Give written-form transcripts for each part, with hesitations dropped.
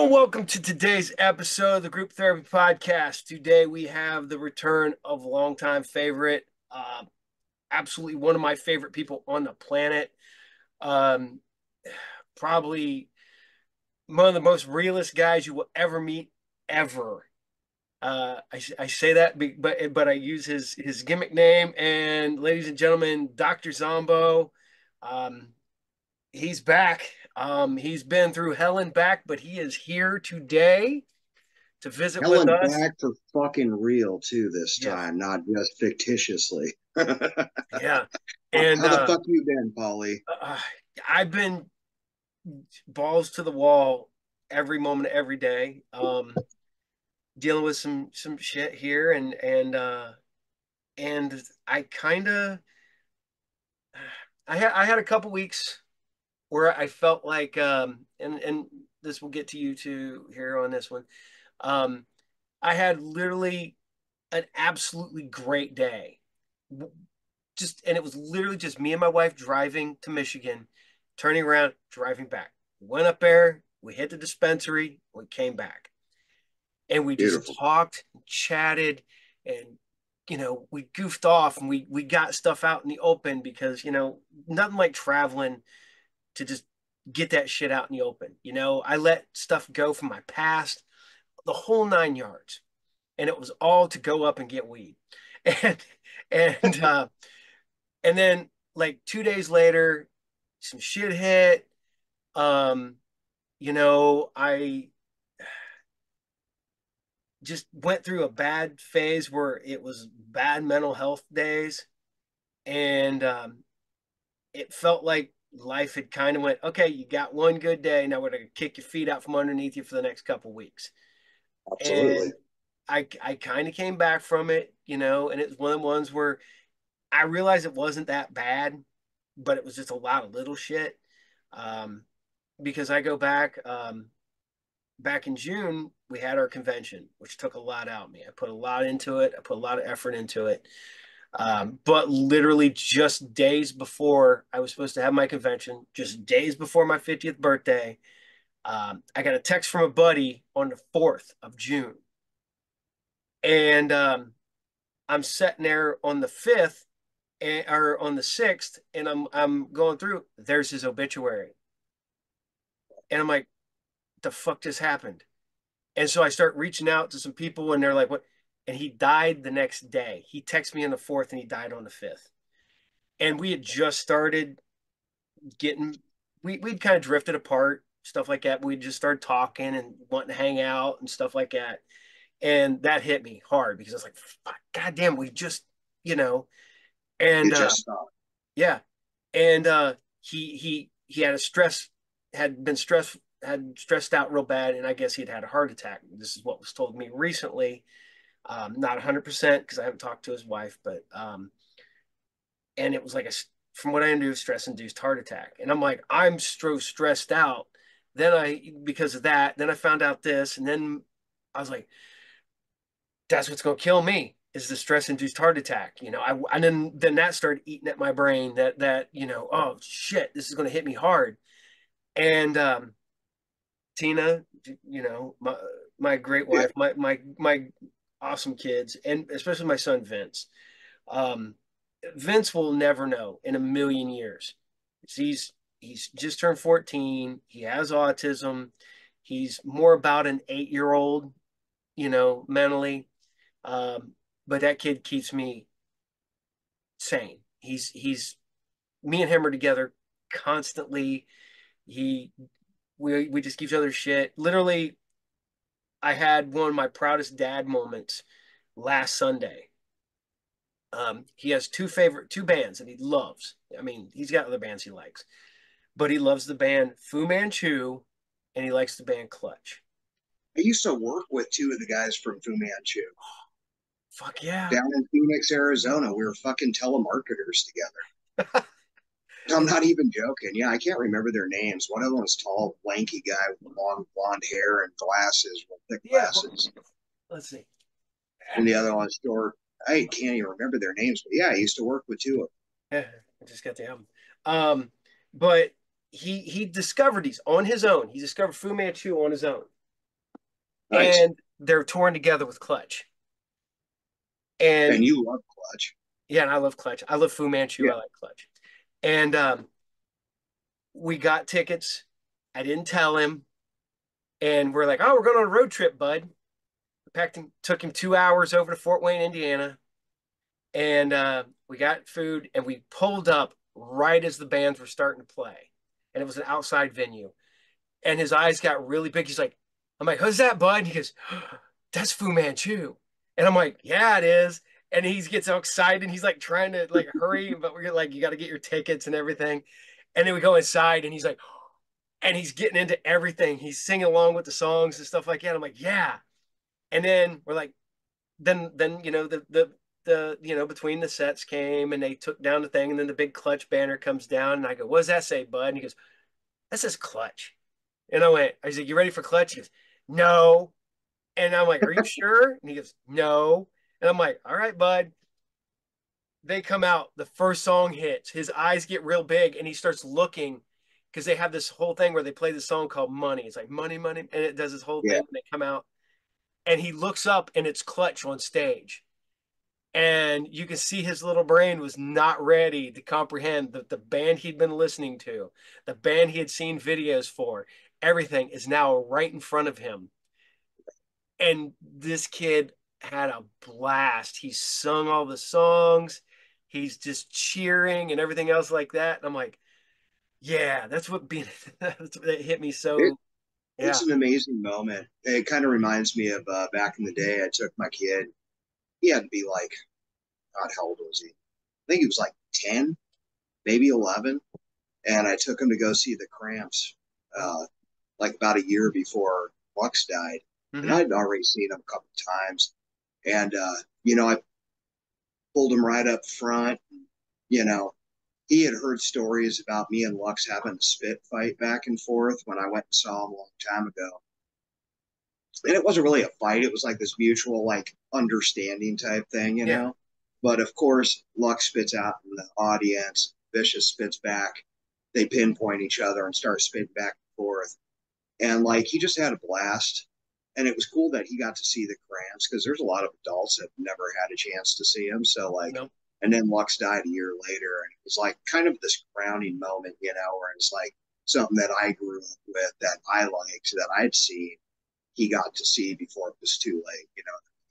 And welcome to today's episode of the Group Therapy Podcast. Today we have the return of longtime favorite, absolutely one of my favorite people on the planet. Um, Probably one of the most realest guys you will ever meet, ever. I say that, but I use his gimmick name. And ladies and gentlemen, Doctor Zombo. Um, he's back. He's been through hell and back, but he is here today to visit Hell with and us. back for fucking real too this Yes. time, not just fictitiously. How Yeah. And the fuck you been, Polly? uh, I've been balls to the wall every moment, every day, dealing with some shit here, and I kind of I had a couple weeks where I felt like and this will get to you too here on this one. Um, I had literally an absolutely great day. Just and it was literally just me and my wife driving to Michigan, turning around, driving back. We went up there, we hit the dispensary, we came back. And we just Beautiful. talked, chatted, and we goofed off and we got stuff out in the open because, nothing like traveling to just get that shit out in the open. I let stuff go from my past, the whole 9 yards. And it was all to go up and get weed. And and and then like 2 days later, some shit hit. Um, I just went through a bad phase where it was bad mental health days, and it felt like life had kind of went, okay, you got one good day, now we're gonna kick your feet out from underneath you for the next couple weeks. Absolutely. And I kind of came back from it, and it was one of the ones where I realized it wasn't that bad, but it was just a lot of little shit. Um, because I go back in June, we had our convention, which took a lot out of me. I put a lot into it. I put a lot of effort into it. But literally just days before I was supposed to have my convention, just days before my 50th birthday, I got a text from a buddy on the 4th of June. And I'm sitting there on the 5th or on the 6th, and I'm going through, there's his obituary. And I'm like, the fuck just happened? And so I start reaching out to some people, and they're like, "What?" And he died the next day. He texted me on the 4th, and he died on the 5th. And we had just started getting, we'd kind of drifted apart, stuff like that. We just started talking and wanting to hang out and stuff like that. And that hit me hard because I was like, God damn, we just, you know, and You just stopped. yeah. And he had a stress, had been stressed, had stressed out real bad, and I guess he'd had a heart attack. This is what was told me recently. Not 100% because I haven't talked to his wife, but and it was like from what I knew, stress-induced heart attack. And I'm like, I'm so stressed out. Then because of that, then I found out this, and then I was like, that's what's gonna kill me is the stress-induced heart attack. And then that started eating at my brain. That oh shit, this is gonna hit me hard. And Tina, my great Yeah. wife, my awesome kids, and especially my son Vince. Um, Vince will never know in a million years. He's just turned 14. He has autism. He's more about an 8-year old, mentally. Um, but that kid keeps me sane. He's me and him are together constantly. He we just give each other shit. Literally, I had one of my proudest dad moments last Sunday. He has two bands that he loves. I mean, he's got other bands he likes, but he loves the band Fu Manchu and he likes the band Clutch. I used to work with two of the guys from Fu Manchu Fuck yeah. down in Phoenix, Arizona. We were fucking telemarketers together. I'm not even joking. Yeah, I can't remember their names. One of them was tall, lanky guy with long blonde hair and glasses, real thick Yeah. glasses. Let's see. And the other one was short. I can't even remember their names, but yeah, I used to work with two of I just got the album. Um, but he discovered these on his own. He discovered Fu Manchu on his own. Nice. and they're touring together with Clutch. And And you love Clutch. yeah, and I love Clutch. I love Fu Manchu. Yeah. I like Clutch. And we got tickets. I didn't tell him. And we're like, oh, we're going on a road trip, bud. We packed him, took him 2 hours over to Fort Wayne, Indiana. And we got food and we pulled up right as the bands were starting to play. And it was an outside venue. And his eyes got really big. He's like, I'm like, who's that, bud? And he goes, that's Fu Manchu. And I'm like, yeah, it is. And he gets so excited. He's like trying to like hurry, but we're like, you got to get your tickets and everything. And then we go inside and he's like, and he's getting into everything. He's singing along with the songs and stuff like that. I'm like, yeah. And then we're like, then between the sets came and they took down the thing, and then the big Clutch banner comes down, and I go, what does that say, bud? And he goes, that says Clutch. And I was like, you ready for Clutch? He goes, no. And I'm like, are you sure? And he goes, no. And I'm like, all right, bud. They come out, the first song hits, his eyes get real big, and he starts looking because they have this whole thing where they play this song called Money. It's like money, money, and it does this whole thing Yeah. when they come out, and he looks up and it's Clutch on stage. And you can see his little brain was not ready to comprehend that the band he'd been listening to, the band he had seen videos for, everything is now right in front of him. And this kid had a blast. He sung all the songs. He's just cheering and everything else like that. And I'm like, yeah, that's what being that hit me It, so. it's Yeah. an amazing moment. It kind of reminds me of back in the day. I took my kid. He had to be like, God, how old was he? I think he was like 10, maybe 11. And I took him to go see the Cramps, uh, like about a year before Lux died. And Mm-hmm. I'd already seen him a couple of times. And, I pulled him right up front. You know, he had heard stories about me and Lux having a spit fight back and forth when I went and saw him a long time ago. And it wasn't really a fight. It was like this mutual, like, understanding type Yeah. thing. But of course, Lux spits out in the audience, Vicious spits back. They pinpoint each other and start spitting back and forth. And like, he just had a blast. And it was cool that he got to see the Cramps because there's a lot of adults that never had a chance to see him. So, like, No. and then Lux died a year later. And it was like kind of this crowning moment, where it's like something that I grew up with that I liked, that I'd seen he got to see before it was too late.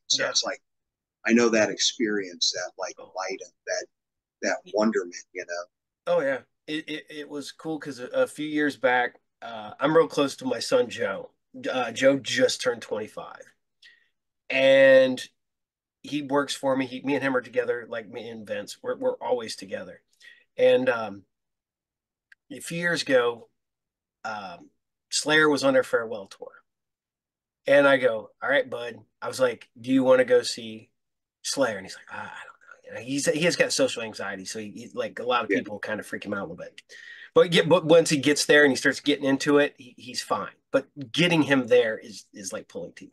So Yeah. it's like I know that experience, that like Oh. light of that wonderment. Oh yeah. It was cool because a few years back, I'm real close to my son Joe. Joe just turned 25, and he works for me. Me and him are together, like me and Vince. We're always together. And a few years ago, um, Slayer was on their farewell tour, and I go, "All right, bud." I was like, "Do you want to go see Slayer?" And he's like, "I don't know." He has got social anxiety, so like a lot of Yeah, people kind of freak him out a little bit. But once he gets there and he starts getting into it, he's fine. But getting him there is like pulling teeth.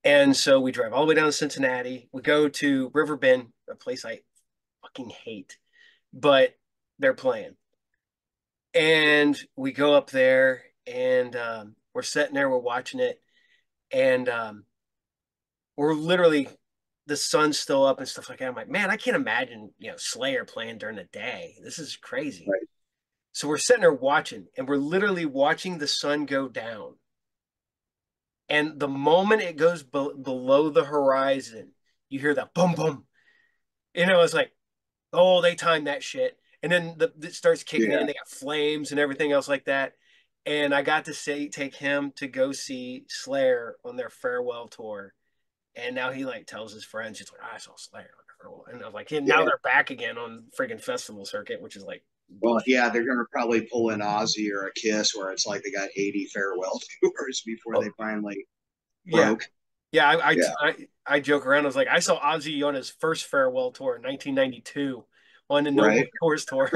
And so we drive all the way down to Cincinnati. We go to Riverbend, a place I fucking hate, but they're playing. And we go up there and we're sitting there, we're watching it, and we're literally the sun's still up and stuff like that. I'm like, man, I can't imagine, Slayer playing during the day. This is crazy. right. So we're sitting there watching, and we're literally watching the sun go down. And the moment it goes below the horizon, you hear that boom, boom. It's like, oh, they timed that shit. And then it starts kicking in. Yeah, They got flames and everything else like that. And I got to take him to go see Slayer on their farewell tour. And now he like tells his friends, he's like, oh, I saw Slayer on their farewell. And I was like, yeah, now yeah. they're back again on friggin' festival circuit, which is like Well, bullshit. yeah, they're gonna probably pull an Ozzy or a Kiss, where it's like they got 80 farewell tours before Oh, they finally yeah. broke. Yeah, Yeah, I joke around. I was like, I saw Ozzy on his first farewell tour in 1992 on the No More right. Tours tour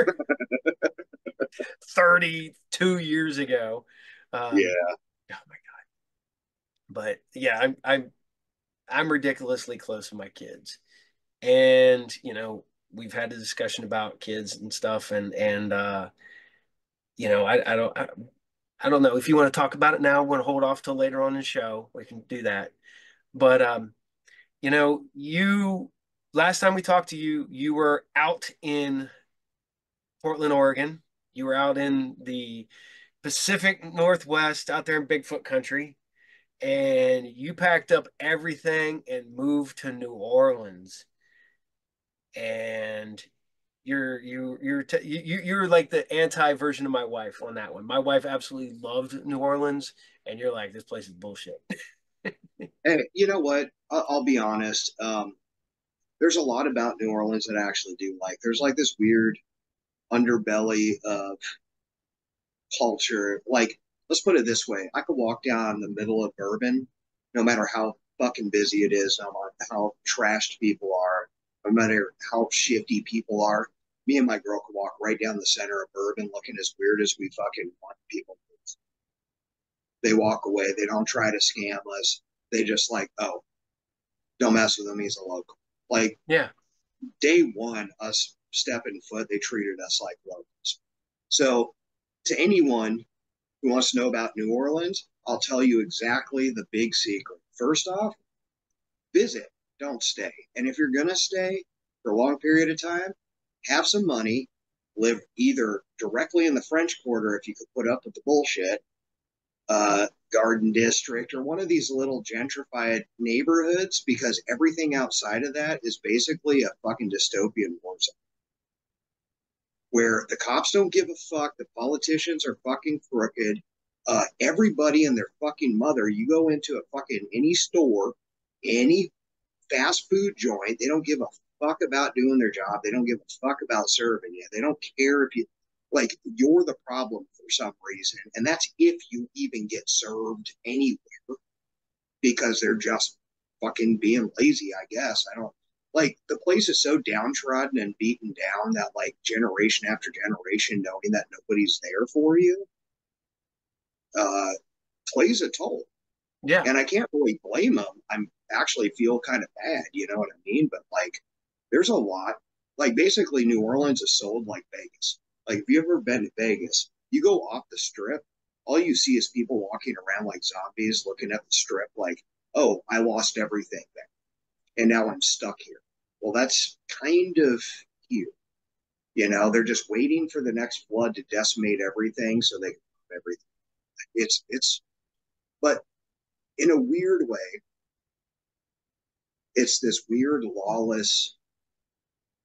32 years ago. Yeah, Oh my God. But yeah, I'm ridiculously close to my kids, and we've had a discussion about kids and stuff, and I don't. I don't know if you want to talk about it now. Want to hold off till later on in the show. We can do that. But you last time we talked to you, you were out in Portland, Oregon. You were out in the Pacific Northwest, out there in Bigfoot country, and you packed up everything and moved to New Orleans. And you're like the anti version of my wife on that one. My wife absolutely loved New Orleans, and you're like, this place is bullshit. Hey, you know what? I'll be honest. There's a lot about New Orleans that I actually do like. There's like this weird underbelly of culture. Like, let's put it this way: I could walk down the middle of Bourbon, no matter how fucking busy it is, no matter how trashed people are, no matter how shifty people are. Me and my girl could walk right down the center of Bourbon, looking as weird as we fucking want people. They walk away. They don't try to scam us. They just like, oh, don't mess with him. He's a local. Like Yeah, day one, us stepping foot, they treated us like locals. So to anyone who wants to know about New Orleans, I'll tell you exactly the big secret. First off, visit, don't stay. And if you're going to stay for a long period of time, have some money, live either directly in the French Quarter if you could put up with the bullshit, Garden District, or one of these little gentrified neighborhoods, because everything outside of that is basically a fucking dystopian war zone where the cops don't give a fuck, the politicians are fucking crooked. Everybody and their fucking mother, you go into a fucking any store, any fast food joint, they don't give a fuck about doing their job. They don't give a fuck about serving you. They don't care if you like you're the problem for some reason. And that's if you even get served anywhere because they're just fucking being lazy, I guess. I don't like the place is so downtrodden and beaten down that like generation after generation knowing that nobody's there for you uh plays a toll. yeah, And I can't really blame them. I'm actually feel kind of bad, you know what I mean? But like, there's a lot. Like, basically, New Orleans is sold like Vegas. Like, if you've ever been to Vegas, you go off the strip, all you see is people walking around like zombies, looking at the strip, like, oh, I lost everything there, and now I'm stuck here. Well, that's kind of here. You know, they're just waiting for the next flood to decimate everything so they can have everything. But in a weird way, it's this weird, lawless,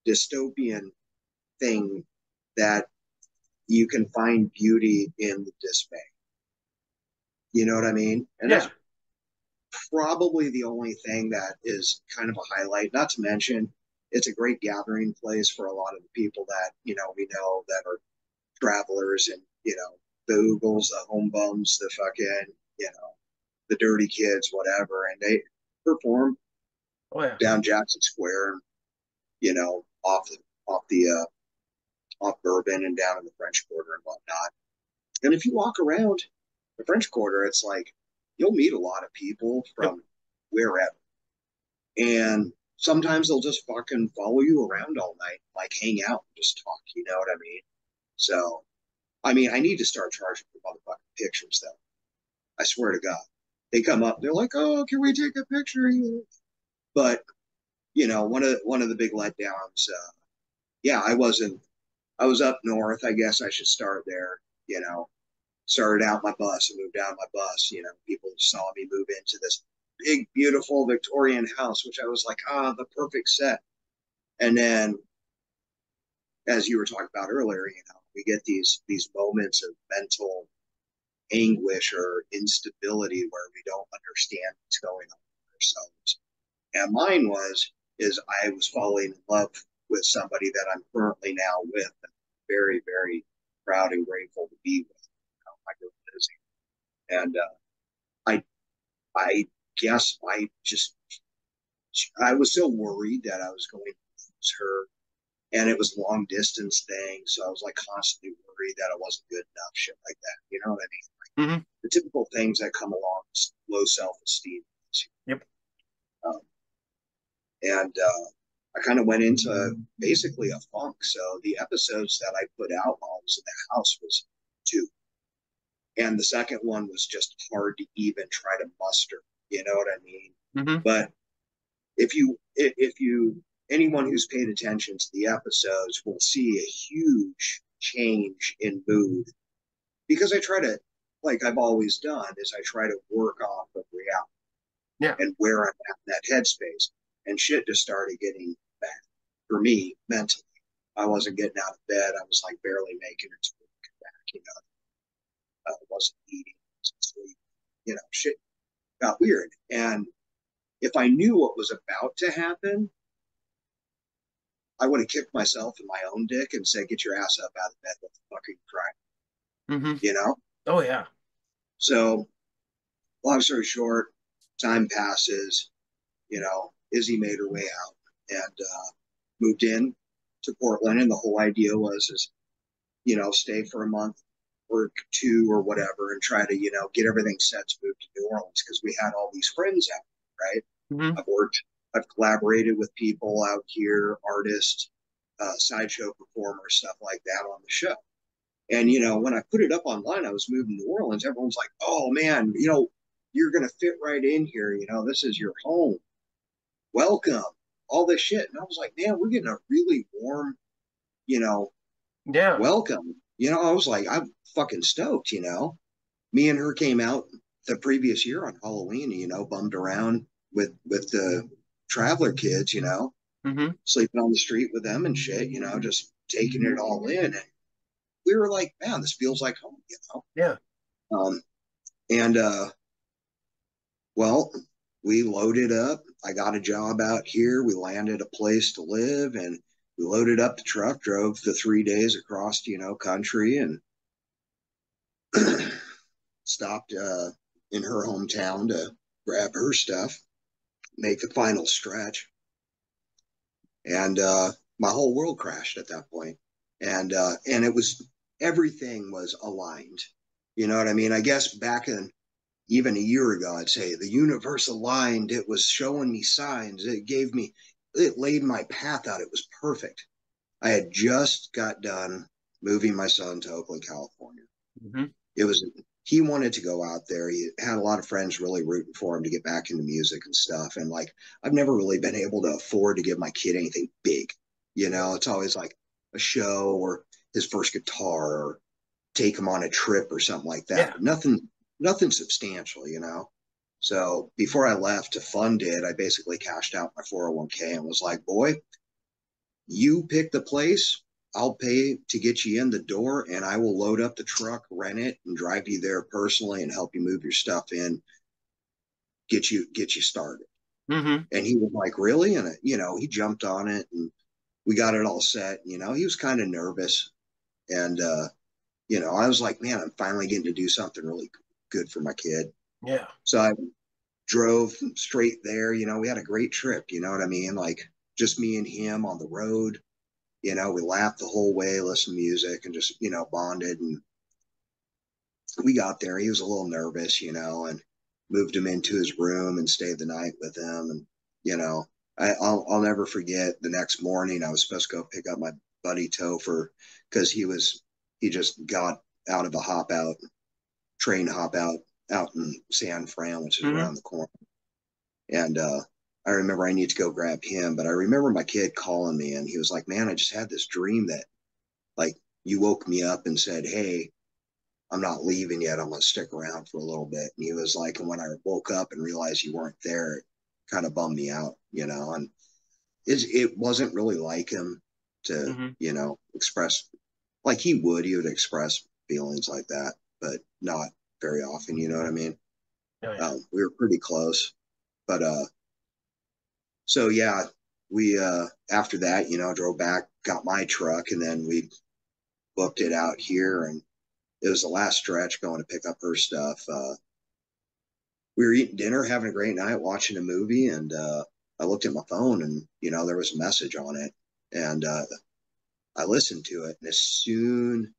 dystopian thing that you can find beauty in the dismay. You know what I mean? And yeah, that's probably the only thing that is kind of a highlight. Not to mention, it's a great gathering place for a lot of the people that, we know that are travelers and, the oogles, the home bums, the fucking, the dirty kids, whatever. And they perform oh yeah, down Jackson Square, off off Bourbon and down in the French Quarter and whatnot. And if you walk around the French Quarter, it's like you'll meet a lot of people yep, from wherever. And sometimes they'll just fucking follow you around all night, like hang out and just talk, you know what I mean? So, I mean, I need to start charging for motherfucking pictures, though. I swear to God. They come up, they're like, oh, can we take a picture? But, one of the big letdowns, yeah, I was up north. I guess I should start there, started out my bus and moved down my bus. People saw me move into this big, beautiful Victorian house, which I was like, the perfect set. And then, as you were talking about earlier, we get these moments of mental anguish or instability where we don't understand what's going on with ourselves. And mine is I was falling in love with somebody that I'm currently now with. I'm very, very proud and grateful to be with. My girl Lizzie. And I I guess I was so worried that I was going to lose her, and it was a long distance thing, so I was like constantly worried that I wasn't good enough, shit like that. You know what I mean? hmm, The typical things that come along with low self esteem. yep, Um, and I kind of went into basically a funk. So the episodes that I put out while I was in the house was two. And the second one was just hard to even try to muster. You know what I mean? Hmm. But if you anyone who's paid attention to the episodes will see a huge change in mood because I try to, like I've always done, is I try to work off of reality Yeah. and where I'm at in that headspace. And shit just started getting bad for me mentally. I wasn't getting out of bed. I was like barely making it to work back. I wasn't eating, wasn't sleeping. Shit got weird. And if I knew what was about to happen, I would have kicked myself in my own dick and said, "Get your ass up out of bed. What the fuck are you crying?" Hmm. You know. Oh yeah. So, long story short, time passes. Izzy made her way out and moved in to Portland, and the whole idea was is stay for a month or two or whatever, and try to get everything set to move to New Orleans because we had all these friends out, right? Hmm. I've worked, I've collaborated with people out here, artists, sideshow performers, stuff like that on the show. And when I put it up online, I was moving to New Orleans. Everyone's like, "Oh man, you're gonna fit right in here. This is your home. Welcome." All this shit, and I was like, "Man, we're getting a really warm, you know, Yeah. welcome." I was like, "I'm fucking stoked." Me and her came out the previous year on Halloween. Bummed around with the traveler kids. Hmm. Sleeping on the street with them and shit. Just taking it all in. And we were like, "Man, this feels like home." Yeah. Um, and well, we loaded up. I got a job out here. We landed a place to live, and we loaded up the truck, drove the 3 days across, country, and stopped in her hometown to grab her stuff, make the final stretch. And my whole world crashed at that point. And it was, everything was aligned. You know what I mean? I guess back in even a year ago, I'd say the universe aligned. It was showing me signs. It laid my path out. It was perfect. I had just got done moving my son to Oakland, California. Hmm. It was, he wanted to go out there. He had a lot of friends really rooting for him to get back into music and stuff. And like, I've never really been able to afford to give my kid anything big. It's always like a show or his first guitar or take him on a trip or something like that, Yeah. but nothing substantial. So before I left to fund it, I basically cashed out my 401k and was like, "Boy, you pick the place. I'll pay to get you in the door, and I will load up the truck, rent it, and drive you there personally and help you move your stuff in, get you started." Hmm. And he was like, "Really?" And he jumped on it, and we got it all set. He was kind of nervous, and I was like, "Man, I'm finally getting to do something really good for my kid." Yeah. So I drove straight there. We had a great trip. You know what I mean? Like just me and him on the road. We laughed the whole way, listened to music, and just bonded. And we got there. He was a little nervous, and moved him into his room and stayed the night with him. And you know, I'll never forget the next morning. I was supposed to go pick up my buddy Topher because he just got out of a train hop out in San Fran, which is Hmm. around the corner. And I remember I need to go grab him, but I remember my kid calling me and he was like, "Man, I just had this dream that like you woke me up and said, 'Hey, I'm not leaving yet. I'm going to stick around for a little bit.'" And he was like, "And when I woke up and realized you weren't there, it kind of bummed me out. And it wasn't really like him to, Hmm. express like he would express feelings like that, but not very often. You know what I mean? Oh yeah. We were pretty close, but so yeah, we after that, drove back, got my truck, and then we booked it out here, and it was the last stretch going to pick up her stuff. We were eating dinner, having a great night, watching a movie, and I looked at my phone, and there was a message on it, and I listened to it, and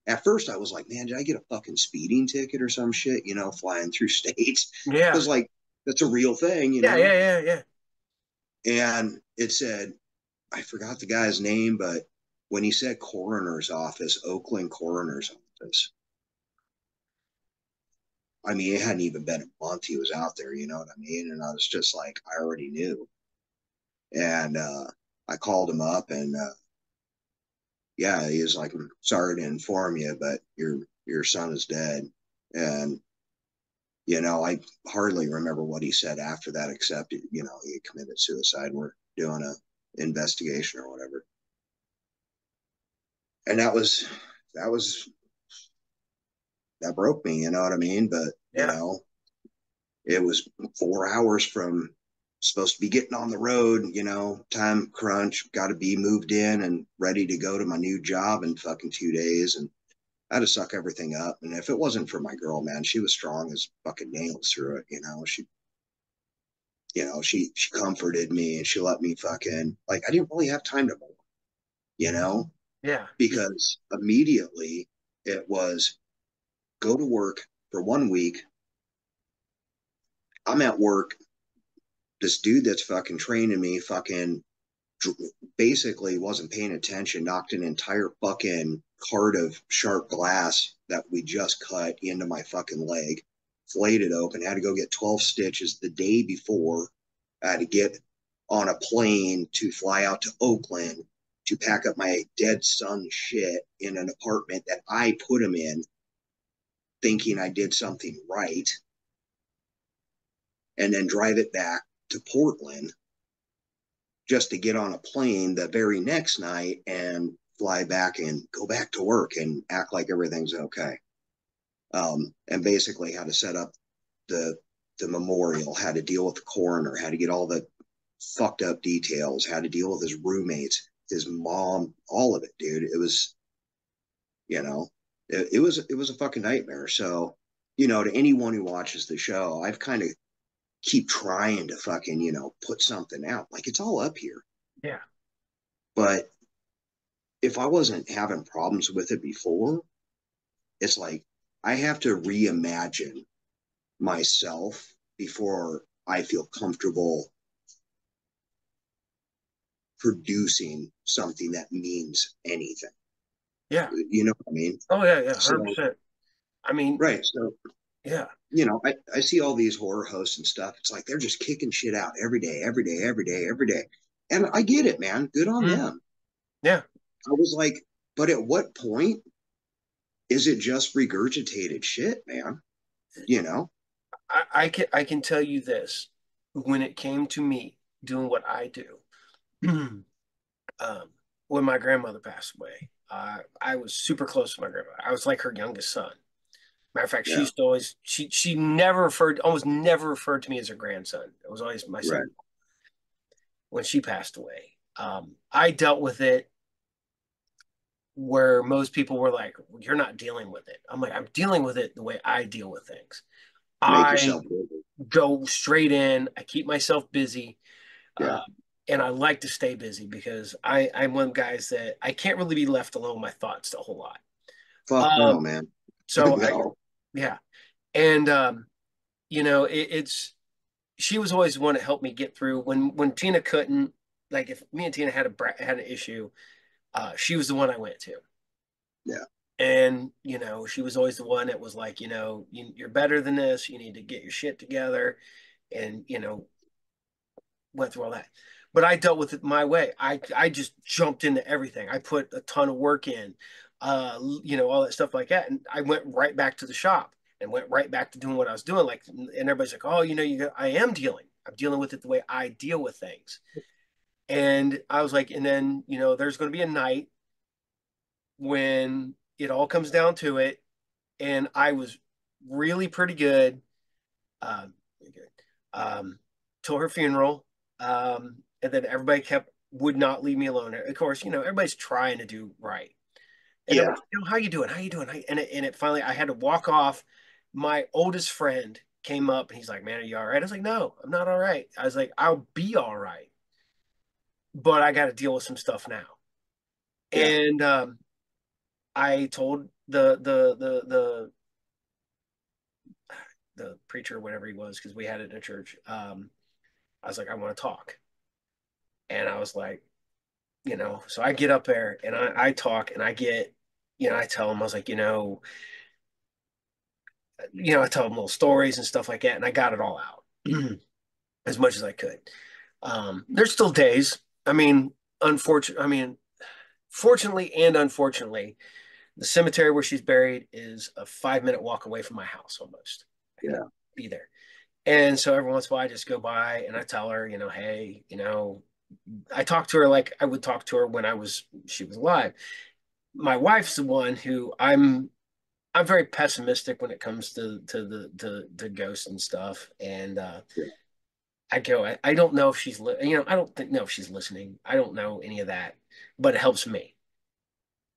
at first I was like, "Man, did I get a fucking speeding ticket or some shit?" Flying through states, Yeah. because like that's a real thing. Yeah. Yeah. Yeah. Yeah. And it said, I forgot the guy's name, but when he said coroner's office, Oakland coroner's office, I mean, it hadn't even been a month he was out there, you know what I mean? And I was just like, I already knew. And I called him up and yeah, he was like, I'm sorry to inform you, but your son is dead. And I hardly remember what he said after that, except he committed suicide. We're doing a investigation or whatever. And that was that broke me, you know what I mean? But Yeah. it was 4 hours from supposed to be getting on the road, time crunch, got to be moved in and ready to go to my new job in fucking 2 days. And I had to suck everything up. And if it wasn't for my girl, man, she was strong as fucking nails through it. She comforted me and she let me fucking, like, I didn't really have time to mourn, you know, Yeah. because immediately it was go to work for 1 week. I'm at work. This dude that's fucking training me fucking basically wasn't paying attention, knocked an entire fucking cart of sharp glass that we just cut into my fucking leg, flayed it open, had to go get 12 stitches the day before. I had to get on a plane to fly out to Oakland to pack up my dead son's shit in an apartment that I put him in, thinking I did something right, and then drive it back to Portland just to get on a plane the very next night and fly back and go back to work and act like everything's okay. And basically how to set up the memorial, how to deal with the coroner, how to get all the fucked up details, how to deal with his roommates, his mom, all of it, dude. It was, it was a fucking nightmare. So, to anyone who watches the show, I've kind of keep trying to fucking, put something out. Like it's all up here. Yeah. But if I wasn't having problems with it before, it's like I have to reimagine myself before I feel comfortable producing something that means anything. Yeah. You know what I mean? Oh yeah, yeah, So, 100%. I mean, right. So, yeah. I see all these horror hosts and stuff. It's like they're just kicking shit out every day, every day, every day, every day. And I get it, man. Good on Mm, them. yeah. I was like, but at what point is it just regurgitated shit, man? You know? I can tell you this. When it came to me doing what I do, um, when my grandmother passed away, I was super close to my grandmother. I was like her youngest son. Matter of fact, she Yeah. used to always she never referred almost never referred to me as her grandson. It was always my son Right. when she passed away. I dealt with it where most people were like, well, "You're not dealing with it." I'm like, "I'm dealing with it the way I deal with things. Make I yourself busy. go straight in. I keep myself busy, uh, Yeah. and I like to stay busy because I'm one of the guys that I can't really be left alone with my thoughts a whole lot. Fuck no, Um, man. so No. yeah, and it's she was always the one that helped me get through when Tina couldn't. Like if me and Tina had an issue, she was the one I went to. Yeah. And, she was always the one that was like, you're better than this. You need to get your shit together. And, went through all that. But I dealt with it my way. I just jumped into everything. I put a ton of work in, all that stuff like that. And I went right back to the shop and went right back to doing what I was doing. Like, and everybody's like, oh, I am dealing. I'm dealing with it the way I deal with things. And I was like, and then, there's going to be a night when it all comes down to it and I was really pretty good. Um, good. Till her funeral, and then everybody would not leave me alone. Of course, everybody's trying to do right, and Yeah. everybody's, how you doing? How you doing? And it finally, I had to walk off. My oldest friend came up and he's like, "Man, are you all right?" I was like, "No, I'm not all right." I was like, "I'll be all right, but I got to deal with some stuff now." Yeah. And I told the preacher, whatever he was, because we had it in a church. I was like, I want to talk. And I was like, so I get up there and I talk and I tell him, I was like, I told them little stories and stuff like that, and I got it all out as much as I could. There's still days. I mean, fortunately and unfortunately, the cemetery where she's buried is a 5 minute walk away from my house almost. I can Yeah. be there. And so every once in a while I just go by and I tell her, hey, I talk to her like I would talk to her when she was alive. My wife's the one who I'm very pessimistic when it comes to ghosts and stuff. And Yeah. I don't know if I don't know if she's listening. I don't know any of that, but it helps me.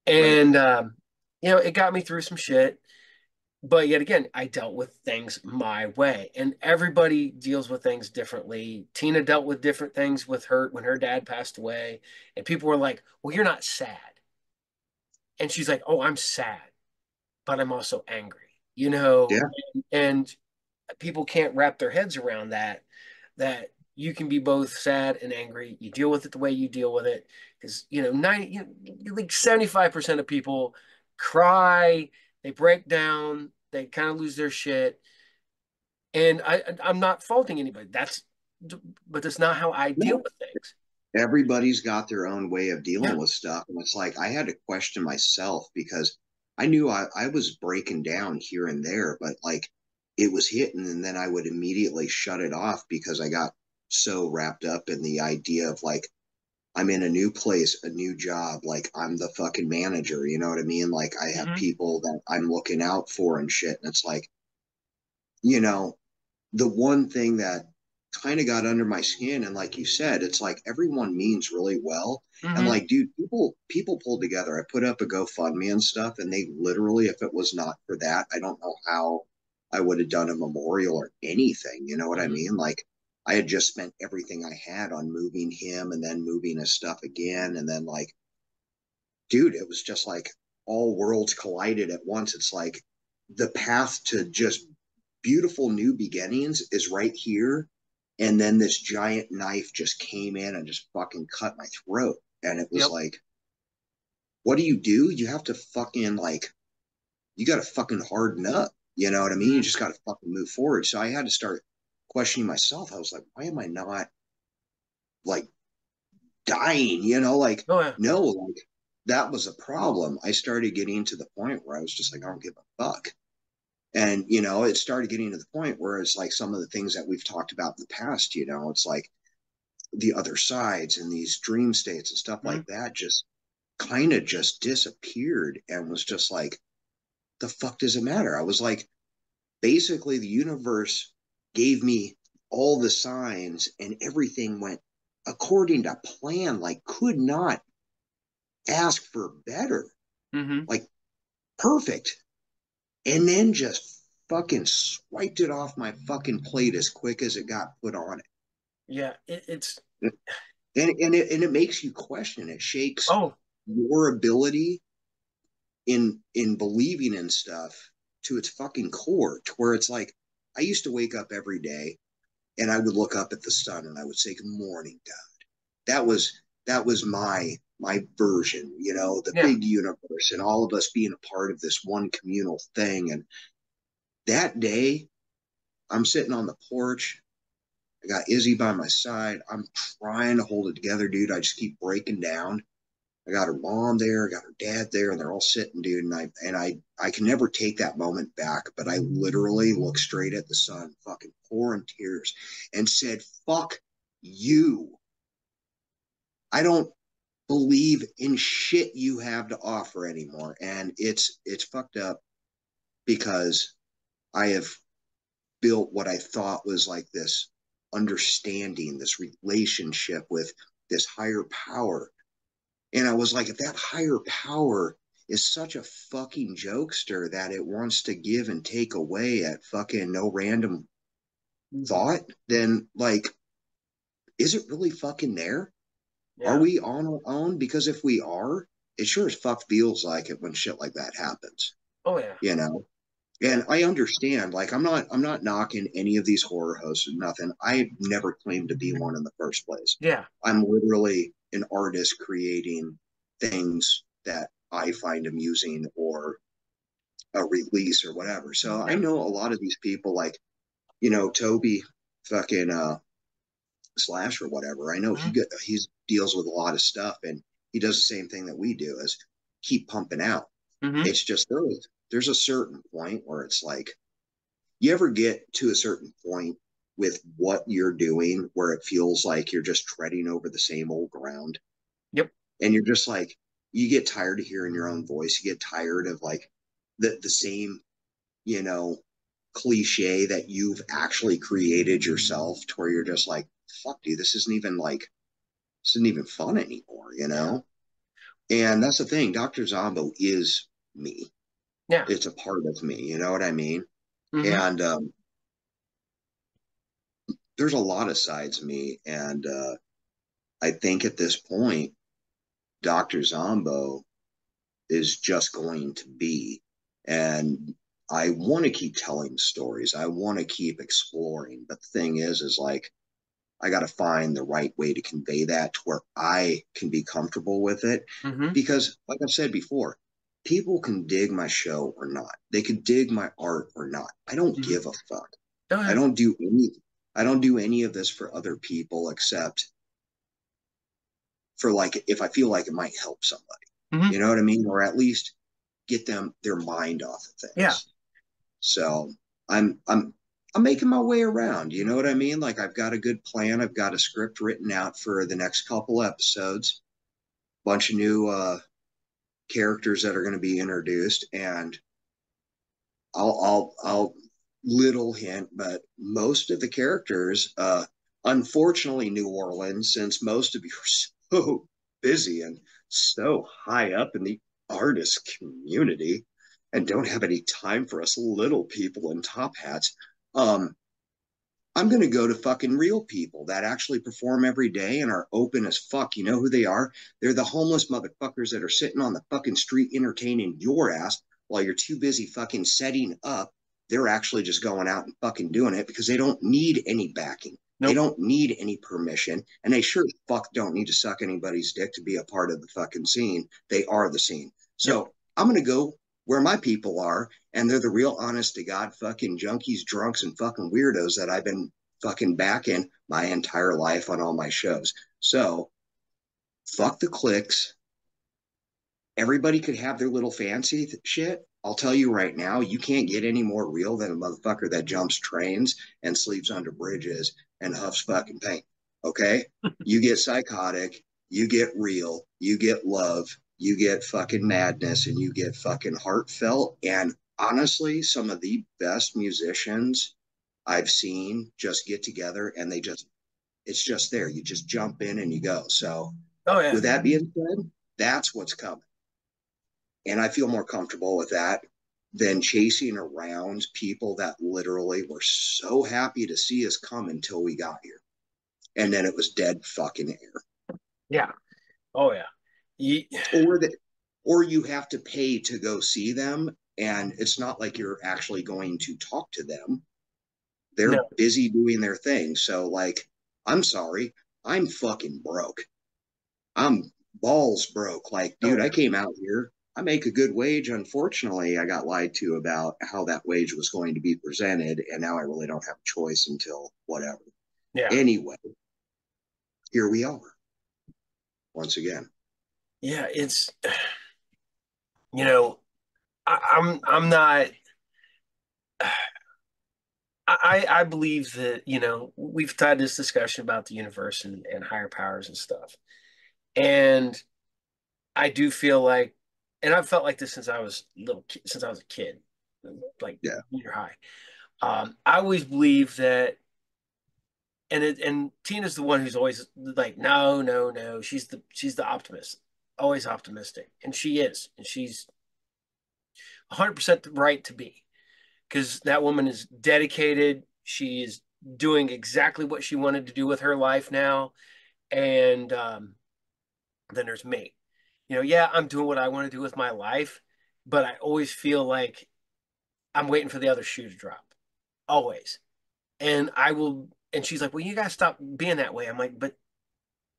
Right. And it got me through some shit. But yet again, I dealt with things my way, and everybody deals with things differently. Tina dealt with different things with her when her dad passed away, and people were like, "Well, you're not sad," and she's like, "Oh, I'm sad, but I'm also angry," Yeah. and people can't wrap their heads around that you can be both sad and angry. You deal with it the way you deal with it, because 75% of people cry, they break down, they kind of lose their shit. And I'm not faulting anybody. But that's not how I deal No. with things. Everybody's got their own way of dealing Yeah. with stuff. And it's like I had to question myself because I knew I was breaking down here and there, but like it was hitting and then I would immediately shut it off because I got so wrapped up in the idea of like I'm in a new place, a new job, like I'm the fucking manager, you know what I mean? Like I have Hmm. people that I'm looking out for and shit. And it's like, you know, the one thing that kind of got under my skin, and like you said, it's like everyone means really well. And Hmm. like, dude, people pulled together. I put up a GoFundMe and stuff, and they literally, if it was not for that, I don't know how I would have done a memorial or anything. You know what I Hmm. mean? Like I had just spent everything I had on moving him and then moving his stuff again. And then like, dude, it was just like all worlds collided at once. It's like the path to just beautiful new beginnings is right here. And then this giant knife just came in and just fucking cut my throat. And it was Yep. like, what do? You have to fucking like, you got to fucking harden up. You know what I mean? You Hmm. just got to fucking move forward. So I had to start questioning myself. I was like, why am I not like dying? Like, Oh yeah. no, like that was a problem. I started getting to the point where I was just like, I don't give a fuck. And, it started getting to the point where it's like some of the things that we've talked about in the past, it's like the other sides and these dream states and stuff Hmm. like that just kind of just disappeared and was just like, the fuck does it matter? I was like, basically, the universe gave me all the signs and everything went according to plan, like, could not ask for better, Hmm. like, perfect. And then just fucking swiped it off my fucking plate as quick as it got put on Yeah. It's it. And it makes you question. It shakes oh. your ability in believing in stuff to its fucking core, to where it's like I used to wake up every day and I would look up at the sun and I would say, "Good morning, God." That was my version, the Yeah. big universe and all of us being a part of this one communal thing. And that day, I'm sitting on the porch. I got Izzy by my side. I'm trying to hold it together, dude. I just keep breaking down. I got her mom there, I got her dad there, and they're all sitting, dude. And I can never take that moment back, but I literally looked straight at the sun, fucking pouring tears, and said, "Fuck you. I don't believe in shit you have to offer anymore." And it's fucked up because I have built what I thought was like this understanding, this relationship with this higher power. And I was like, if that higher power is such a fucking jokester that it wants to give and take away at fucking no random Hmm. thought, then like, is it really fucking there? Are Yeah. we on our own? Because if we are, it sure as fuck feels like it when shit like that happens, Oh yeah. you know? Yeah. And I understand, like I'm not knocking any of these horror hosts or nothing. I never claimed to be one in the first place. Yeah. I'm literally an artist creating things that I find amusing or a release or whatever. So I Yeah. know a lot of these people, like, Toby fucking Slash or whatever. I know Hmm. he deals with a lot of stuff, and he does the same thing that we do, is keep pumping out. Hmm. It's just there's a certain point where it's like, you ever get to a certain point with what you're doing where it feels like you're just treading over the same old ground, Yep. and you're just like, you get tired of hearing your own voice, you get tired of like the same, you know cliche that you've actually created yourself, to where you're just like, fuck, dude, this isn't even fun anymore, Yeah. And that's the thing. Dr. Zombo is me. Yeah. It's a part of me. You know what I mean? Hmm. And there's a lot of sides of me. And I think at this point, Dr. Zombo is just going to be. And I want to keep telling stories. I want to keep exploring. But the thing is like, I got to find the right way to convey that to where I can be comfortable with it. Hmm. Because, like I've said before, people can dig my show or not. They could dig my art or not. I don't Hmm. give a fuck. Oh I yeah. don't do any. I don't do any of this for other people except for, like, if I feel like it might help somebody. Hmm. You know what I mean? Or at least get them their mind off of Yeah. things. So I'm I'm I'm making my way around. You know what I mean? Like, I've got a good plan. I've got a script written out for the next couple episodes. Bunch of new characters that are going to be introduced, and I'll little hint, but most of the characters, unfortunately, New Orleans, since most of you are so busy and so high up in the artist community and don't have any time for us little people in top hats. um I'm going to go to fucking real people that actually perform every day and are open as fuck. You know who they are? They're the homeless motherfuckers that are sitting on the fucking street entertaining your ass while you're too busy fucking setting up. They're actually just going out and fucking doing it because they don't need any backing. They Nope. don't need any permission. And they sure as fuck don't need to suck anybody's dick to be a part of the fucking scene. They are the scene. Yep. So I'm going to go where my people are, and they're the real honest to God fucking junkies, drunks, and fucking weirdos that I've been fucking backing my entire life on all my shows. So fuck the clicks. Everybody could have their little fancy shit. I'll tell you right now, you can't get any more real than a motherfucker that jumps trains and sleeps under bridges and huffs fucking paint. Okay? You get psychotic, you get real, you get love, you get fucking madness, and you get fucking heartfelt. And honestly, some of the best musicians I've seen just get together, and it's just there. You just jump in and you go. So, Oh yeah. with that being said, that's what's coming. And I feel more comfortable with that than chasing around people that literally were so happy to see us come until we got here. And then it was dead fucking air. Yeah. Oh yeah. Ye- Or that or you have to pay to go see them, and it's not like you're actually going to talk to them. They're no. busy doing their thing. So, like, I'm sorry, I'm fucking broke. I'm balls broke. Like, Oh dude, I yeah. came out here. I make a good wage. Unfortunately, I got lied to about how that wage was going to be presented, and now I really don't have a choice until whatever. Yeah. Anyway, here we are once again. Yeah. It's you know I'm not. I believe that we've had this discussion about the universe and higher powers and stuff, and I do feel like, and I've felt like this since I was since I was a kid, like Yeah, junior high. I always believe that, and Tina's the one who's always like, no, no, no. She's the optimist, always optimistic, and she is, and she's 100% right to be, because that woman is dedicated. She is doing exactly what she wanted to do with her life now, and then there's me. Yeah, I'm doing what I want to do with my life, but I always feel like I'm waiting for the other shoe to drop. Always. And I will, and she's like, well, you gotta stop being that way. I'm like, but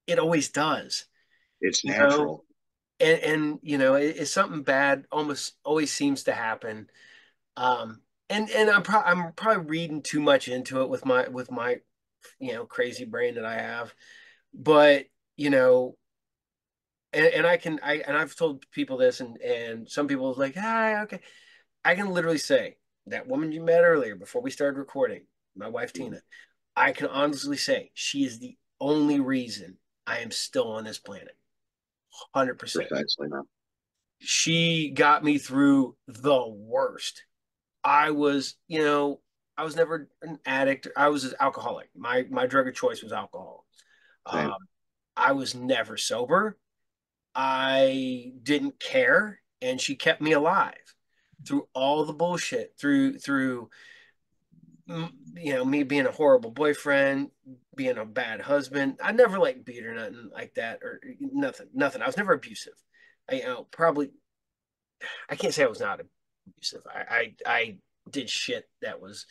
it always does, it's you know? natural. and you know, it's something bad almost always seems to happen. And I'm probably reading too much into it with my you know crazy brain that I have. But you know, and I've told people this, and some people are like, ah, okay. I can literally say that woman you met earlier before we started recording, my wife Mhm. Tina, I can honestly say she is the only reason I am still on this planet. 100%. Precisely, man. She got me through the worst. I was, you know, I was never an addict. I was an alcoholic. My drug of choice was alcohol. Same. Um, I was never sober. I didn't care, and she kept me alive through all the bullshit, through you know me being a horrible boyfriend, being a bad husband. I never like beat or nothing like that or nothing. I was never abusive. I you know probably I can't say I was not abusive. I did shit that was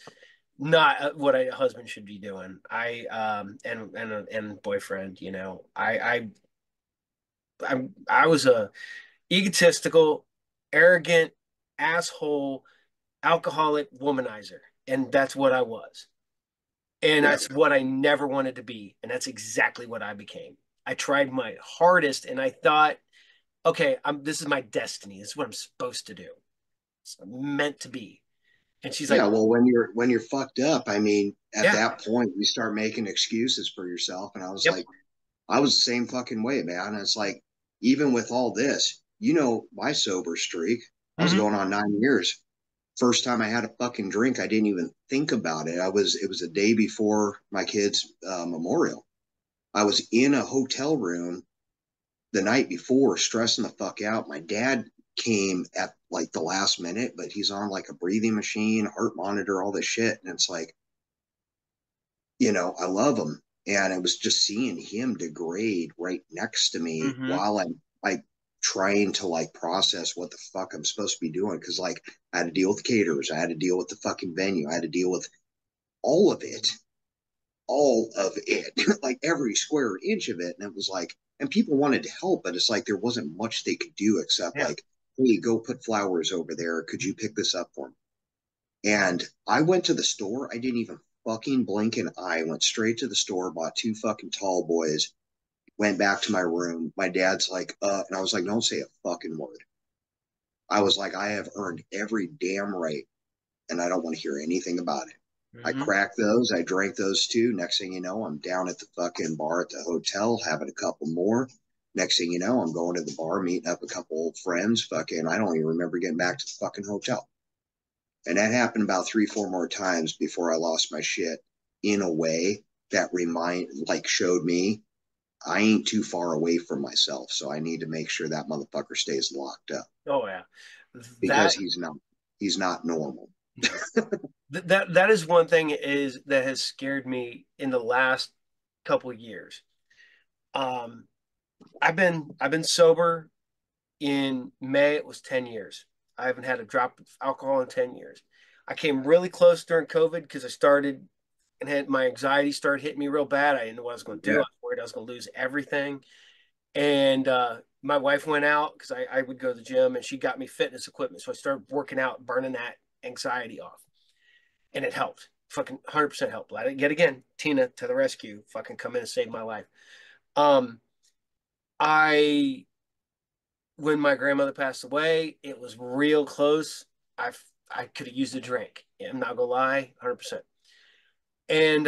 not what a husband should be doing. And boyfriend, you know, I was a egotistical, arrogant, asshole, alcoholic womanizer, and that's what I was. And Yeah. that's what I never wanted to be, and that's exactly what I became. I tried my hardest, and I thought, okay, this is my destiny. This is what I'm supposed to do. It's meant to be. And she's Yeah, like, well, when you're fucked up, I mean, at yeah, that point, you start making excuses for yourself. And I was yep, like, I was the same fucking way, man. It's like, even with all this, you know, my sober streak, I was mm-hmm, going on 9 years. First time I had a fucking drink, I didn't even think about it. It was a day before my kid's memorial. I was in a hotel room the night before, stressing the fuck out. My dad came at like the last minute, but he's on like a breathing machine, heart monitor, all this shit. And it's like, I love him. And it was just seeing him degrade right next to me mm-hmm, while I'm like trying to like process what the fuck I'm supposed to be doing. Cause like I had to deal with caterers, I had to deal with the fucking venue, I had to deal with all of it, all of it, like every square inch of it. And it was like, and people wanted to help, but it's like there wasn't much they could do except yeah, like, hey, go put flowers over there. Could you pick this up for me? And I went to the store. I didn't even fucking blink an eye. Went straight to the store, bought two fucking tall boys, went back to my room. My dad's like, and I was like, don't say a fucking word. I was like, I have earned every damn right and I don't want to hear anything about it. I mm-hmm, cracked those. I drank those two. Next thing you know, I'm down at the fucking bar at the hotel having a couple more. Next thing you know, I'm going to the bar, meeting up a couple old friends. Fucking, I don't even remember getting back to the fucking hotel. And that happened about three, four more times before I lost my shit in a way that showed me I ain't too far away from myself. So I need to make sure that motherfucker stays locked up oh yeah, because that he's not normal. no, that is one thing is that has scared me in the last couple of years. Um, I've been sober in May. It was 10 years. I haven't had a drop of alcohol in 10 years. I came really close during COVID because I started and had my anxiety started hitting me real bad. I didn't know what I was going to do. I Yeah. was worried I was going to lose everything. And my wife went out because I would go to the gym and she got me fitness equipment. So I started working out, burning that anxiety off. And it helped. Fucking 100% helped. Yet again, Tina to the rescue, fucking come in and save my life. Um, I when my grandmother passed away, it was real close. I I could have used a drink. I'm not gonna lie, 100%. And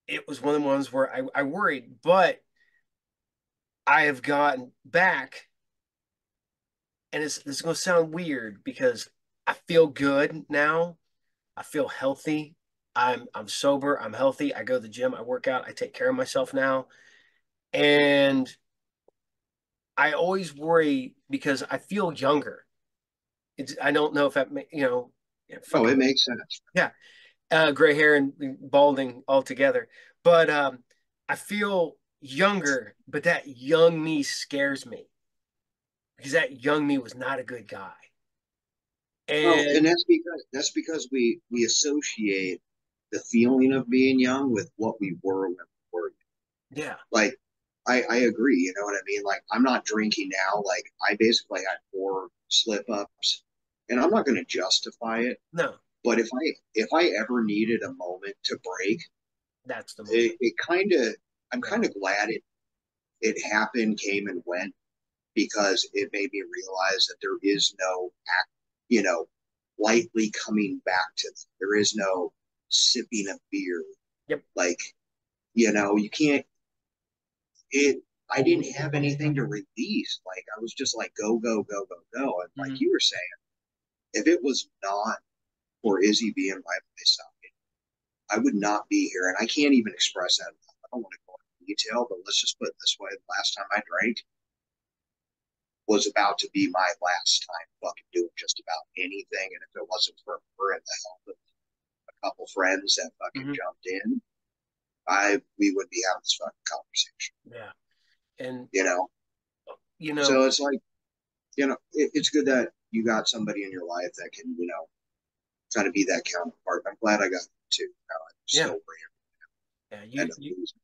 it was one of the ones where I worried, but I have gotten back, and it's gonna sound weird because I feel good now. I feel healthy. I'm sober. I'm healthy. I go to the gym. I work out. I take care of myself now, and I always worry because I feel younger. I don't know if that Oh, fucking it makes sense. yeah, gray hair and balding altogether. But I feel younger, but that young me scares me because that young me was not a good guy. Well, And and that's because we associate the feeling of being young with what we were when we were young. yeah, Like I agree. You know what I mean? Like, I'm not drinking now. Like, I basically had 4 slip ups, and I'm not going to justify it. No, But if I ever needed a moment to break, that's the moment. it kind of I'm Yeah. kind of glad it happened, came and went, because it made me realize that there is no act, you know, lightly coming back to them. There is no sipping a beer. Yep. Like, you can't it I didn't have anything to release. Like, I was just like, go, go, go, go, go. And like Hmm. you were saying, if it was not for Izzy being by my side, I would not be here. And I can't even express that enough. I don't want to go into detail, but let's just put it this way. The last time I drank was about to be my last time fucking doing just about anything. And if it wasn't for her and the help of a couple friends that fucking Hmm. jumped in, we would be having this fucking conversation. Yeah. And You know? you know, So it's like, it's good that you got somebody in your life that can, kind of be that counterpart. I'm glad I got it too. I'm so yeah, rare yeah. and lose.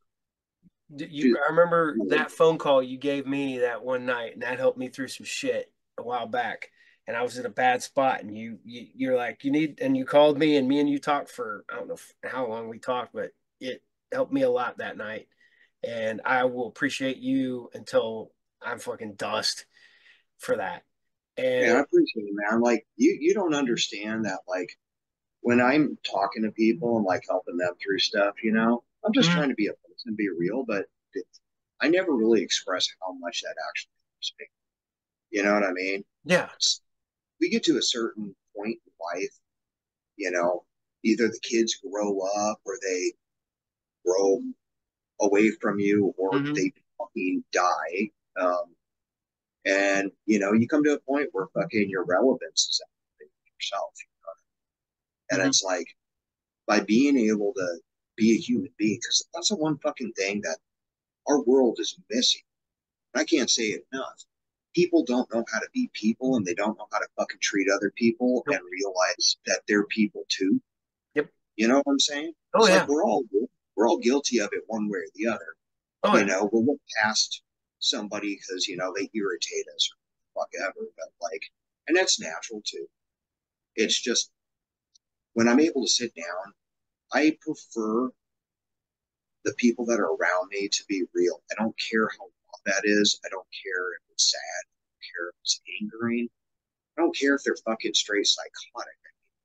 I remember that phone call you gave me that one night, and that helped me through some shit a while back. And I was in a bad spot, and you're like, you need, and you called me, and me and you talked for I don't know how long we talked, but it helped me a lot that night. And I will appreciate you until I'm fucking dust for that. Yeah, I And appreciate it, man. Like, you don't understand that. Like, when I'm talking to people and like helping them through stuff, I'm just mhm, trying to be a person, be real, but I never really express how much that actually helps me. You know what I mean? yeah, We get to a certain point in life, you know, either the kids grow up or they grow away from you or hmm, they fucking die. And you come to a point where fucking your relevance is out of yourself. And hmm, it's like, by being able to be a human being, because that's the one fucking thing that our world is missing. I can't say it enough. People don't know how to be people, and they don't know how to fucking treat other people and nope, realize that they're people too. yep, You know what I'm saying? oh It's like yeah, we're all guilty of it one way or the other. oh yeah, We'll look past somebody because they irritate us or whatever. But like, and that's natural too. It's just when I'm able to sit down, I prefer the people that are around me to be real. I don't care how long that is. I don't care if it's sad. I don't care if it's angering. I don't care if they're fucking straight psychotic.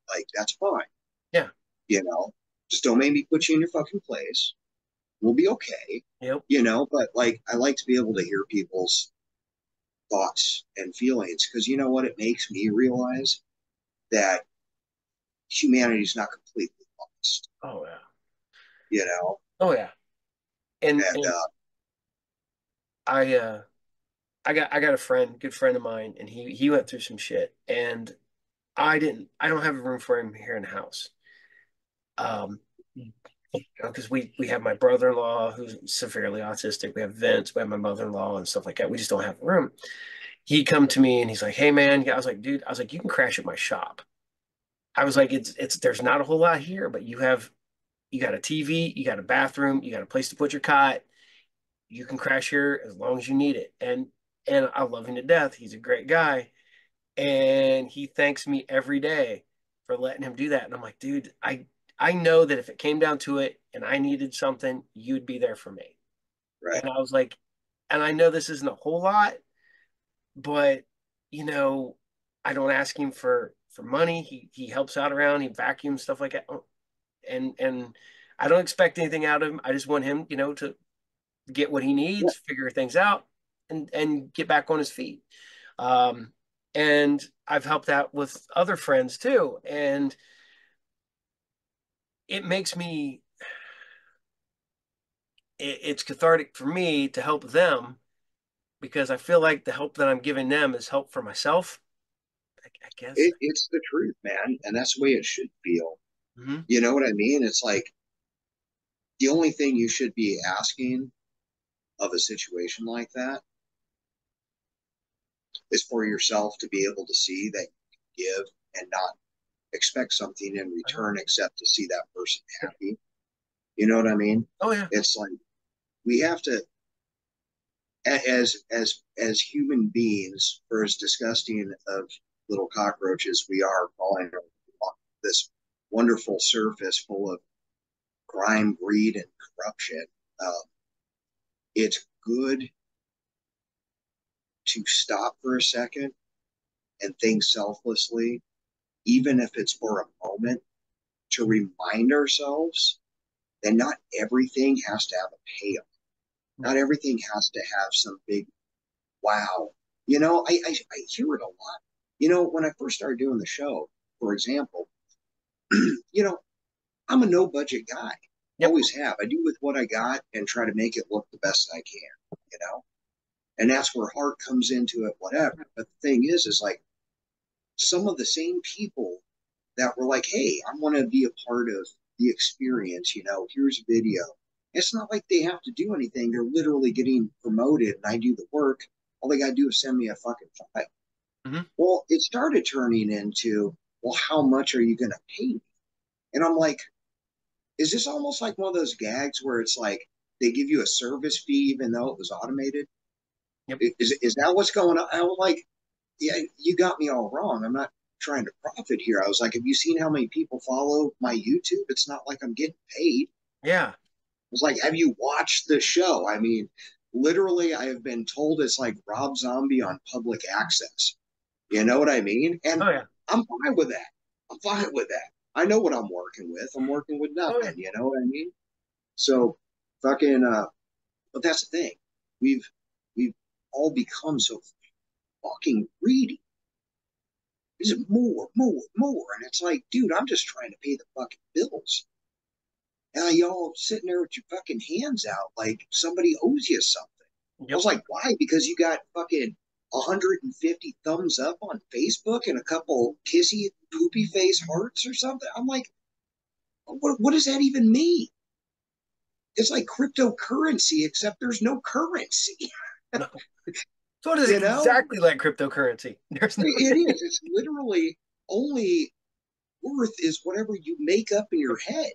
Like, that's fine. yeah, You know, just don't make me put you in your fucking place. We'll be okay. yep, But like, I like to be able to hear people's thoughts and feelings because you know what? It makes me realize that humanity is not completely lost. oh yeah, You know, oh yeah. And and and I I got a friend, good friend of mine, and he went through some shit, and I don't have a room for him here in the house. Because we have my brother-in-law who's severely autistic. We have Vince, we have my mother-in-law and stuff like that. We just don't have a room. He come to me and he's like, "Hey man," I was like, "Dude," I was like, "You can crash at my shop." I was like, "It's there's not a whole lot here, but you got a TV, you got a bathroom, you got a place to put your cot. You can crash here as long as you need it." And I love him to death. He's a great guy. And he thanks me every day for letting him do that. And I'm like, dude, I know that if it came down to it and I needed something, you'd be there for me. right, And I was like, and I know this isn't a whole lot, but you know, I don't ask him for money. He helps out around, he vacuums stuff like that. And I don't expect anything out of him. I just want him, to get what he yeah, needs, figure things out, and get back on his feet. Um, and I've helped out with other friends too, and it makes me it's cathartic for me to help them because I feel like the help that I'm giving them is help for myself. I guess. it's the truth, man, and that's the way it should feel. Hmm. You know what I mean? It's like the only thing you should be asking of a situation like that is for yourself to be able to see that you give and not expect something in return except to see that person happy. You know what I mean? Oh yeah. It's like we have to. as human beings, for as disgusting of little cockroaches we are crawling on this wonderful surface full of crime, greed, and corruption, uh, it's good to stop for a second and think selflessly, even if it's for a moment, to remind ourselves that not everything has to have a payoff. Not No. everything has to have some big wow. I hear it a lot. When I first started doing the show, for example, you know, I'm a no budget guy. Yep. Always have. I do with what I got and try to make it look the best I can. And that's where heart comes into it, whatever. But the thing is like some of the same people that were like, hey, I want to be a part of the experience, here's a video. It's not like they have to do anything. They're literally getting promoted and I do the work. All they got to do is send me a fucking file. Hmm. Well, it started turning into, well, how much are you going to pay me? And I'm like, is this almost like one of those gags where it's like they give you a service fee even though it was automated? Yep. Is that what's going on? I was like, yeah, you got me all wrong. I'm not trying to profit here. I was like, have you seen how many people follow my YouTube? It's not like I'm getting paid. Yeah. It's like, have you watched the show? I mean, literally, I have been told it's like Rob Zombie on public access. You know what I mean? And Oh yeah. I'm fine with that. I'm fine with that. I know what I'm working with. I'm working with Oh nothing. yeah. You know what I mean? So, fucking. But that's the thing. We've we've all become so fucking greedy. Is it more, more, more? And it's like, dude, I'm just trying to pay the fucking bills. And y'all sitting there with your fucking hands out like somebody owes you something. I Yep. was like, why? Because you got fucking 150 thumbs up on Facebook and a couple kissy poopy face hearts or something. I'm like, what does that even mean? It's like cryptocurrency, except there's no currency. No. So it is You know, exactly like cryptocurrency. There's no. it is. It's literally only worth is whatever you make up in your head.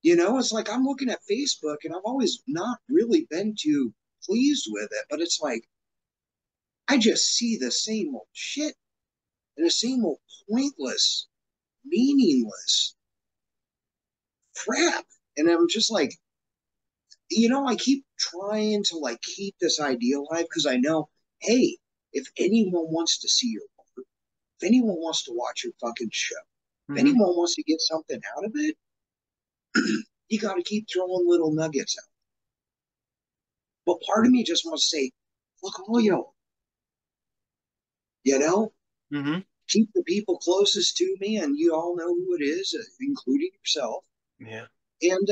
It's like I'm looking at Facebook and I've always not really been too pleased with it, but it's like I just see the same old shit and the same old pointless, meaningless crap. And I'm just like, I keep trying to like keep this idea alive because I know, hey, if anyone wants to see your work, if anyone wants to watch your fucking show, if Hmm. anyone wants to get something out of it, you got to keep throwing little nuggets out. But part of me just wants to say, fuck all y'all, you know? Hmm. Keep the people closest to me, and you all know who it is, including yourself. Yeah. And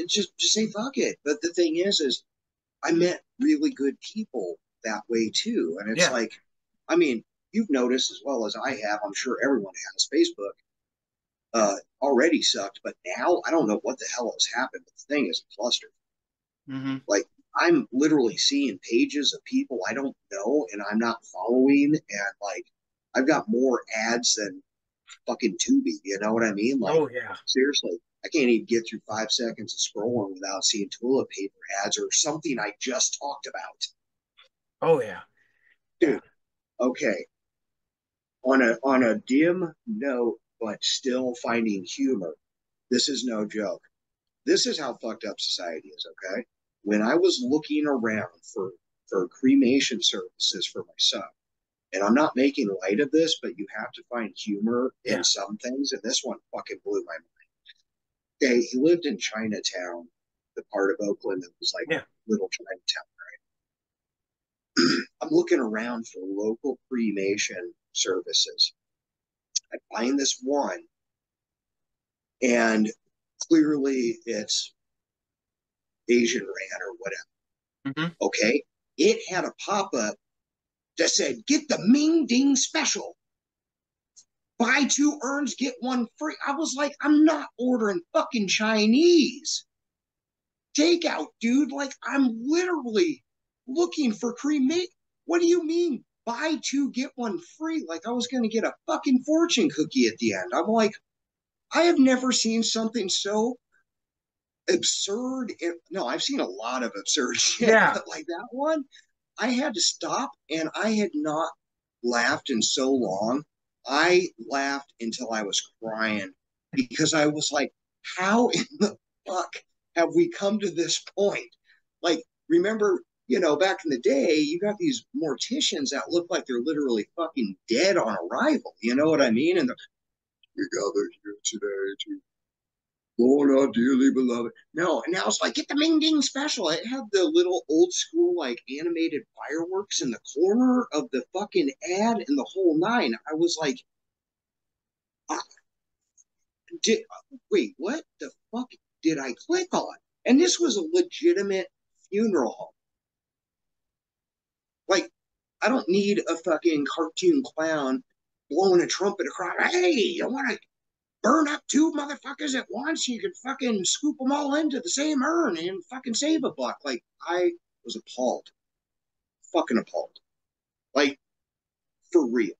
just say fuck it. But the thing is I met really good people that way too. And it's Yeah. like, I mean, you've noticed as well as I have. I'm sure everyone has. Facebook already sucked, but now I don't know what the hell has happened. But the thing is a cluster. Hmm. Like I'm literally seeing pages of people I don't know and I'm not following, and like I've got more ads than fucking Tubi. You know what I mean? Like Oh yeah. seriously, I can't even get through 5 seconds of scrolling without seeing toilet paper ads or something I just talked about. Oh yeah. Yeah. Dude, okay. On a dim note, but still finding humor. This is no joke. This is how fucked up society is. Okay, when I was looking around for cremation services for my son, and I'm not making light of this, but you have to find humor in Yeah. some things, and this one fucking blew my mind. Okay, he lived in Chinatown, the part of Oakland that was like Yeah. little Chinatown. I'm looking around for local cremation services. I find this one, and clearly it's Asian ran or whatever. Hmm. Okay, it had a pop up that said, "Get the Ming Ding special. Buy two urns, get one free." I was like, I'm not ordering fucking Chinese takeout, dude. Like, I'm literally looking for cremate. What do you mean? Buy two, get one free. Like, I was going to get a fucking fortune cookie at the end. I'm like, I have never seen something so absurd. No, I've seen a lot of absurd shit, Yeah, but like that one, I had to stop, and I had not laughed in so long. I laughed until I was crying because I was like, how in the fuck have we come to this point? Like, remember, back in the day, you got these morticians that look like they're literally fucking dead on arrival. You know what I mean? And we gathered here today to Lord, our dearly beloved. No, and now it's like, get the Ming Ding special. It had the little old school, like, animated fireworks in the corner of the fucking ad and the whole nine. I was like, I did, wait, what the fuck did I click on? And this was a legitimate funeral home. Like, I don't need a fucking cartoon clown blowing a trumpet across. Hey, you want to burn up two motherfuckers at once? You could fucking scoop them all into the same urn and fucking save a buck. Like, I was appalled. Fucking appalled. Like, for real.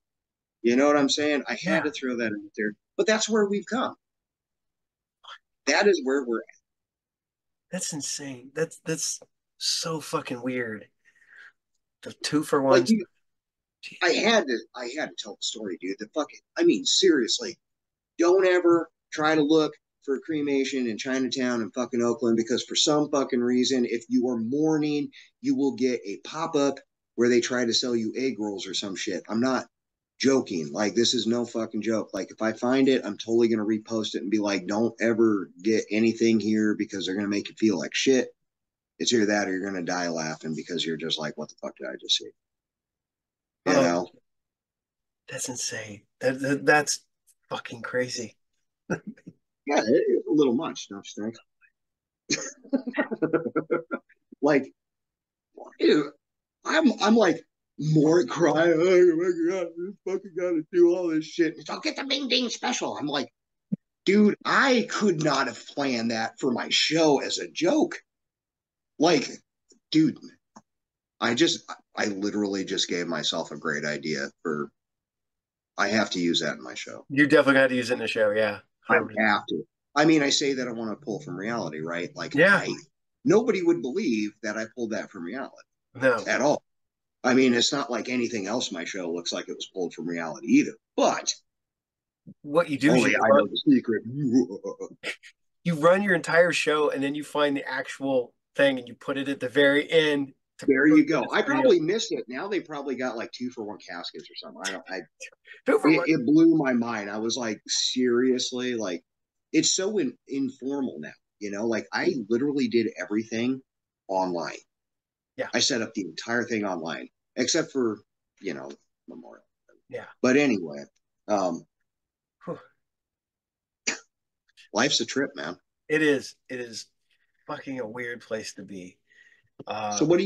You know what I'm saying? I had yeah, to throw that out there. But that's where we've come. That is where we're at. that's insane. That's so fucking weird. The two for Like ones. you I had to tell the story, dude. The fucking I mean, seriously, don't ever try to look for cremation in Chinatown and fucking Oakland, because for some fucking reason, if you are mourning, you will get a pop up where they try to sell you egg rolls or some shit. I'm not joking. Like, this is no fucking joke. Like, if I find it, I'm totally going to repost it and be like, don't ever get anything here because they're going to make you feel like shit. It's either that or you're going to die laughing because you're just like, what the fuck did I just see? You Oh, know? that's insane. That's fucking crazy. Yeah, it's a little much, don't you think? Like, dude, I'm like more crying. Oh my god, this fucking gotta do all this shit. I'll get the Bing Ding special. I'm like, dude, I could not have planned that for my show as a joke. Like, dude, I just, I literally just gave myself a great idea for. I have to use that in my show. You definitely got to use it in the show. Yeah, I 100%. have to. I mean, I say that I want to pull from reality, right? Like, Yeah, nobody would believe that I pulled that from reality no. at all. I mean, it's not like anything else my show looks like it was pulled from reality either. But What you do is only I know the secret. you run your entire show and then you find the actual thing and you put it at the very end to There prove you that go. it's I real. probably missed it. Now they probably got like 2-for-1 caskets or something. I don't. Two for It, one. it blew my mind. I was like, seriously, like, it's so informal now. Like, I literally did everything online. Yeah, I set up the entire thing online, except for you know Memorial. yeah. But anyway, um, Whew. life's a trip, man. It is. It is fucking a weird place to be. So Uh, what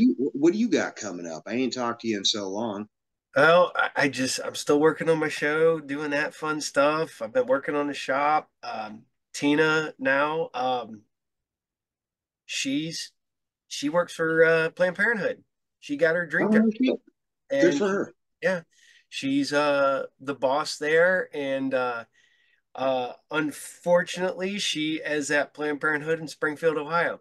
do you got coming up? I ain't talked to you in so long. well, I'm still working on my show, doing that fun stuff. I've been working on the shop. Tina now, she's she works for Planned Parenthood. She got her dream job, Oh shit, good and for her. yeah, she's the boss there. And unfortunately, she is at Planned Parenthood in Springfield, Ohio,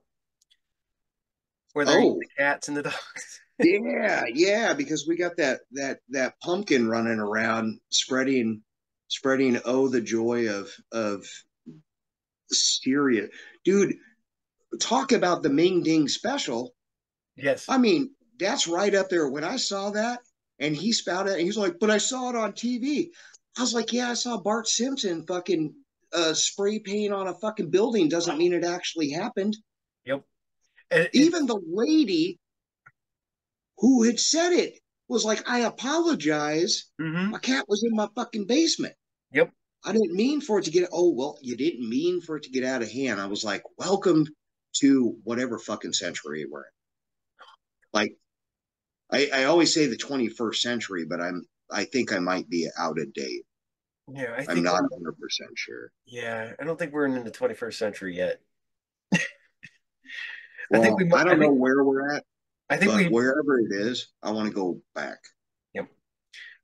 where they're eating Oh the cats and the dogs. yeah, yeah, because we got that pumpkin running around spreading oh the joy of Syria. Dude, talk about the Ming Ding special. Yes. I mean, that's right up there. When I saw that and he spouted and he's like, but I saw it on TV. I was like, yeah, I saw Bart Simpson fucking spray paint on a fucking building doesn't mean it actually happened. Yep. And Even the lady who had said it was like, I apologize. hmm My cat was in my fucking basement. Yep. I didn't mean for it to get, oh, well, you didn't mean for it to get out of hand. I was like, welcome to whatever fucking century we're in. Like, I always say the 21st century, but I think I might be out of date. Yeah, I I'm think not we're 100% sure. yeah, I don't think we're in the 21st century yet. I think we Well, might I don't know where we're at, I think but we wherever it is, I want to go back. yep.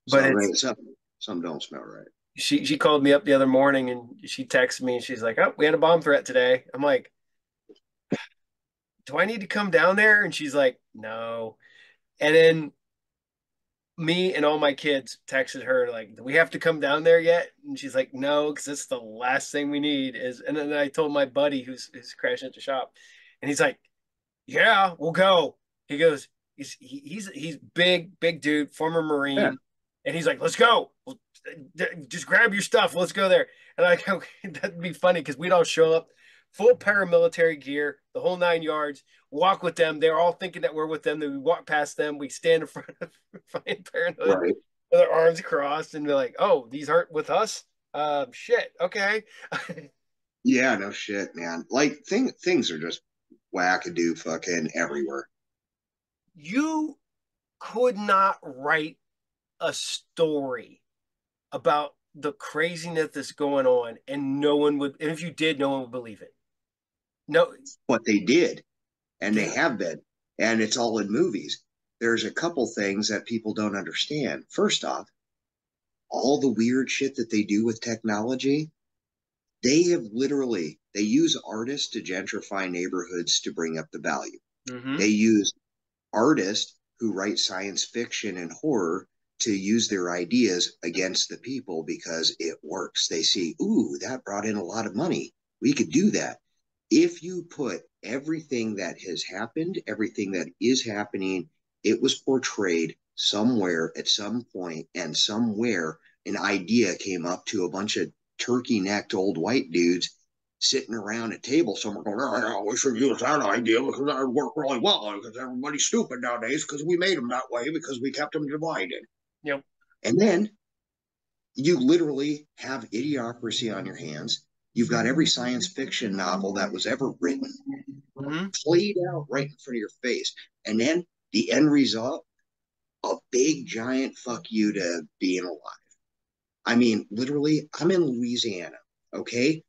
But Something, it's right, something don't smell right. she called me up the other morning and she texted me and she's like, "Oh, we had a bomb threat today." I'm like, do I need to come down there? And she's like, no. And then me and all my kids texted her like, do we have to come down there yet? And she's like, no, because that's the last thing we need is. And then I told my buddy who's crashing at the shop, and he's like, yeah, we'll go. He goes, he's big dude, former Yeah, Marine, and he's like, let's go. Just grab your stuff. Let's go there. And I go, that'd be funny because we'd all show up, full paramilitary gear, the whole 9 yards. Walk with them. They're all thinking that we're with them. Then we walk past them. We stand in front of fucking Parenthood right. with our arms crossed, and be like, "Oh, these aren't with us. Shit. Okay." Yeah, no shit, man. Like things are just wackadoo fucking everywhere. You could not write a story about the craziness that's going on, and no one would. And if you did, no one would believe it. No, But they did, and they yeah. have been, and it's all in movies. There's a couple things that people don't understand. First off, all the weird shit that they do with technology, they have literally they use artists to gentrify neighborhoods to bring up the value. Mm-hmm. They use artists who write science fiction and horror to use their ideas against the people because it works. They see, ooh, that brought in a lot of money. We could do that. If you put everything that has happened, everything that is happening, it was portrayed somewhere at some point, and somewhere an idea came up to a bunch of turkey necked old white dudes sitting around a table somewhere going, oh, yeah, we should use that idea because that would work really well because everybody's stupid nowadays because we made them that way because we kept them divided. Yep. And then you literally have idiocracy on your hands. You've got every science fiction novel that was ever written Mm-hmm. played out right in front of your face. And then the end result, a big giant fuck you to being alive. I mean, literally, I'm in Louisiana, okay?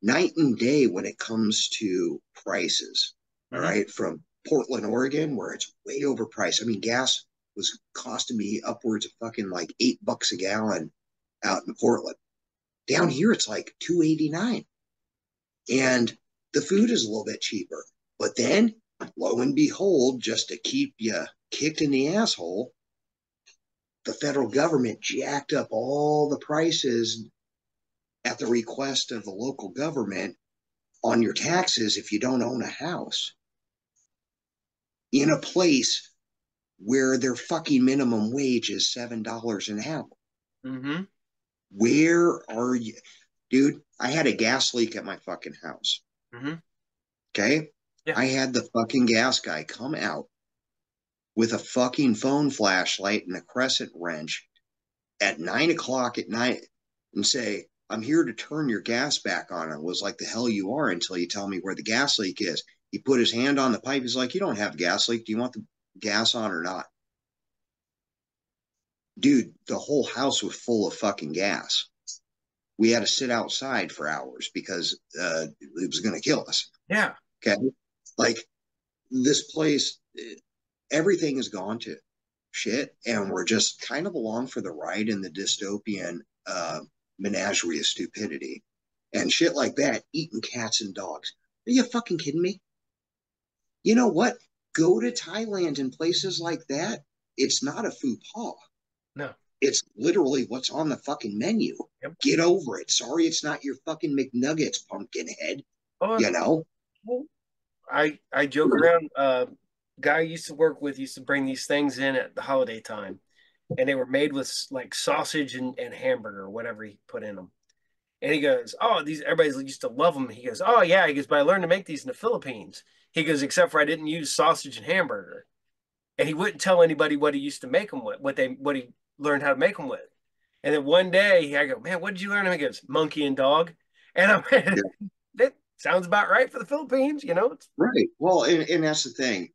Night and day when it comes to prices. All Mm-hmm. right, from Portland, Oregon, where it's way overpriced. I mean, gas was costing me upwards of fucking like $8 a gallon out in Portland. Down here, it's like 289, and the food is a little bit cheaper. But then, lo and behold, just to keep you kicked in the asshole, the federal government jacked up all the prices at the request of the local government on your taxes if you don't own a house in a place where their fucking minimum wage is $7 an hour. Mm-hmm. Where are you? Dude, I had a gas leak at my fucking house. Mm-hmm. Okay. Yeah. I had the fucking gas guy come out with a fucking phone flashlight and a crescent wrench at 9 o'clock at night and say, I'm here to turn your gas back on. I was like, the hell you are until you tell me where the gas leak is. He put his hand on the pipe. He's like, you don't have a gas leak. Do you want the gas on or not? Dude, the whole house was full of fucking gas. We had to sit outside for hours because it was going to kill us. Yeah. Okay. Like this place, everything is gone to shit. And we're just kind of along for the ride in the dystopian menagerie of stupidity and shit like that, eating cats and dogs. Are you fucking kidding me? You know what? Go to Thailand and places like that. It's not a faux pas. No. It's literally what's on the fucking menu. Yep. Get over it. Sorry, it's not your fucking McNuggets, pumpkin head. Oh, You know? well, I joke around. Guy I used to work with used to bring these things in at the holiday time, and they were made with like sausage and hamburger or whatever he put in them. And he goes, "Oh, these everybody used to love them." He goes, "Oh yeah." He goes, "But I learned to make these in the Philippines." He goes, "Except for I didn't use sausage and hamburger." And he wouldn't tell anybody what he used to make them with, what he learned how to make them with. And then one day, I go, "Man, what did you learn?" And he goes, "Monkey and dog." And I'm, Yeah. that sounds about right for the Philippines, you know. It's, Right. Well, and that's the thing.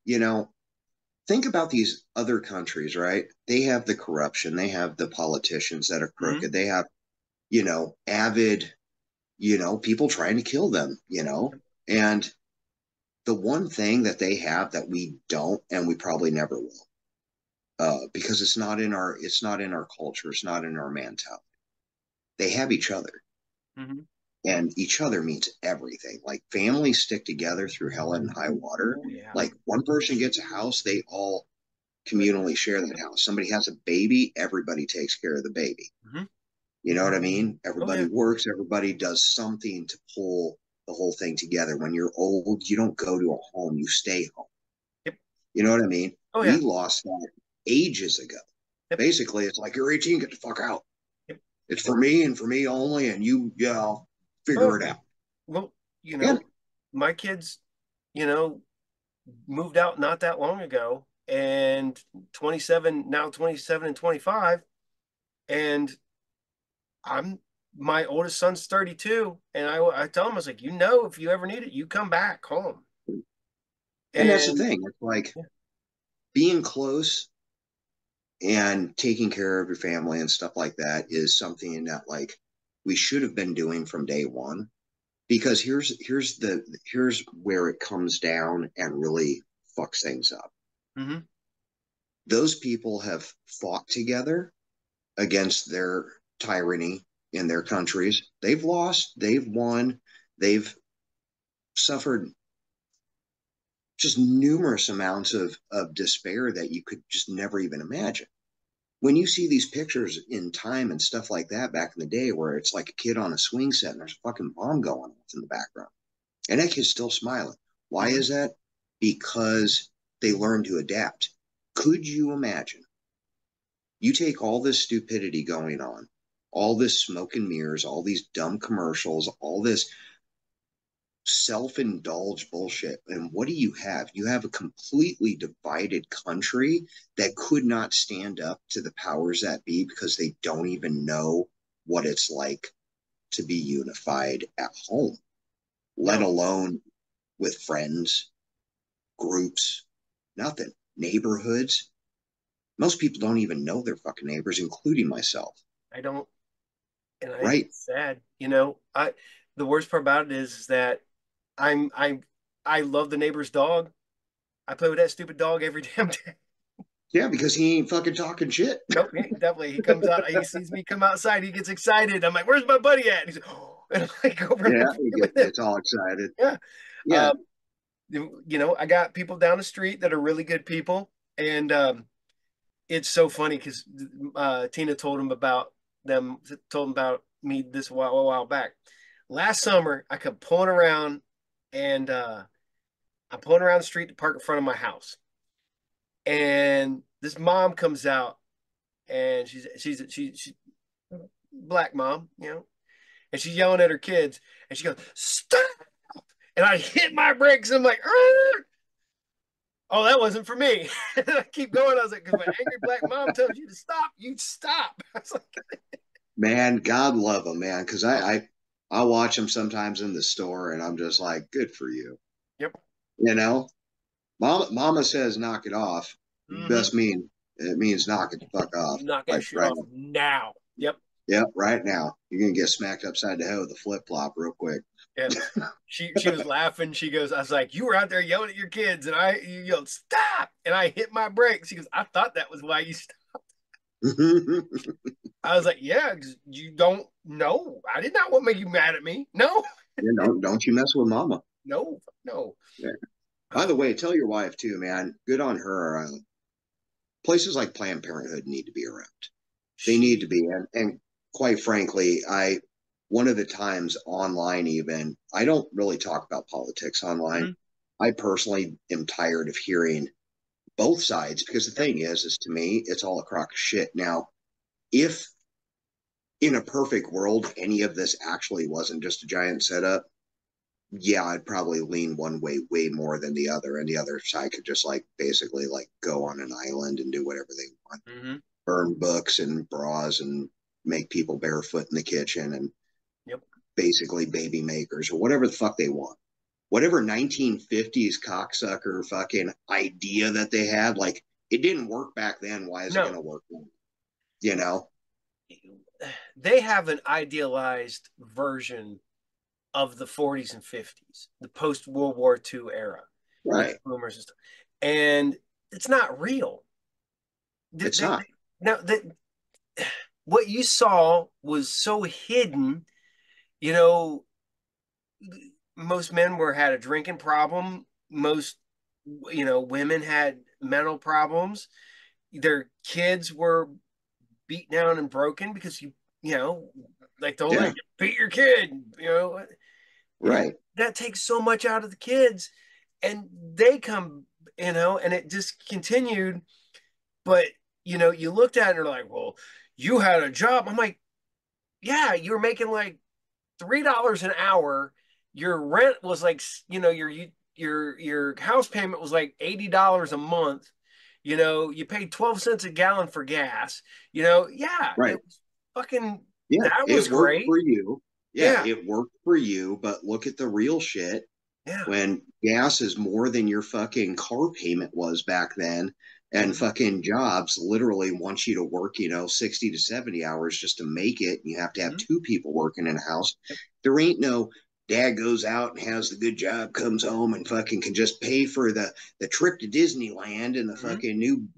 You know, think about these other countries, right? They have the corruption, they have the politicians that are mm-hmm. crooked, they have, avid, people trying to kill them. And the one thing that they have that we don't, and we probably never will, because it's not in our culture, it's not in our mentality. They have each other. Mm-hmm. and each other means everything. Like families stick together through hell and high water. Oh yeah. Like one person gets a house, they all Right. communally share that house. Somebody has a baby, everybody takes care of the baby. Mm-hmm. You know what I mean? Oh Everybody yeah. works, everybody does something to pull the whole thing together. When you're old, you don't go to a home, you stay home. Yep. You know what I mean? Oh We yeah. lost that ages ago. Yep. Basically, it's like you're 18, get the fuck out. Yep. It's for me and for me only, and you know, Oh figure it out. well, And my kids, you know, moved out not that long ago, and 27 now, 27 and 25, and I'm my oldest son's 32, and I tell him, I was like, if you ever need it, you come back home. that's the And thing. It's like yeah. being close and taking care of your family and stuff like that is something that like we should have been doing from day one. Because here's where it comes down and really fucks things up. Mm-hmm. Those people have fought together against their tyranny in their countries. They've lost, they've won, they've suffered just numerous amounts of despair that you could just never even imagine. When you see these pictures in time and stuff like that back in the day where it's like a kid on a swing set and there's a fucking bomb going off in the background and that kid's still smiling. Why Mm-hmm. is that? Because they learned to adapt. Could you imagine? You take all this stupidity going on, all this smoke and mirrors, all these dumb commercials, all this self-indulged bullshit, and what do you have? You have a completely divided country that could not stand up to the powers that be because they don't even know what it's like to be unified at home, let No, alone with friends, groups, nothing, neighborhoods. Most people don't even know their fucking neighbors, including myself. I don't, and Right? it's sad. I the worst part about it is that I'm I love the neighbor's dog. I play with that stupid dog every damn day. Yeah, because he ain't fucking talking shit. Nope, definitely. He comes out, he sees me come outside, he gets excited. I'm like, "Where's my buddy at?" And he's like, "Oh," and I go over and Yeah, I play with him. gets all excited. Yeah. Yeah, Um, I got people down the street that are really good people, and it's so funny because Tina told him about me a while back. Last summer, I come pulling around, and I'm pulling around the street to park in front of my house, and this mom comes out, and she's black mom, and she's yelling at her kids, and she goes, "Stop!" And I hit my brakes. And I'm like, "Arr!" Oh, that wasn't for me. And I keep going. I was like, because when angry black mom tells you to stop, you stop. I was like, man, God love him, man. Because I watch him sometimes in the store, and I'm just like, good for you. yep. You know, Mama says knock it off. Mm-hmm. Best mean it means knock it the fuck off. You knock that Like shit right off now. now. Yep. Yep, right now. You're gonna get smacked upside the head with a flip flop real quick. Yep. She was laughing. She goes, I was like, you were out there yelling at your kids, and you yelled, stop. And I hit my brakes. She goes, I thought that was why you stopped. Yeah, I was like, yeah, 'cause you don't know. I did not want to make you mad at me. No, don't you mess with Mama. no, no. Yeah. By the way, tell your wife too, man. Good on her. Places like Planned Parenthood need to be around. They need to She, be, and quite frankly, I one of the times online even I don't really talk about politics online. mhm, I personally am tired of hearing both sides because the yep, thing is to me it's all a crock of shit. Now, if in a perfect world any of this actually wasn't just a giant setup, yeah, I'd probably lean one way way more than the other, and the other side could just like basically like go on an island and do whatever they want, hmm, burn books and bras and make people barefoot in the kitchen and yep. basically baby makers or whatever the fuck they want. Whatever 1950s cocksucker fucking idea that they had, like it didn't work back then. Why is it going No, to work now? You know? they have an idealized version of the 40s and 50s, the post World War II era with the Right. boomers and stuff. And it's not real. It's not. Now, what you saw was so hidden, you know, most men were had a drinking problem. Most, women had mental problems. Their kids were beat down and broken because you know, like the whole Yeah, thing, beat your kid, and right. that takes so much out of the kids, and they come, and it just continued. But you looked at it and you're like, well, you had a job. I'm like, yeah, you were making like $3 an hour. Your rent was like, your house payment was like $80 a month. You paid 12 cents a gallon for gas. Yeah, it Right. was fucking, Yeah, that was it worked great. for you. Yeah, Yeah, it worked for you, but look at the real shit yeah. when gas is more than your fucking car payment was back then, and Mhm, fucking jobs literally want you to work, 60 to 70 hours just to make it. And you have to have mhm. two people working in a house. Yep, There ain't no dad goes out and has the good job, comes home and fucking can just pay for the trip to Disneyland and the mhm, fucking new,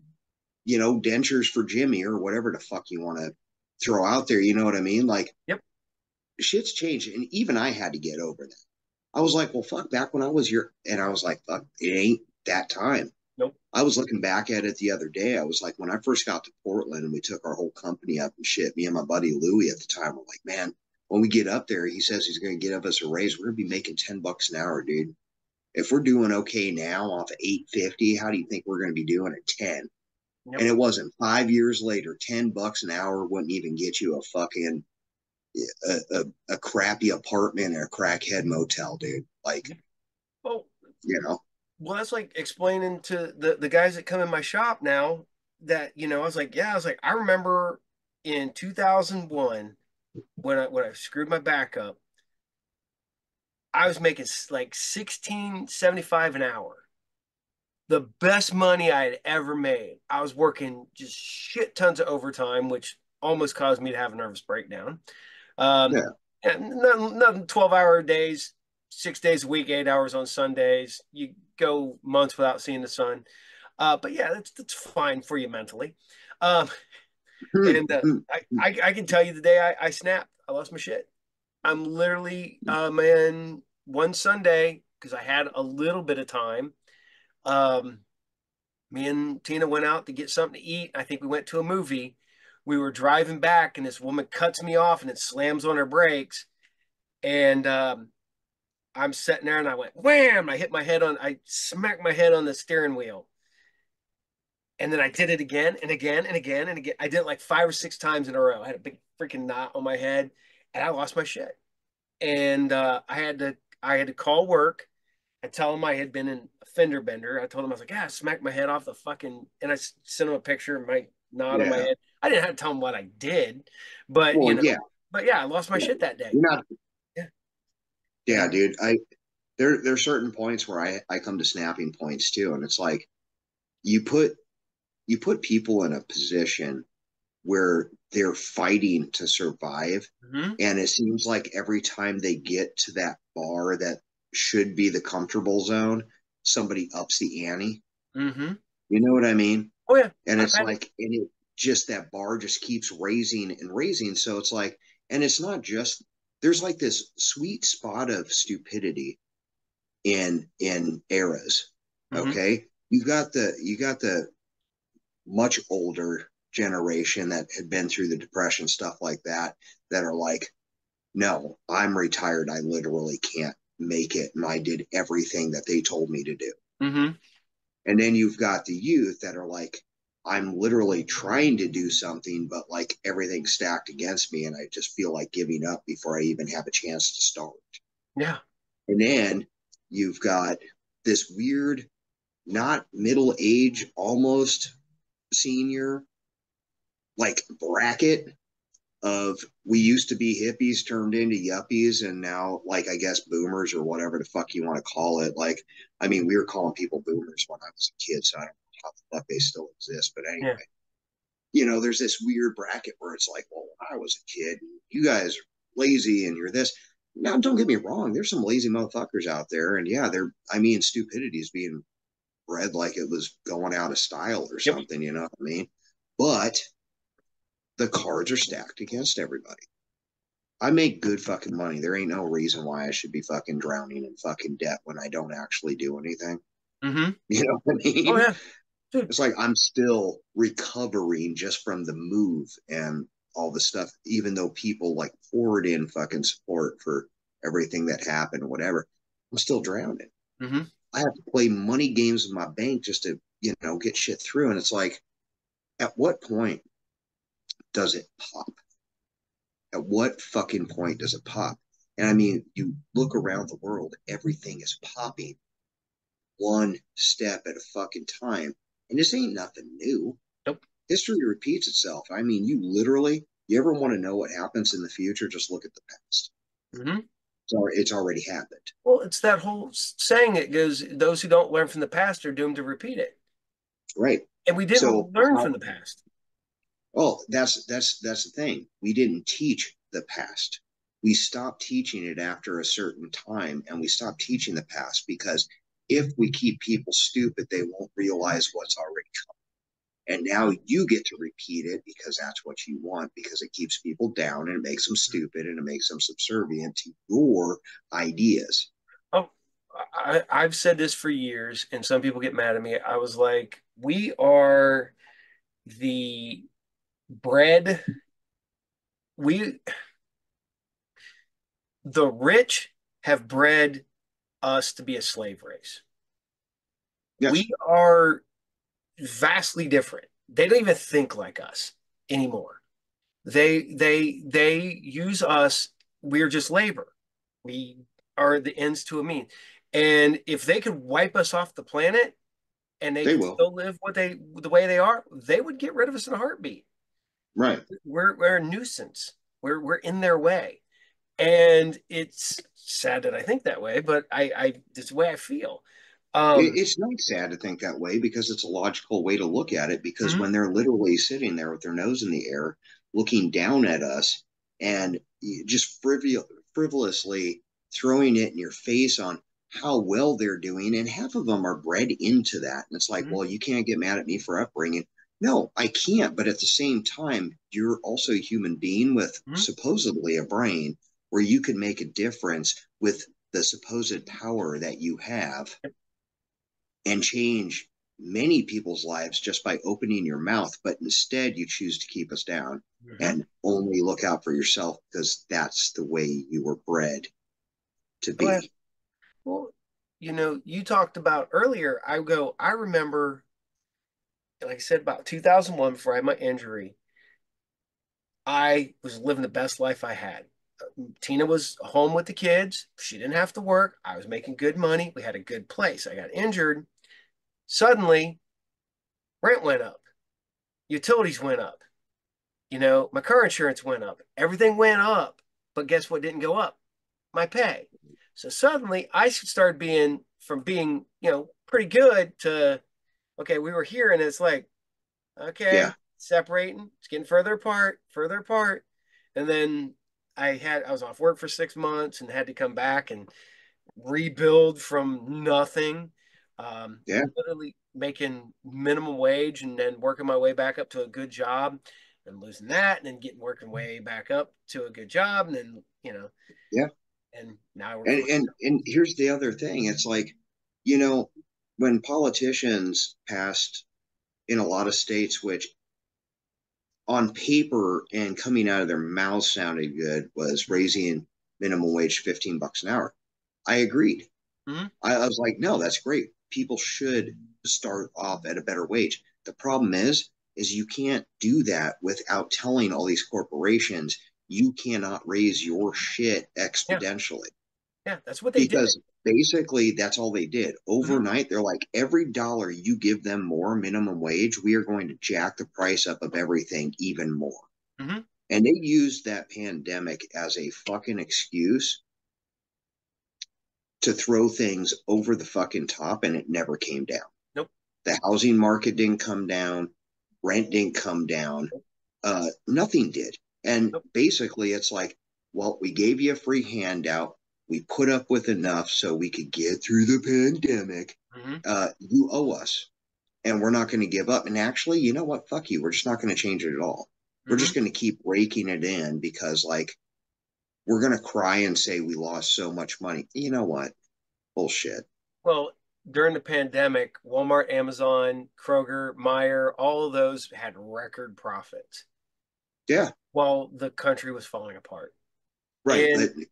dentures for Jimmy or whatever the fuck you want to throw out there. You know what I mean? Like yep, shit's changed. And even I had to get over that. I was like, well, fuck, back when I was your, and I was like, fuck, it ain't that time. nope. I was looking back at it the other day. I was like, when I first got to Portland and we took our whole company up and shit, me and my buddy Louie at the time were like, man, when we get up there, he says he's going to get us a raise. We're going to be making $10 an hour, dude. If we're doing okay now off of 850, how do you think we're going to be doing at 10? Yep. And it wasn't 5 years later, $10 an hour wouldn't even get you a fucking a crappy apartment or a crackhead motel, dude. Like, Yep. Well, you know, well, that's like explaining to the guys that come in my shop now that, I was like, yeah, I was like, I remember in 2001 when I screwed my back up, I was making like 16.75 an hour. The best money I had ever made. I was working just shit tons of overtime, which almost caused me to have a nervous breakdown. Um, yeah. and nothing 12-hour days, 6 days a week, 8 hours on Sundays. You go months without seeing the sun. But yeah, that's fine for you mentally. Um, and I can tell you the day I snapped, I lost my shit. I'm literally, man, one Sunday, because I had a little bit of time. Um, Me and Tina went out to get something to eat. I think we went to a movie. We were driving back, and this woman cuts me off and it slams on her brakes. And I'm sitting there and I went wham. I smacked my head on the steering wheel. And then I did it again and again and again and again. I did it like 5 or 6 times in a row. I had a big freaking knot on my head and I lost my shit. And I had to call work. I tell them I had been in a fender bender. I told them I was like, yeah, I smacked my head off the fucking, and I sent them a picture of my knot on my Yeah. head. I didn't have to tell them what I did, but Well, yeah. but yeah, I lost my Yeah. shit that day. You're not, Yeah, yeah, and dude. There's certain points where I come to snapping points too. And it's like, you put, you put people in a position where they're fighting to survive. mm-hmm, And it seems like every time they get to that bar that should be the comfortable zone, somebody ups the ante. mm-hmm. You know what I mean? Oh yeah, And I've it's had it. like, and it just that bar just keeps raising and raising. So it's like, and it's not just, there's like this sweet spot of stupidity in eras. Mm-hmm, Okay. You got the much older generation that had been through the depression, stuff like that, that are like, no, I'm retired. I literally can't make it. And I did everything that they told me to do. mm-hmm. And then you've got the youth that are like, I'm literally trying to do something, but like everything's stacked against me. And I just feel like giving up before I even have a chance to start. Yeah. And then you've got this weird, not middle age, almost senior, like bracket of we used to be hippies turned into yuppies and now like I guess boomers or whatever the fuck you want to call it. Like, I mean, we were calling people boomers when I was a kid, so I don't know how the fuck they still exist. But anyway, Yeah. there's this weird bracket where it's like, well, when I was a kid, you guys are lazy and you're this. Now, don't get me wrong, there's some lazy motherfuckers out there, and yeah, I mean, stupidity is being bred like it was going out of style or Yep. something, you know what I mean? But the cards are stacked against everybody. I make good fucking money. There ain't no reason why I should be fucking drowning in fucking debt when I don't actually do anything. Mm-hmm. You know what I Oh mean? yeah, dude. It's like I'm still recovering just from the move and all the stuff, even though people like poured in fucking support for everything that happened or whatever. I'm still drowning. Mm-hmm. I have to play money games with my bank just to, get shit through. And it's like, at what point does it pop? At what fucking point does it pop? And I mean, you look around the world, everything is popping one step at a fucking time. And this ain't nothing new. Nope. History repeats itself. I mean, you ever want to know what happens in the future? Just look at the past. Mm-hmm. So it's already happened. Well, it's that whole saying. It goes, "Those who don't learn from the past are doomed to repeat it." Right. And we So didn't learn from how the past. Oh, that's the thing. We didn't teach the past. We stopped teaching it after a certain time, and we stopped teaching the past because if we keep people stupid, they won't realize what's already come. And now you get to repeat it because that's what you want, because it keeps people down and it makes them stupid and it makes them subservient to your ideas. Oh, I've said this for years, and some people get mad at me. I was like, we are the bread. We, the rich, have bred us to be a slave race. Yes, We are vastly different. They don't even think like us anymore. They use us. We're just labor. We are the ends to a mean. And if they could wipe us off the planet and they they could will. still live the way they are, they would get rid of us in a heartbeat. Right. We're a nuisance. We're in their way. And it's sad that I think that way, but I it's the way I feel. Um, It's not sad to think that way because it's a logical way to look at it. Because mhm, when they're literally sitting there with their nose in the air, looking down at us and just frivolously throwing it in your face on how well they're doing, and half of them are bred into that. And it's like, mhm, well, you can't get mad at me for upbringing. No, I can't. But at the same time, you're also a human being with mhm. supposedly a brain where you can make a difference with the supposed power that you have and change many people's lives just by opening your mouth, but instead you choose to keep us down Mhm. and only look out for yourself because that's the way you were bred to Oh, yeah. be. Well, you talked about earlier. I remember, like I said, about 2001, before I had my injury, I was living the best life I had. Tina was home with the kids. She didn't have to work. I was making good money. We had a good place. I got injured. Suddenly, rent went up, utilities went up. My car insurance went up. Everything went up. But guess what didn't go up? My pay. So suddenly I started being, pretty good to, okay, we were here and it's like, Yeah, okay, separating, it's getting further apart, further apart. And then I was off work for 6 months and had to come back and rebuild from nothing. yeah, Literally making minimum wage and then working my way back up to a good job and losing that and then getting working way back up to a good job and then, yeah. and now I work for And myself. and and here's the other thing. It's like, you know, when politicians passed in a lot of states, which on paper and coming out of their mouths sounded good, was raising minimum wage 15 bucks an hour. I agreed. Mm-hmm. I was like, no, that's great. People should start off at a better wage. The problem is you can't do that without telling all these corporations you cannot raise your shit Yeah, exponentially yeah, that's what they did. because basically that's all they did. Mm-hmm. Overnight, they're like, every dollar you give them more minimum wage, we are going to jack the price up of everything even more. Mm-hmm. And they used that pandemic as a fucking excuse to throw things over the fucking top, and it never came down. Nope. The housing market didn't come down, rent didn't come down, Nope. nothing did. And Nope. basically, it's like, well, we gave you a free handout. We put up with enough so we could get through the pandemic. Mm-hmm. You owe us, and we're not going to give up. And actually, you know what? Fuck you. We're just not going to change it at all. We're Mm-hmm. just going to keep raking it in because, like, we're going to cry and say we lost so much money. You know what? Bullshit. Well, during the pandemic, Walmart, Amazon, Kroger, Meyer, all of those had record profits Yeah, while the country was falling apart. right. And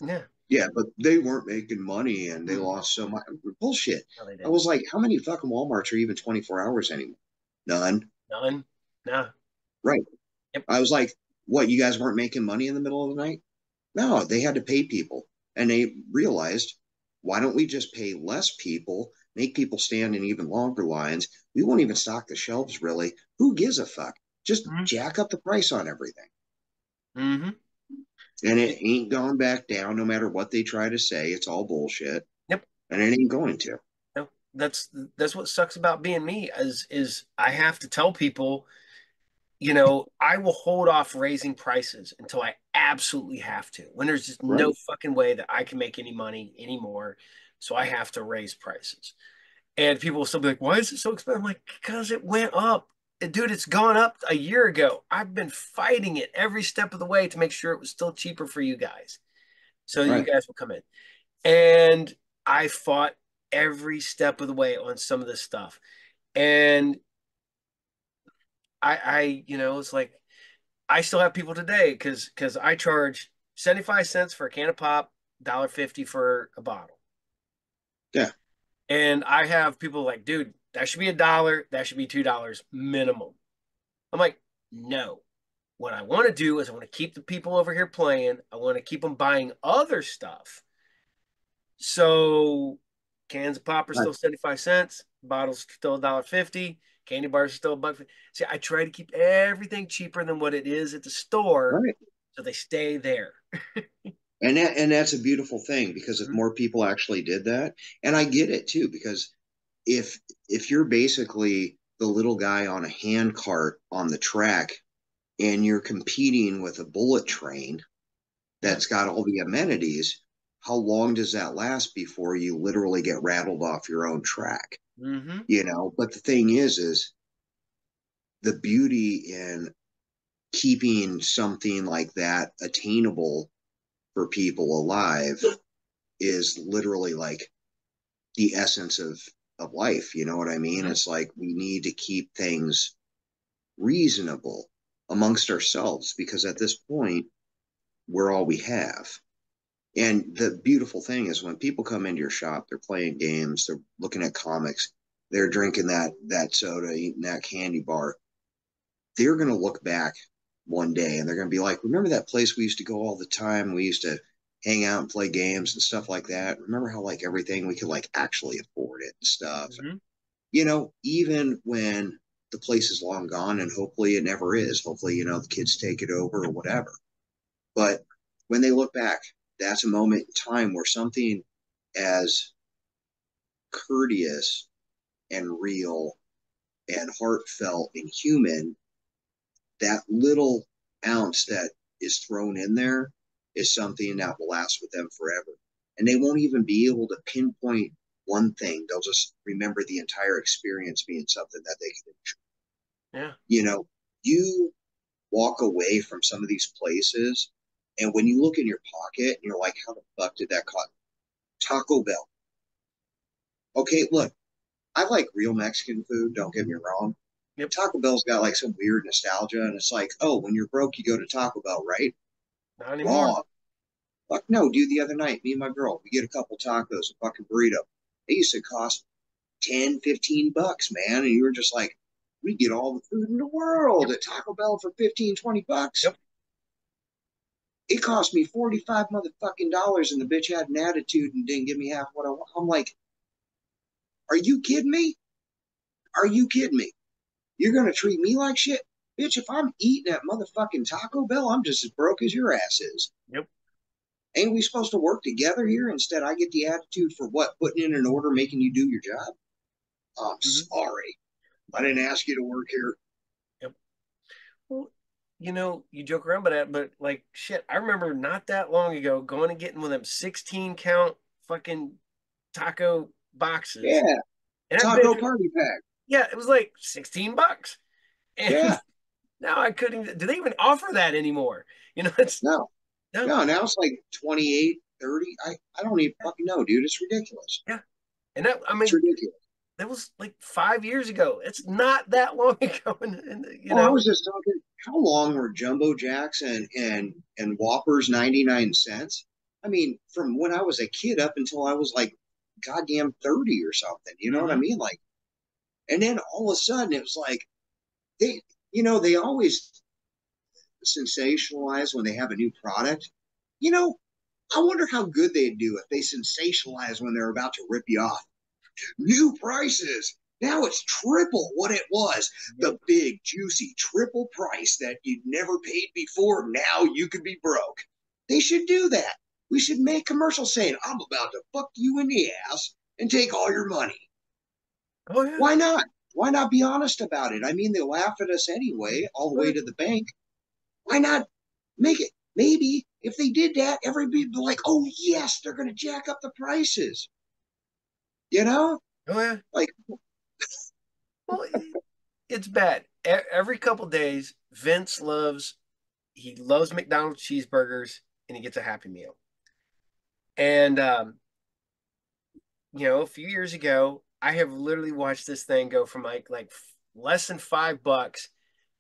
yeah, Yeah, but they weren't making money and they mm, lost so much. Bullshit. no, they I didn't. was like, how many fucking Walmarts are even 24 hours anymore? None. None. No. Right. Yep. I was like, what, you guys weren't making money in the middle of the night? No, they had to pay people. And they realized, why don't we just pay less people, make people stand in even longer lines? We won't even stock the shelves, really. Who gives a fuck? Just Mm-hmm. jack up the price on everything. Mm-hmm. And it ain't going back down no matter what they try to say. It's all bullshit. Yep. And it ain't going to. No, that's what sucks about being me is I have to tell people, I will hold off raising prices until I absolutely have to. When there's just no Right. fucking way that I can make any money anymore, so I have to raise prices. And people will still be like, "Why is it so expensive?" I'm like, "Because it went up." Dude, it's gone up a year ago. I've been fighting it every step of the way to make sure it was still cheaper for you guys. So you Right. guys will come in. And I fought every step of the way on some of this stuff. And it's like I still have people today because I charge 75 cents for a can of pop, $1.50 for a bottle. Yeah. And I have people like, dude, that should be $1, that should be $2 minimum. I'm like, no. What I want to do is I want to keep the people over here playing. I want to keep them buying other stuff. So cans of pop are Right. still 75 cents, bottles still $1.50, candy bars are still a buck. See, I try to keep everything cheaper than what it is at the store Right. so they stay there. And that's a beautiful thing because if Mhm. more people actually did that, and I get it too, because if if you're basically the little guy on a hand cart on the track and you're competing with a bullet train Yeah. that's got all the amenities, how long does that last before you literally get rattled off your own track? Mm-hmm. But the thing is the beauty in keeping something like that attainable for people alive is literally like the essence of life. You know what I mean? Mm-hmm. It's like we need to keep things reasonable amongst ourselves because at this point we're all we have. And the beautiful thing is when people come into your shop, they're playing games, they're looking at comics, they're drinking that soda, eating that candy bar. They're going to look back one day and they're going to be like, remember that place we used to go all the time? We used to hang out and play games and stuff like that. Remember how like everything we could like actually afford it and stuff. Mm-hmm. Even when the place is long gone and hopefully it never is, hopefully, the kids take it over or whatever. But when they look back, that's a moment in time where something as courteous and real and heartfelt and human, that little ounce that is thrown in there is something that will last with them forever. And they won't even be able to pinpoint one thing. They'll just remember the entire experience being something that they can Yeah. enjoy. You walk away from some of these places, and when you look in your pocket, and you're like, how the fuck did that cost? Taco Bell. Okay, look, I like real Mexican food, don't get me wrong. Yep. Taco Bell's got like some weird nostalgia, and it's like, oh, when you're broke, you go to Taco Bell, right? Not anymore. Wrong. Fuck no, dude. The other night, me and my girl, we get a couple tacos, a fucking burrito. They used to cost 10, 15 bucks, man. And you were just like, we get all the food in the world Yep. at Taco Bell for 15, 20 bucks. Yep. It cost me 45 motherfucking dollars, and the bitch had an attitude and didn't give me half what I want. I'm like, are you kidding me? Are you kidding me? You're going to treat me like shit? Bitch, if I'm eating at motherfucking Taco Bell, I'm just as broke as your ass is. Yep. Ain't we supposed to work together here? Instead, I get the attitude for what? Putting in an order, making you do your job? I'm Mm-hmm. sorry. I Yeah. didn't ask you to work here. Yep. Well, you joke around about that, but like shit, I remember not that long ago going and getting one of them 16 count fucking taco boxes. Yeah. And that Taco bitch, party pack. yeah, it was like $16. And Yeah. now I couldn't even, do they even offer that anymore? It's No. No, No, now it's like 28, 30. I don't even fucking know, dude. It's ridiculous. yeah. And that, I It's mean, ridiculous. that was like 5 years ago. It's not that long ago. And Oh, I was just talking. How long were Jumbo Jacks and Whoppers 99 cents? I mean, from when I was a kid up until I was like goddamn 30 or something. You know what I hmm mean? Like, and then all of a sudden it was like they, they always sensationalize when they have a new product. You know, I wonder how good they'd do if they sensationalize when they're about to rip you off. New prices. Now it's triple what it was. Yep. The big, juicy triple price that you'd never paid before. Now you could be broke. They should do that. We should make commercials saying, I'm about to fuck you in the ass and take all your money. Oh yeah. Why not? Why not be honest about it? I mean, they laugh at us anyway, all the way to the bank. Why not make it? Maybe if they did that, everybody would be like, oh, yes, they're going to jack up the prices. You know? Oh yeah. Like, Well, it's bad. Every couple days, Vince he loves McDonald's cheeseburgers and he gets a Happy Meal. And a few years ago, I have literally watched this thing go from like less than $5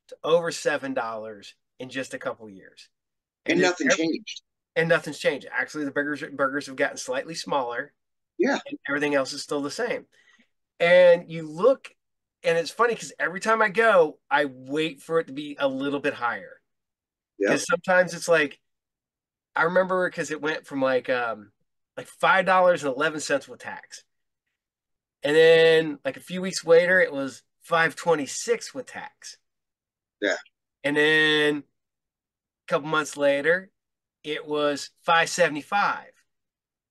to over $7 in just a couple years. And and then nothing changed. and nothing's changed. Actually, the burgers have gotten slightly smaller Yeah. and everything else is still the same. And you look, and it's funny because every time I go, I wait for it to be a little bit higher. Yep. Because sometimes it's like I remember because it went from like $5.11 with tax. And then like a few weeks later it was 5.26 with tax. Yeah. And then a couple months later it was 5.75.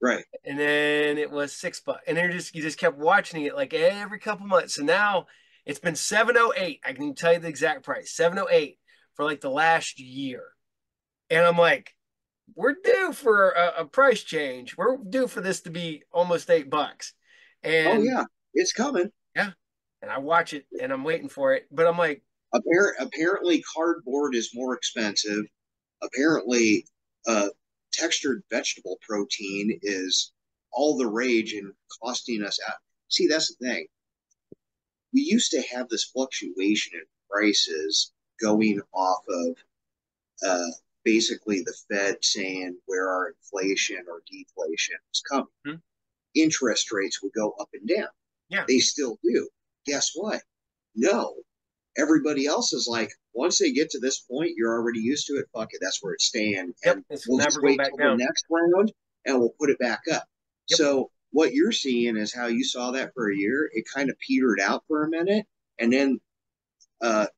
Right. And then it was $6. And then you just kept watching it like every couple months. So now it's been 708. I can tell you the exact price. 708 for like the last year. And I'm like, we're due for a price change. We're due for this to be almost $8. Oh And yeah, it's coming. yeah, and I watch it and I'm waiting for it. But I'm like, Apparently, cardboard is more expensive. Apparently, textured vegetable protein is all the rage and costing us out. See, that's the thing. We used to have this fluctuation in prices going off of uh, basically the Fed saying where our inflation or deflation is coming. hmm, Interest rates would go up and down. yeah, They still do. Guess what? No. Everybody else is like, once they get to this point, you're already used to it. Fuck it. That's where it's staying. yep, And it's we'll just never going wait back till the down. next round and we'll put it back up. Yep, So what you're seeing is how you saw that for a year. It kind of petered out for a minute. And then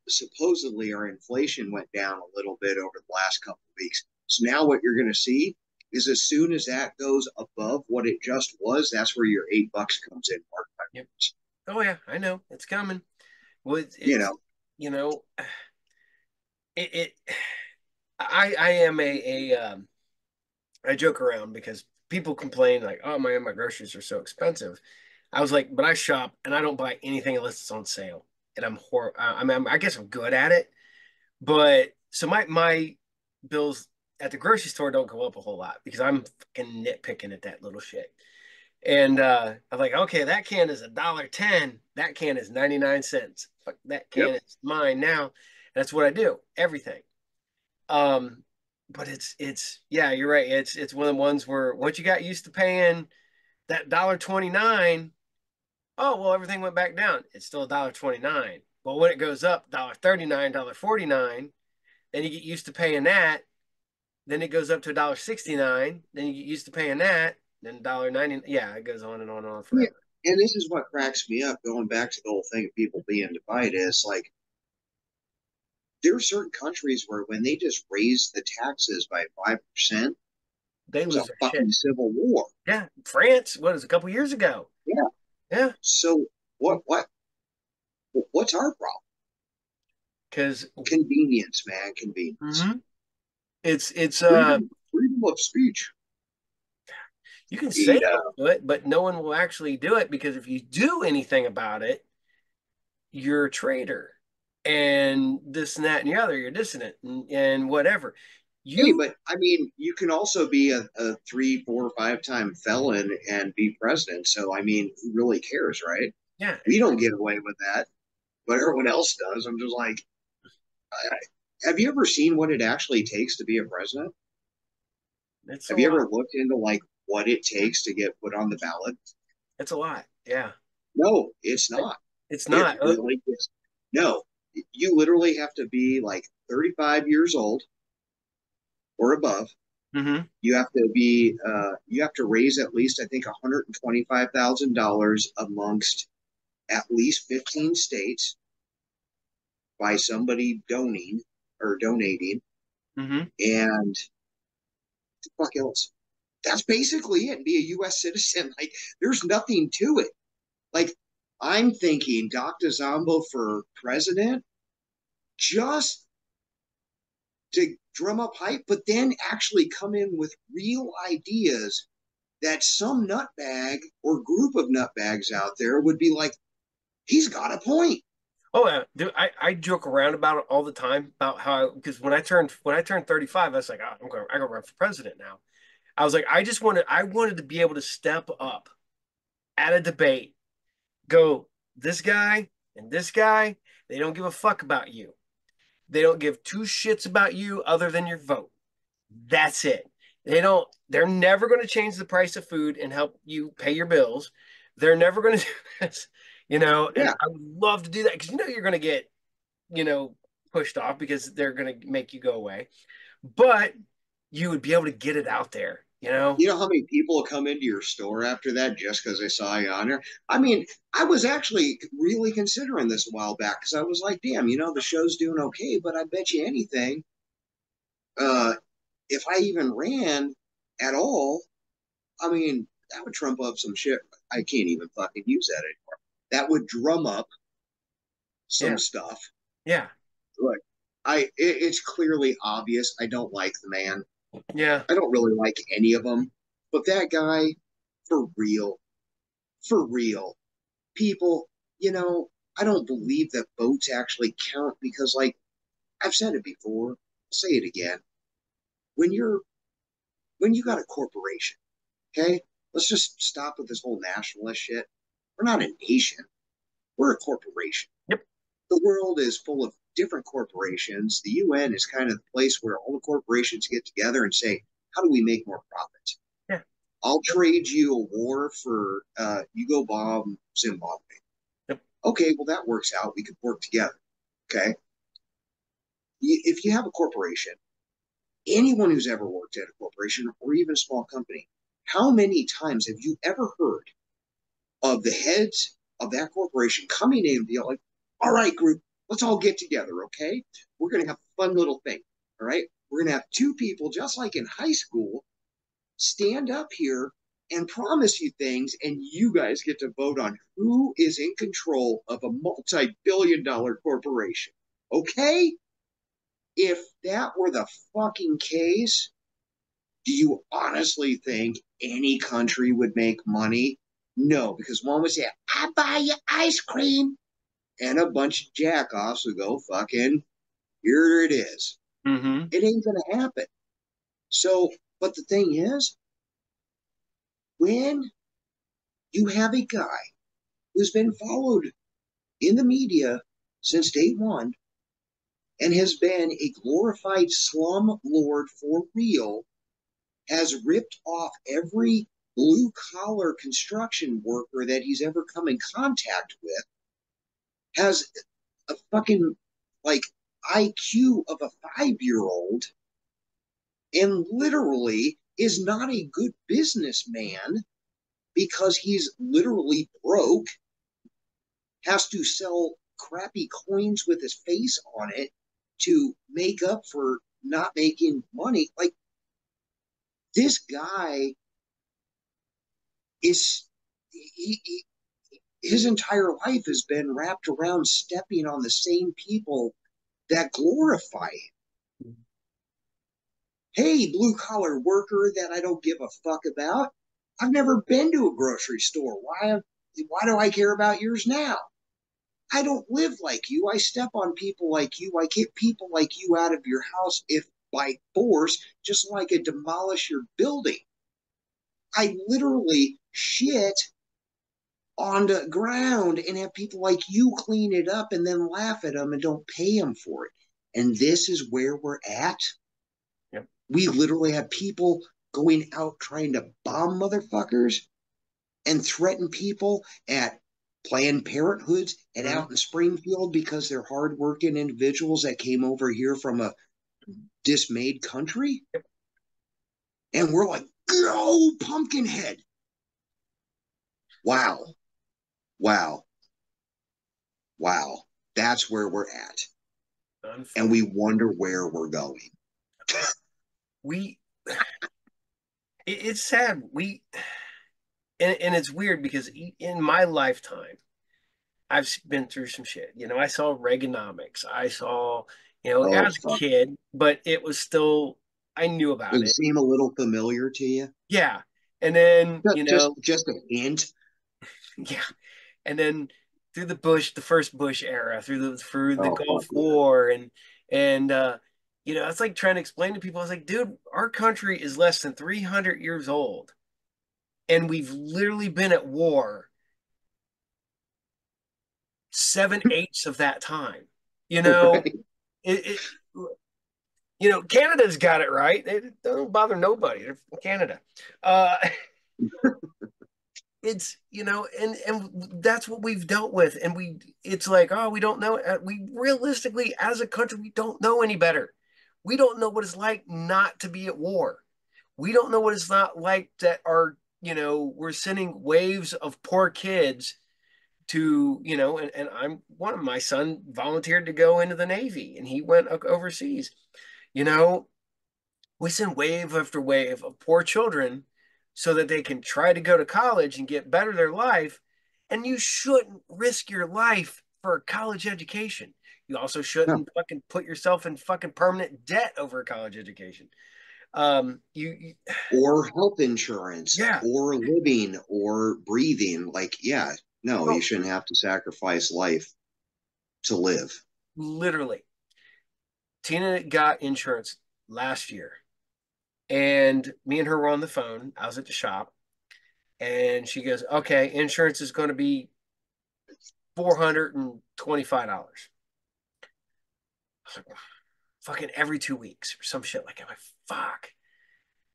supposedly our inflation went down a little bit over the last couple of weeks. So now what you're going to see is as soon as that goes above what it just was, that's where your $8 comes in. Mark my yep. words. Oh yeah, I know it's coming. Well, You it's know, you know, it I am I joke around because people complain like, oh my groceries are so expensive. I was like, but I shop and I don't buy anything unless it's on sale. And I mean, I guess I'm good at it, but so my bills at the grocery store don't go up a whole lot because I'm fucking nitpicking at that little shit. And I'm like, okay, that can is $1.10. That can is 99 cents. Fuck, that yep. can is mine now. That's what I do. Everything. Um, but it's yeah, you're right. It's one of the ones where once you got used to paying that $1.29, oh well, everything went back down. It's still $1.29. But when it goes up, $1.39, $1.49, then you get used to paying that. Then it goes up to $1.69. Then you get used to paying that. Then $1.90. Yeah, it goes on and on Yeah. forever. And this is what cracks me up going back to the whole thing of people being divided. Is like there are certain countries where when they just raise the taxes by 5%, They there's a lose their shit. fucking civil war. Yeah, France. What was it, a couple years ago? Yeah. Yeah, So what's our problem? because Convenience, man, convenience. mhm. It's Freedom of speech. you can say Eat you'll do it, but no one will actually do it because if you do anything about it, you're a traitor and this and that and the other, you're dissident and whatever. Hey, You, but I mean, you can also be a three, four, 5 time felon and be president. So, I mean, who really cares, right? yeah, We don't get away with that, but everyone else does. I'm just like, have you ever seen what it actually takes to be a president? it's a Have you lot. ever looked into like what it takes to get put on the ballot? It's a lot. Yeah, No, it's not. it's It not. really is. No, you literally have to be like 35 years old or above. Mm-hmm. You have to raise at least, I think, $125,000 amongst at least 15 states by somebody donating. Mm-hmm. And fuck else. That's basically it. Be a U.S. citizen. Like, there's nothing to it. Like, I'm thinking Docta Zombo for president just to drum up hype, but then actually come in with real ideas that some nutbag or group of nutbags out there would be like, he's got a point. Oh yeah, dude, I joke around about it all the time about how because when I turned 35, I was like, oh, I gotta run for president now. I was like, I wanted to be able to step up at a debate, go, this guy and this guy, they don't give a fuck about you. They don't give two shits about you other than your vote. That's it. They're never going to change the price of food and help you pay your bills. They're never going to do this, and Yeah, I would love to do that because you're going to get, you know, pushed off because they're going to make you go away. But you would be able to get it out there. you know how many people come into your store after that just because they saw you on there? I mean, I was actually really considering this a while back because I was like, damn, the show's doing okay, but I bet you anything, uh, if I even ran at all, I mean, that would trump up some shit. I can't even fucking use that anymore. That would drum up some Yeah, stuff. yeah, Look, it's clearly obvious I don't like the man. yeah. I don't really like any of them, but that guy, for real, for real, people, I don't believe that votes actually count because, like I've said it before, I'll say it again. When you're when you got a corporation, okay, let's just stop with this whole nationalist shit. We're not a nation. We're a corporation. Yep. The world is full of different corporations. The UN is kind of the place where all the corporations get together and say, how do we make more profits? Yeah. I'll trade you a war for you go bomb Zimbabwe. Yep. Okay, well, that works out. We could work together. Okay. If you have a corporation, anyone who's ever worked at a corporation or even a small company, how many times have you ever heard of the heads of that corporation coming in and be like, all right, group, let's all get together, okay? We're going to have a fun little thing, all right? We're going to have two people, just like in high school, stand up here and promise you things, and you guys get to vote on who is in control of a multi-billion-dollar corporation, okay? If that were the fucking case, do you honestly think any country would make money? No, because one would say, I buy you ice cream. And a bunch of jackoffs would go, fucking, here it is. Mm-hmm. It ain't going to happen. So, but the thing is, when you have a guy who's been followed in the media since day one and has been a glorified slum lord for real, has ripped off every blue collar construction worker that he's ever come in contact with, has a fucking like IQ of a 5-year old, and literally is not a good businessman because he's literally broke, has to sell crappy coins with his face on it to make up for not making money. Like, this guy is his entire life has been wrapped around stepping on the same people that glorify him. Hey, blue collar worker that I don't give a fuck about. I've never been to a grocery store. Why do I care about yours now? I don't live like you. I step on people like you. I kick people like you out of your house if by force, just like a demolish your building. I literally shit on the ground and have people like you clean it up and then laugh at them and don't pay them for it. And this is where we're at. Yep. We literally have people going out trying to bomb motherfuckers and threaten people at Planned Parenthoods and Mm-hmm. out in Springfield because they're hardworking individuals that came over here from a dismayed country. Yep. And we're like, go, Pumpkinhead. Wow. Wow. Wow. That's where we're at. And we Unfortunately, wonder where we're going. we it's sad. And it's weird because in my lifetime, I've been through some shit. I saw Reaganomics. I saw, Oh, as a fuck. kid, but it was still, I knew about Does it it. seem a little familiar to you? Yeah. And then, Just a hint. yeah. And then through the first Bush era, through the Oh, Gulf fuck yeah. War, and it's like trying to explain to people. I was like, dude, our country is less than 300 years old, and we've literally been at war 7/8 of that time. You know, Right. it Canada's got it right. It don't bother nobody. They're from Canada. Uh, and that's what we've dealt with. And it's like, oh, we don't know. We realistically, as a country, we don't know any better. We don't know what it's like not to be at war. We don't know what it's not like that we're sending waves of poor kids to, and I'm one of my son volunteered to go into the Navy and he went overseas. You know, we send wave after wave of poor children so that they can try to go to college and get better their life. And you shouldn't risk your life for a college education. You also No. shouldn't fucking put yourself in fucking permanent debt over a college education. You Or health insurance, yeah. or living, or breathing. Like, yeah, no, you Oh, shouldn't have to sacrifice life to live. literally. Tina got insurance last year, and me and her were on the phone. I was at the shop, and she goes, "Okay, insurance is going to be $425." I was like, fucking every 2 weeks or some shit like that. I'm like, fuck.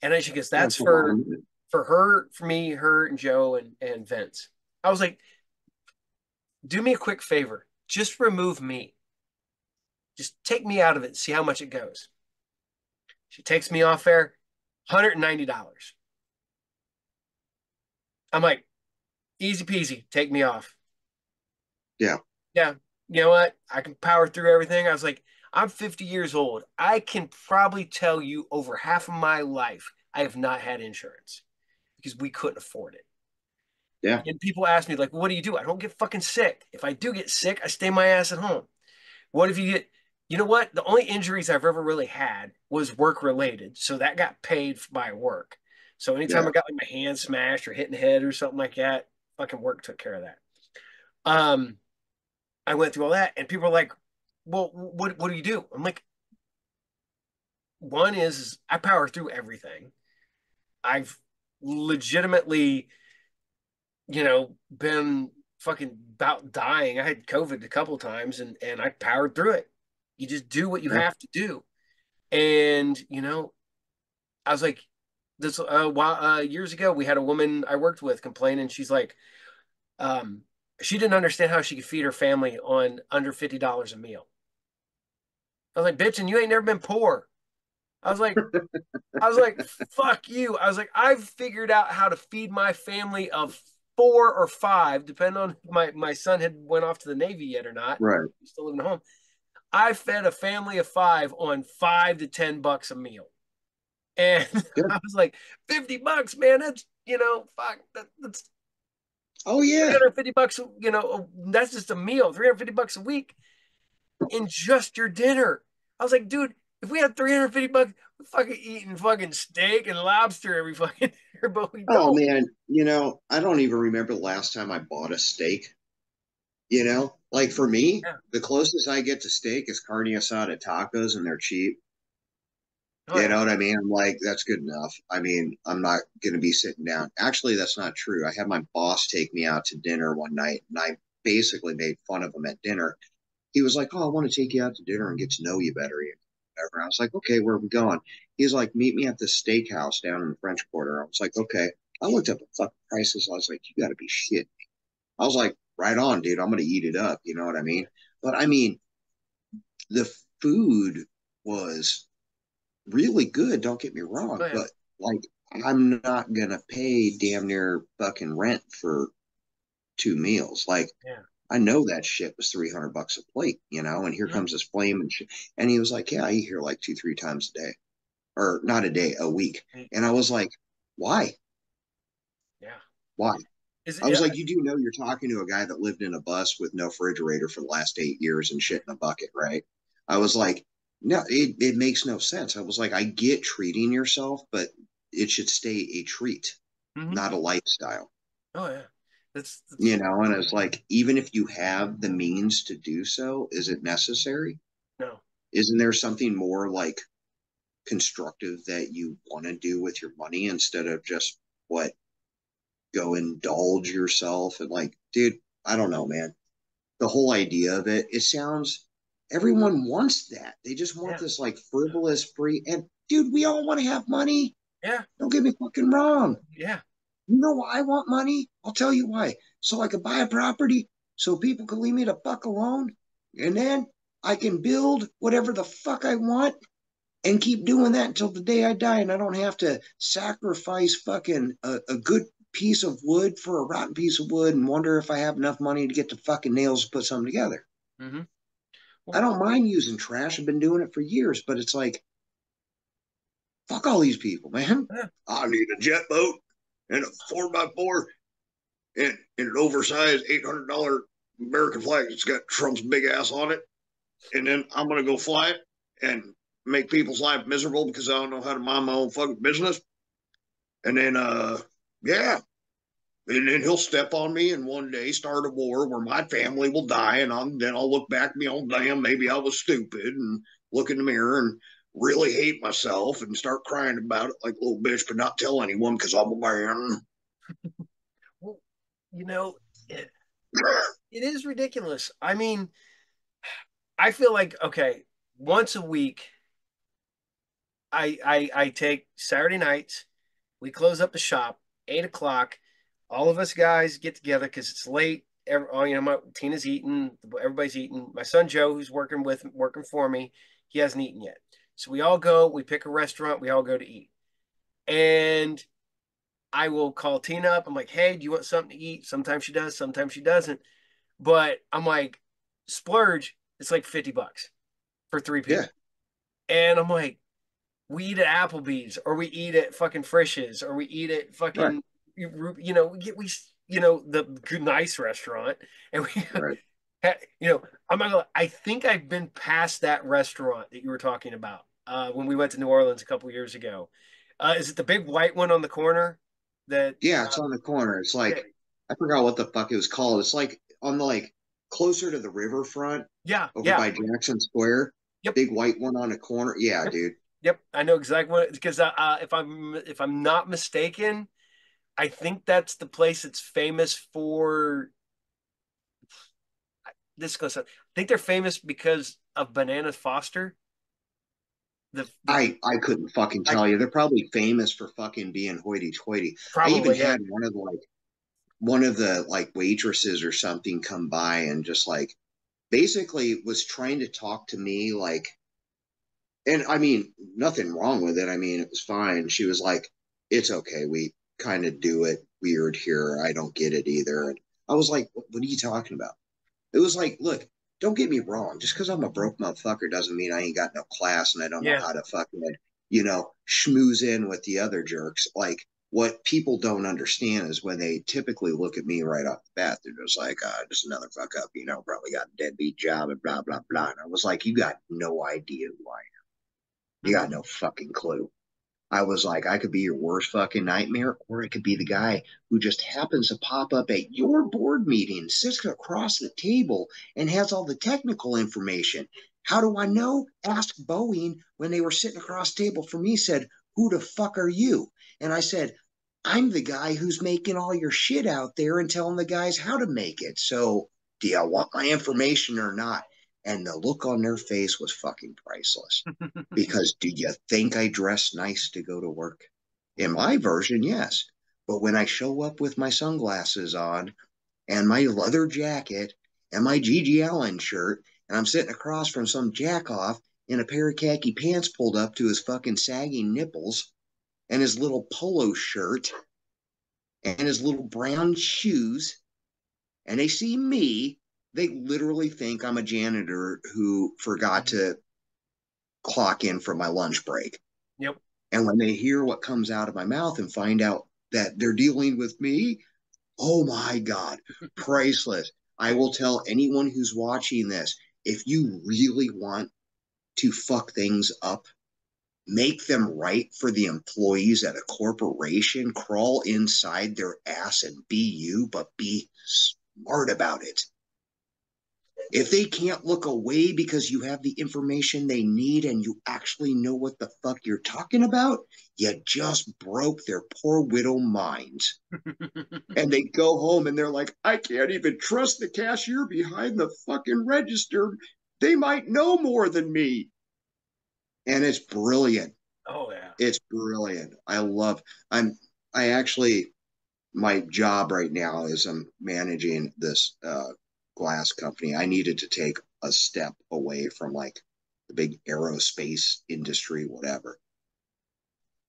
And then she goes, that's That's a lot of money. for her, for me, her and Joe and Vince. I was like, do me a quick favor. Just remove me. Just take me out of it. See how much it goes. She takes me off there, $190. I'm like, easy peasy, take me off. Yeah, Yeah, you know what? I can power through everything. I was like, I'm 50 years old. I can probably tell you over half of my life, I have not had insurance because we couldn't afford it. yeah, And people ask me, like, what do you do? I don't get fucking sick. If I do get sick, I stay my ass at home. What if you get, you know what? The only injuries I've ever really had was work related. So that got paid by work. So anytime yeah. I got like my hand smashed or hit in the head or something like that, fucking work took care of that. Um, I went through all that, and people are like, "Well, what do you do?" I'm like, one is I power through everything. I've legitimately, been fucking about dying. I had COVID a couple times, and I powered through it. You just do what you Yeah. have to do, and I was like, this while years ago, we had a woman I worked with complain, and she's like, um, she didn't understand how she could feed her family on under $50 a meal. I was like, bitch, and you ain't never been poor. I was like, I was like, fuck you. I was like, I've figured out how to feed my family of 4 or 5, depending on if my son had went off to the Navy yet or not. Right. He's still living at home. I fed a family of 5 on $5 to $10 a meal. And Yeah. I was like, $50, man, that's, fuck, that's Oh yeah. $350, that's just a meal, $350 a week in just your dinner. I was like, dude, if we had $350, we're fucking eating fucking steak and lobster every fucking year, but we Oh don't. man, I don't even remember the last time I bought a steak. Like for me, Yeah. the closest I get to steak is carne asada tacos, and they're cheap. Oh You yeah. know what I mean? I'm like, that's good enough. I mean, I'm not going to be sitting down. Actually, that's not true. I had my boss take me out to dinner one night, and I basically made fun of him at dinner. He was like, "Oh, I want to take you out to dinner and get to know you better." Whatever. I was like, "Okay, where are we going?" He's like, "Meet me at this steakhouse down in the French Quarter." I was like, "Okay." I looked up the fucking prices. I was like, "You got to be shit." I was like, "Right on, dude. I'm going to eat it up." You know what I mean? But I mean, the food was really good. Don't get me Oh wrong, yeah. but like, I'm not going to pay damn near fucking rent for 2 meals. Like, Yeah. I know that shit was $300 a plate, you know, and here Mhm. comes this flame and shit. And he was like, "Yeah, I eat here like 2, 3 times a day, or not a day, a week." And I was like, "Why? Yeah. Why?" Is I it? was Yeah. like, "You do know you're talking to a guy that lived in a bus with no refrigerator for the last 8 years and shit in a bucket, right?" I was like, "No, it makes no sense." I was like, "I get treating yourself, but it should stay a treat, Hmm. not a lifestyle." Oh yeah. That's You know, and it's like, even if you have the means to do so, is it necessary? no. Isn't there something more like constructive that you want to do with your money instead of just what go indulge yourself and like, dude, I don't know, man. The whole idea of it, it sounds everyone wants that. They just want Yeah. this like frivolous free and dude, we all want to have money. Yeah. Don't get me fucking wrong. Yeah. You know why I want money? I'll tell you why. So I could buy a property so people can leave me the fuck alone. And then I can build whatever the fuck I want and keep doing that until the day I die. And I don't have to sacrifice fucking a good piece of wood for a rotten piece of wood and wonder if I have enough money to get the fucking nails to put something together. Hmm. I Well, don't mind using trash. I've been doing it for years, but it's like, fuck all these people, man. yeah. I need a jet boat and a 4x4 and an oversized $800 American flag that's got Trump's big ass on it. And then I'm going to go fly it and make people's life miserable because I don't know how to mind my own fucking business. And then, yeah. And then he'll step on me and one day start a war where my family will die. And then I'll look back and be, oh, damn, maybe I was stupid and look in the mirror and really hate myself and start crying about it like a little bitch, but not tell anyone because I'm a man. Well, you know, it, it is ridiculous. I mean, I feel like okay, once a week, I take Saturday nights. We close up the shop 8 o'clock. All of us guys get together because it's late. Tina's eating. Everybody's eating. My son Joe, who's working for me, he hasn't eaten yet. So we all go. We pick a restaurant. We all go to eat. And I will call Tina up. I'm like, hey, do you want something to eat? Sometimes she does. Sometimes she doesn't. But I'm like, splurge. It's like $50 for three Yeah, people. And I'm like, we eat at Applebee's or we eat at fucking Frisch's or we eat at right, fucking we the good nice restaurant and we right. I'm not gonna I think I've been past that restaurant that you were talking about when we went to New Orleans a couple years ago. Is it the big white one on the corner that Yeah, it's on the corner. It's yeah, like I forgot what the fuck it was called. It's like on the like closer to the riverfront yeah, over yeah, by Jackson Square. yep, Big white one on the corner. Yeah, yep, dude. yep, I know exactly what because if I'm not mistaken, I think that's the place that's famous for this goes. I think they're famous because of Banana Foster. The I couldn't fucking I tell you. They're probably famous for fucking being hoity-toity. I even probably yeah had one of the like waitresses or something come by and just like basically was trying to talk to me like, and I mean nothing wrong with it. I mean it was fine. She was like, "It's okay. We kind of do it weird here. I don't get it either." And I was like, "What are you talking about?" It was like, look, don't get me wrong. Just because I'm a broke motherfucker doesn't mean I ain't got no class and I don't know yeah how to fucking, schmooze in with the other jerks. Like, what people don't understand is when they typically look at me right off the bat, they're just like, just another fuck up, probably got a deadbeat job and blah, blah, blah. And I was like, you got no idea who I am. You hmm got no fucking clue. I was like, I could be your worst fucking nightmare, or it could be the guy who just happens to pop up at your board meeting, sits across the table, and has all the technical information. How do I know? Ask Boeing when they were sitting across the table from me, said, who the fuck are you? And I said, I'm the guy who's making all your shit out there and telling the guys how to make it. So do you want my information or not? And the look on their face was fucking priceless. Because do you think I dress nice to go to work? In my version, yes. But when I show up with my sunglasses on and my leather jacket and my Gigi Allen shirt, and I'm sitting across from some jackoff in a pair of khaki pants pulled up to his fucking sagging nipples and his little polo shirt and his little brown shoes, and they see me, they literally think I'm a janitor who forgot to clock in for my lunch break. Yep. And when they hear what comes out of my mouth and find out that they're dealing with me, oh my God, priceless. I will tell anyone who's watching this, if you really want to fuck things up, make them right for the employees at a corporation, crawl inside their ass and be you, but be smart about it. If they can't look away because you have the information they need and you actually know what the fuck you're talking about, you just broke their poor widow minds. And they go home and they're like, I can't even trust the cashier behind the fucking register. They might know more than me. And it's brilliant. Oh yeah. It's brilliant. I'm, I actually, my job right now is I'm managing this glass company. I needed to take a step away from like the big aerospace industry, whatever.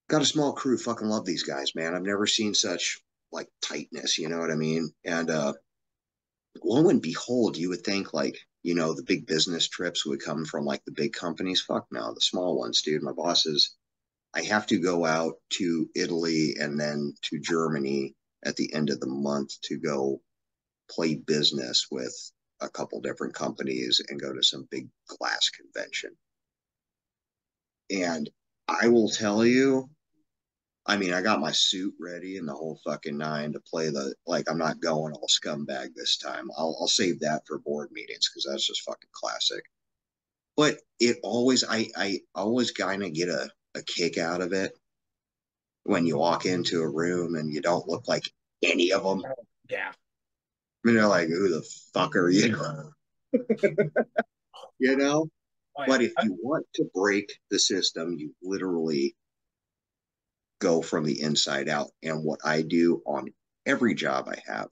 Got a small crew, fucking love these guys, man. I've never seen such like tightness, you know what I mean? And lo and behold, you would think like, the big business trips would come from like the big companies. Fuck no, the small ones, dude. My bosses, I have to go out to Italy and then to Germany at the end of the month to go play business with a couple different companies and go to some big glass convention. And I will tell you, I mean, I got my suit ready and the whole fucking nine to play like, I'm not going all scumbag this time. I'll save that for board meetings because that's just fucking classic. But I always kind of get a kick out of it when you walk into a room and you don't look like any of them. Yeah. I mean, they're like, who the fuck are you? you know? Oh yeah. But if you want to break the system, you literally go from the inside out. And what I do on every job I have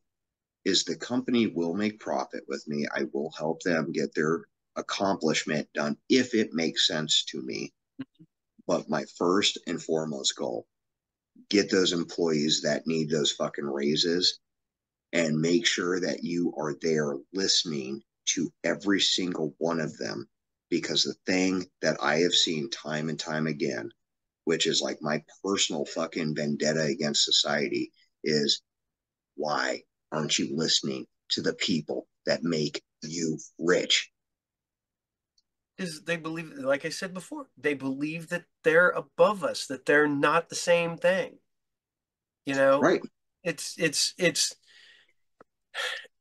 is the company will make profit with me. I will help them get their accomplishment done if it makes sense to me. But my first and foremost goal, get those employees that need those fucking raises and make sure that you are there listening to every single one of them. Because the thing that I have seen time and time again, which is like my personal fucking vendetta against society, is why aren't you listening to the people that make you rich? Is they believe, like I said before, they believe that they're above us, that they're not the same thing. You know, Right. it's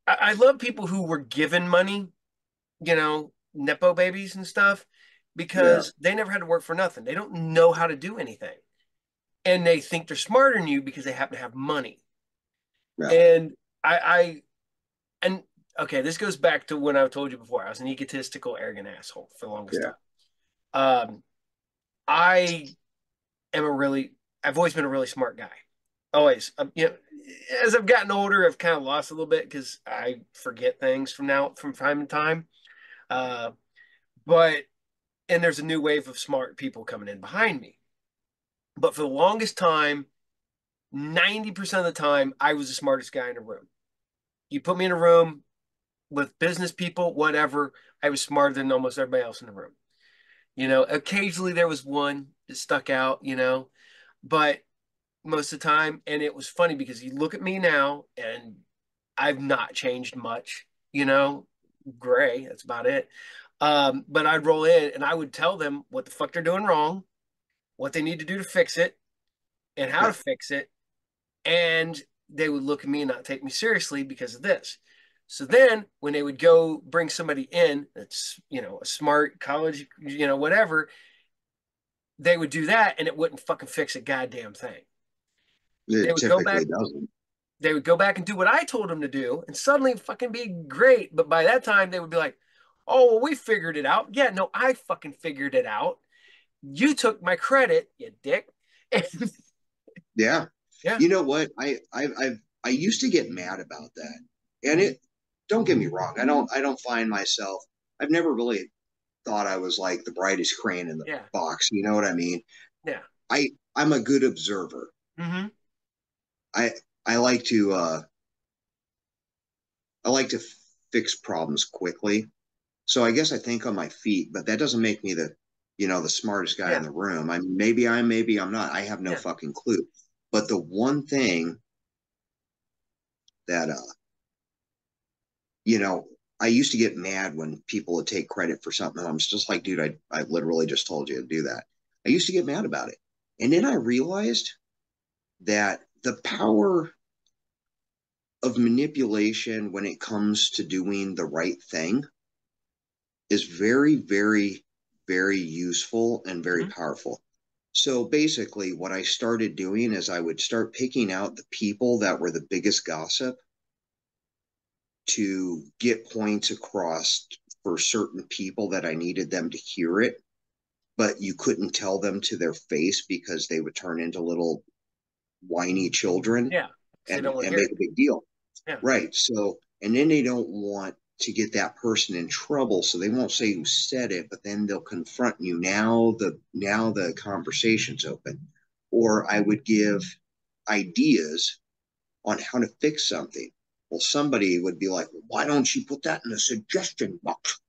I love people who were given money, Nepo babies and stuff, Yeah. because they never had to work for nothing. They don't know how to do anything. And they think they're smarter than you because they happen to have money. Yeah. And and okay, this goes back to when I told you before. I was an egotistical, arrogant asshole for the longest Yeah. time. Um, I am a really, I've always been a really smart guy. Always. As I've gotten older, I've kind of lost a little bit because I forget things from time to time. Uh, but and there's a new wave of smart people coming in behind me. But for the longest time, 90% of the time, I was the smartest guy in the room. You put me in a room with business people, whatever, I was smarter than almost everybody else in the room. Occasionally there was one that stuck out, but most of the time, and it was funny because you look at me now and I've not changed much, gray, that's about it. But I'd roll in and I would tell them what the fuck they're doing wrong, what they need to do to fix it, and how to Yeah. fix it. And they would look at me and not take me seriously because of this. So then when they would go bring somebody in that's, a smart college, whatever, they would do that and it wouldn't fucking fix a goddamn thing. They It would go typically back, doesn't. they would go back and do what I told them to do and suddenly fucking be great. But by that time they would be like, oh, well, we figured it out. Yeah, no, I fucking figured it out. You took my credit, you dick. And, Yeah. yeah, You know what? I used to get mad about that. And it don't get me wrong, I don't find myself I've never really thought I was like the brightest crane in the yeah, box. You know what I mean? yeah. I'm a good observer. Mm-hmm. I I like to I like to fix problems quickly. So I guess I think on my feet, but that doesn't make me the smartest guy in Yeah, the room. Maybe I'm not. I have no yeah, fucking clue. But the one thing that you know, I used to get mad when people would take credit for something. I'm just like, dude, I literally just told you to do that. I used to get mad about it. And then I realized that the power of manipulation when it comes to doing the right thing is very, very, very useful and very mm-hmm. powerful. So basically, what I started doing is I would start picking out the people that were the biggest gossip to get points across for certain people that I needed them to hear it, but you couldn't tell them to their face because they would turn into little whiny children Yeah. Because they and don't want to and hear make it. a big deal. Yeah, Right. So, and then they don't want to get that person in trouble, so they won't say who said it, but then they'll confront you. Now the conversation's open. Or I would give ideas on how to fix something. Well, somebody would be like, why don't you put that in the suggestion box?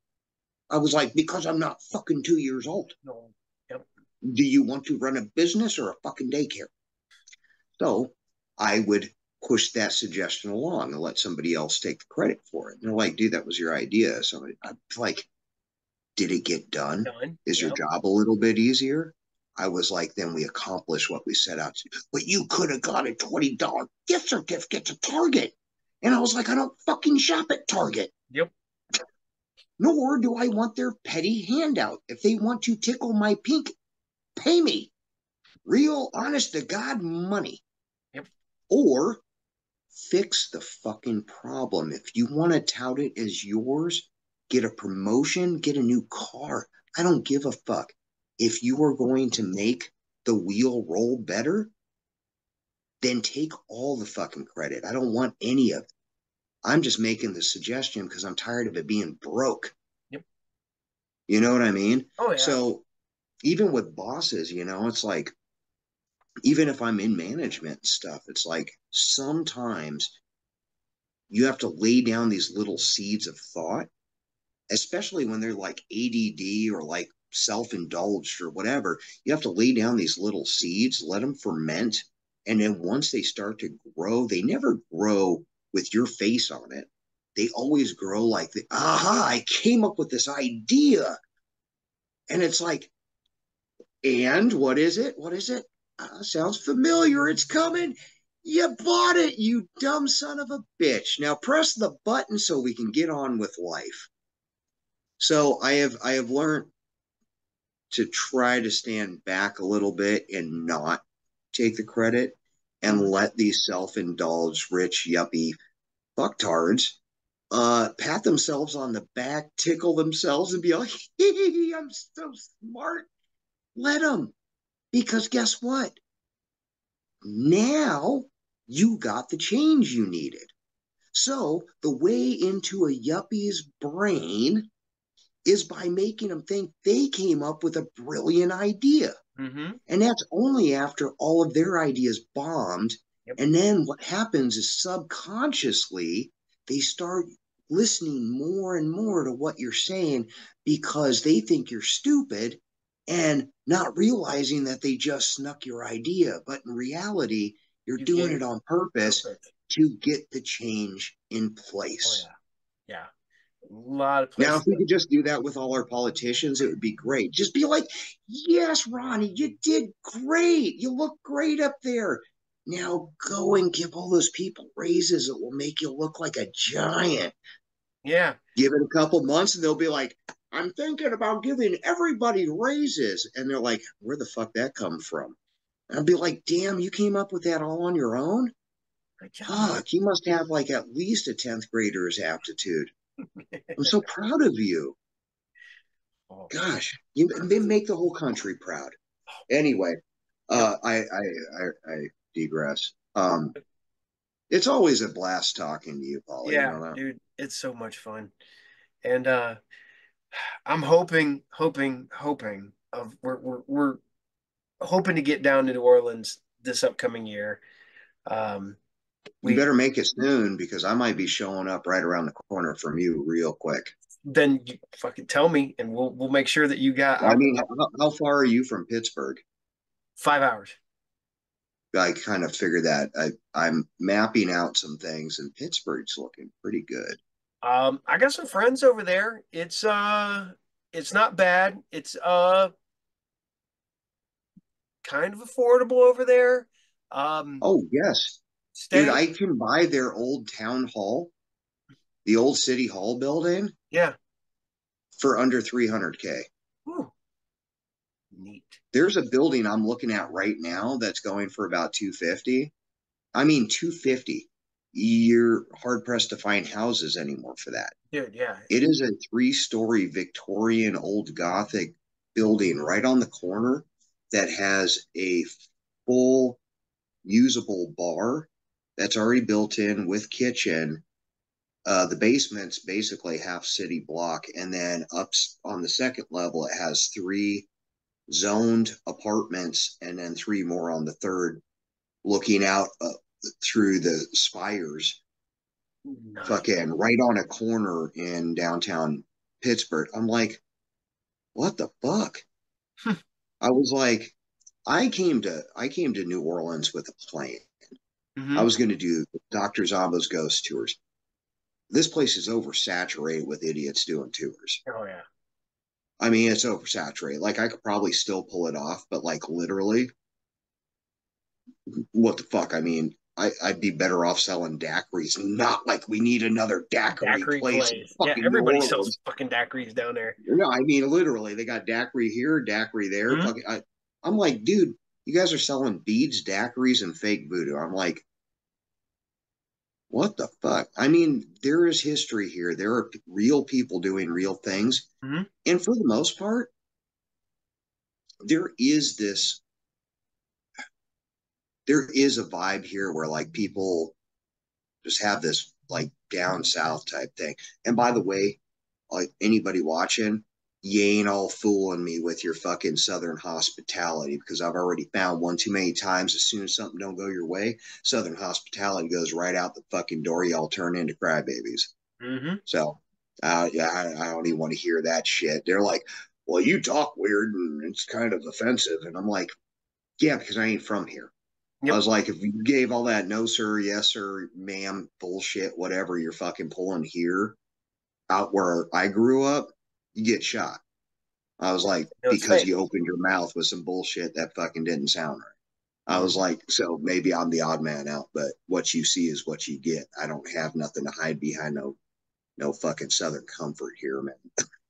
I was like, because I'm not fucking 2 years old. no, yep, Do you want to run a business or a fucking daycare? So I would push that suggestion along and let somebody else take the credit for it. And they're like, dude, that was your idea. So I'm like, did it get done? done, Is your yep, job a little bit easier? I was like, then we accomplished what we set out to do. But you could have got a $20 gift certificate to Target. And I was like, I don't fucking shop at Target. yep, Nor do I want their petty handout. If they want to tickle my pink, pay me. Real, honest to God money. yep, Or fix the fucking problem. If you want to tout it as yours, get a promotion, get a new car. I don't give a fuck. If you are going to make the wheel roll better, then take all the fucking credit. I don't want any of it. I'm just making the suggestion because I'm tired of it being broke. yep. You know what I mean? Oh yeah. So even with bosses, it's like, even if I'm in management and stuff, it's like sometimes you have to lay down these little seeds of thought, especially when they're like ADD or like self-indulged or whatever. You have to lay down these little seeds, let them ferment, and then once they start to grow, they never grow with your face on it. They always grow like aha, I came up with this idea. And it's like, and what is it? What is it? Sounds familiar. It's coming. You bought it, you dumb son of a bitch. Now press the button so we can get on with life. So I have learned to try to stand back a little bit and not take the credit and Mm-hmm. let these self-indulged rich yuppie fucktards pat themselves on the back, tickle themselves, and be like, I'm so smart. Let them. Because guess what? Now you got the change you needed. So the way into a yuppie's brain is by making them think they came up with a brilliant idea. Mm-hmm. And that's only after all of their ideas bombed. Yep, And then what happens is subconsciously they start listening more and more to what you're saying because they think you're stupid and not realizing that they just snuck your idea. But in reality, you're you doing gave it on purpose purpose. to get the change in Oh place. yeah, yeah. A lot of Now, if places. we could just do that with all our politicians, it would be great. Just be like, yes, Ronnie, you did great. You look great up there. Now go and give all those people raises. It will make you look like a giant. Yeah. Give it a couple months and they'll be like, I'm thinking about giving everybody raises. And they're like, where the fuck that come from? And I'll be like, damn, you came up with that all on your own? Good job, man. Fuck, you must have like at least a 10th grader's aptitude. I'm so proud of you. Oh, Gosh, you make the whole country proud. Anyway, yep. I digress. It's always a blast talking to you, Paula. You Yeah, know that? dude, it's so much fun. And I'm hoping of we're hoping to get down to New Orleans this upcoming year. Um, You we better make it soon because I might be showing up right around the corner from you real quick. then you fucking tell me, and we'll make sure that you got. I mean, how far are you from Pittsburgh? 5 hours. I kind of figured that. I'm mapping out some things, and Pittsburgh's looking pretty good. I got some friends over there. It's not bad. It's kind of affordable over there. Um, Oh, yes. Dude, stay. I can buy their old town hall, the old city hall building Yeah. for under 300K. Whew, neat. There's a building I'm looking at right now that's going for about 250. I mean, 250. You're hard pressed to find houses anymore for that. Dude, yeah. It is a 3-story Victorian old Gothic building right on the corner that has a full usable bar that's already built in with kitchen. The basement's basically half city block, and then up on the second level, it has 3 zoned apartments, and then 3 more on the third, looking out through the spires, Nice. fucking right on a corner in downtown Pittsburgh. I'm like, what the fuck? I was like, I came to New Orleans with a plane. I Hmm. was going to do Doctor Zombo's ghost tours. This place is oversaturated with idiots doing tours. Oh yeah. I mean, it's oversaturated. Like I could probably still pull it off, but like literally, what the fuck? I mean, I'd be better off selling daiquiris. Not like we need another daiquiri Daiquiri place in place. Yeah, fucking New everybody sells Orleans. fucking daiquiris down there. No, I mean literally, they got daiquiri here, daiquiri there. Hmm. Fucking, I'm like, dude, you guys are selling beads, daiquiris, and fake voodoo. I'm like, what the fuck? I mean, there is history here. There are real people doing real things, Hmm. and for the most part, there is this, there is a vibe here where like people just have this like down south type thing. And by the way, like anybody watching, you ain't all fooling me with your fucking southern hospitality because I've already found one too many times. As soon as something don't go your way, southern hospitality goes right out the fucking door. Y'all turn into crybabies. Hmm. So, yeah, I don't even want to hear that shit. They're like, well, you talk weird and it's kind of offensive. And I'm like, yeah, because I ain't from here. I Yep. was like, if you gave all that no sir, yes sir, ma'am bullshit, whatever you're fucking pulling here out where I grew up, you get shot. I was like, No, it's because fake. you opened your mouth with some bullshit that fucking didn't sound right. I was Hmm. like, so maybe I'm the odd man out, but what you see is what you get. I don't have nothing to hide behind. No fucking southern comfort here, man.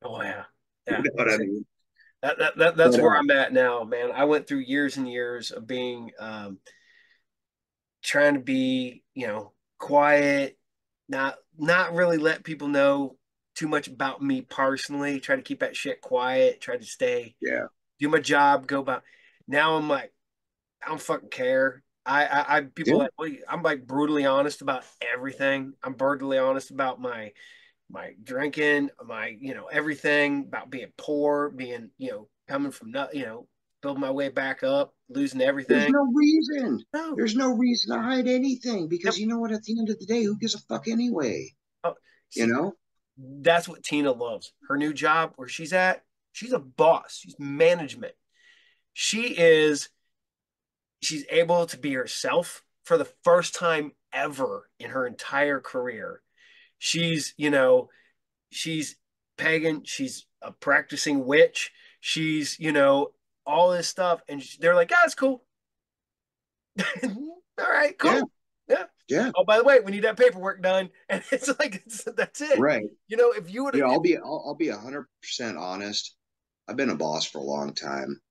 Oh yeah. You Yeah. know what I mean? That's But where I'm at now, man. I went through years and years of being trying to be, quiet, not really let people know too much about me personally. Try to keep that shit quiet. Try to stay, yeah, do my job, go about. Now I'm like, I don't fucking care. I people yeah. like, well, I'm like brutally honest about everything. I'm brutally honest about my drinking, my everything about being poor, being coming from not building my way back up, losing There's everything. no reason. No, There's no reason to hide anything yep. because you know what? At the end of the day, who gives a fuck anyway? Oh, You see, know? that's what Tina loves. Her new job, where she's at, she's a boss. She's management. She is. She's able to be herself for the first time ever in her entire career. She's, she's pagan. She's a practicing witch. She's, all this stuff. And they're like, ah, it's cool. All right, Yeah, cool. Yeah. yeah, Oh, by the way, we need that paperwork done. And it's like, that's it. right. If you would, You know, if, I'll be 100% honest. I've been a boss for a long time,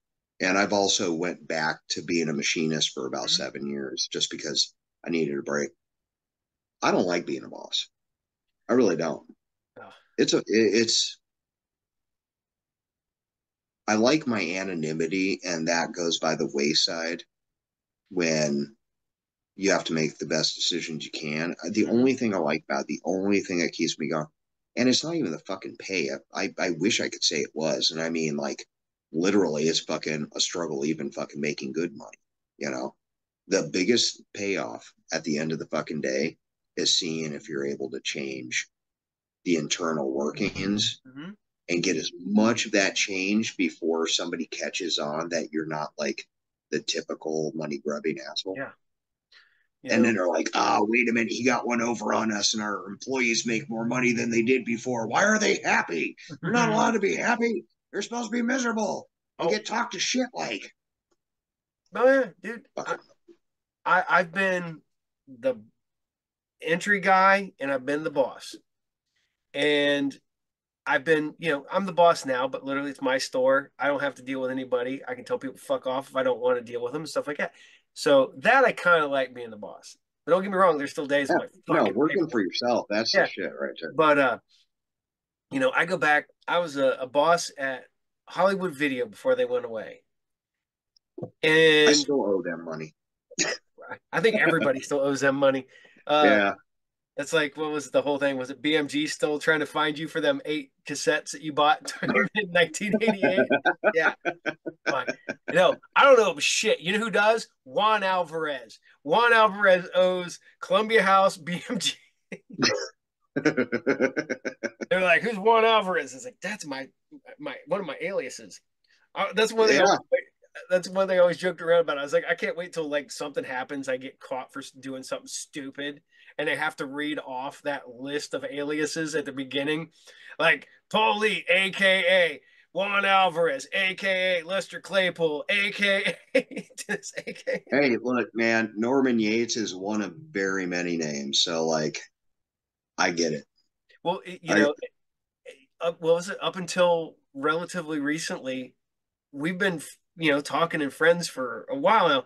and I've also went back to being a machinist for about Mhm. 7 years just because I needed a break. I don't like being a boss. I really don't. Oh, It's I like my anonymity, and that goes by the wayside when you have to make the best decisions you can. The mhm. only thing I like about it, the only thing that keeps me going, and it's not even the fucking pay. I wish I could say it was. And I mean, like, literally, it's fucking a struggle even fucking making good money. You know, the biggest payoff at the end of the fucking day is seeing if you're able to change the internal workings Mhm. and get as much of that change before somebody catches on that you're not like the typical money grubbing asshole. Yeah. You And know, then they're like, oh, wait a minute, he got one over on us, and our employees make more money than they did before. Why are they happy? They're not allowed to be happy. They're supposed to be miserable and oh, get talked to shit like. oh yeah, dude. Fucking, I've been the entry guy and I've been the boss. And I've been, I'm the boss now, but literally it's my store. I don't have to deal with anybody. I can tell people fuck off if I don't want to deal with them and stuff like that. So that I kind of like being the boss. But don't get me wrong, there's still days yeah, I'm like, no, fucking working for paperwork. yourself, that's the Yeah. shit right there. But I go back, I was a boss at Hollywood Video before they went away. I And still owe them money. I think everybody still owes them money. Uh Yeah. It's like, what was the whole thing? Was it BMG still trying to find you for them 8 cassettes that you bought in 1988? Yeah. But, I don't know shit. You know who does? Juan Alvarez. Juan Alvarez owes Columbia House BMG. They're like, who's Juan Alvarez? It's like, that's my one of my aliases. That's one thing. Yeah. That's one thing I always joked around about. I was like, I can't wait till like something happens. I get caught for doing something stupid, and they have to read off that list of aliases at the beginning, like Paul Lee, aka Juan Alvarez, aka Lester Claypool, aka just aka. Hey, look, man, Norman Yates is one of very many names. So, like, I get it. Well, I what was it? Up until relatively recently, we've been talking and friends for a while now.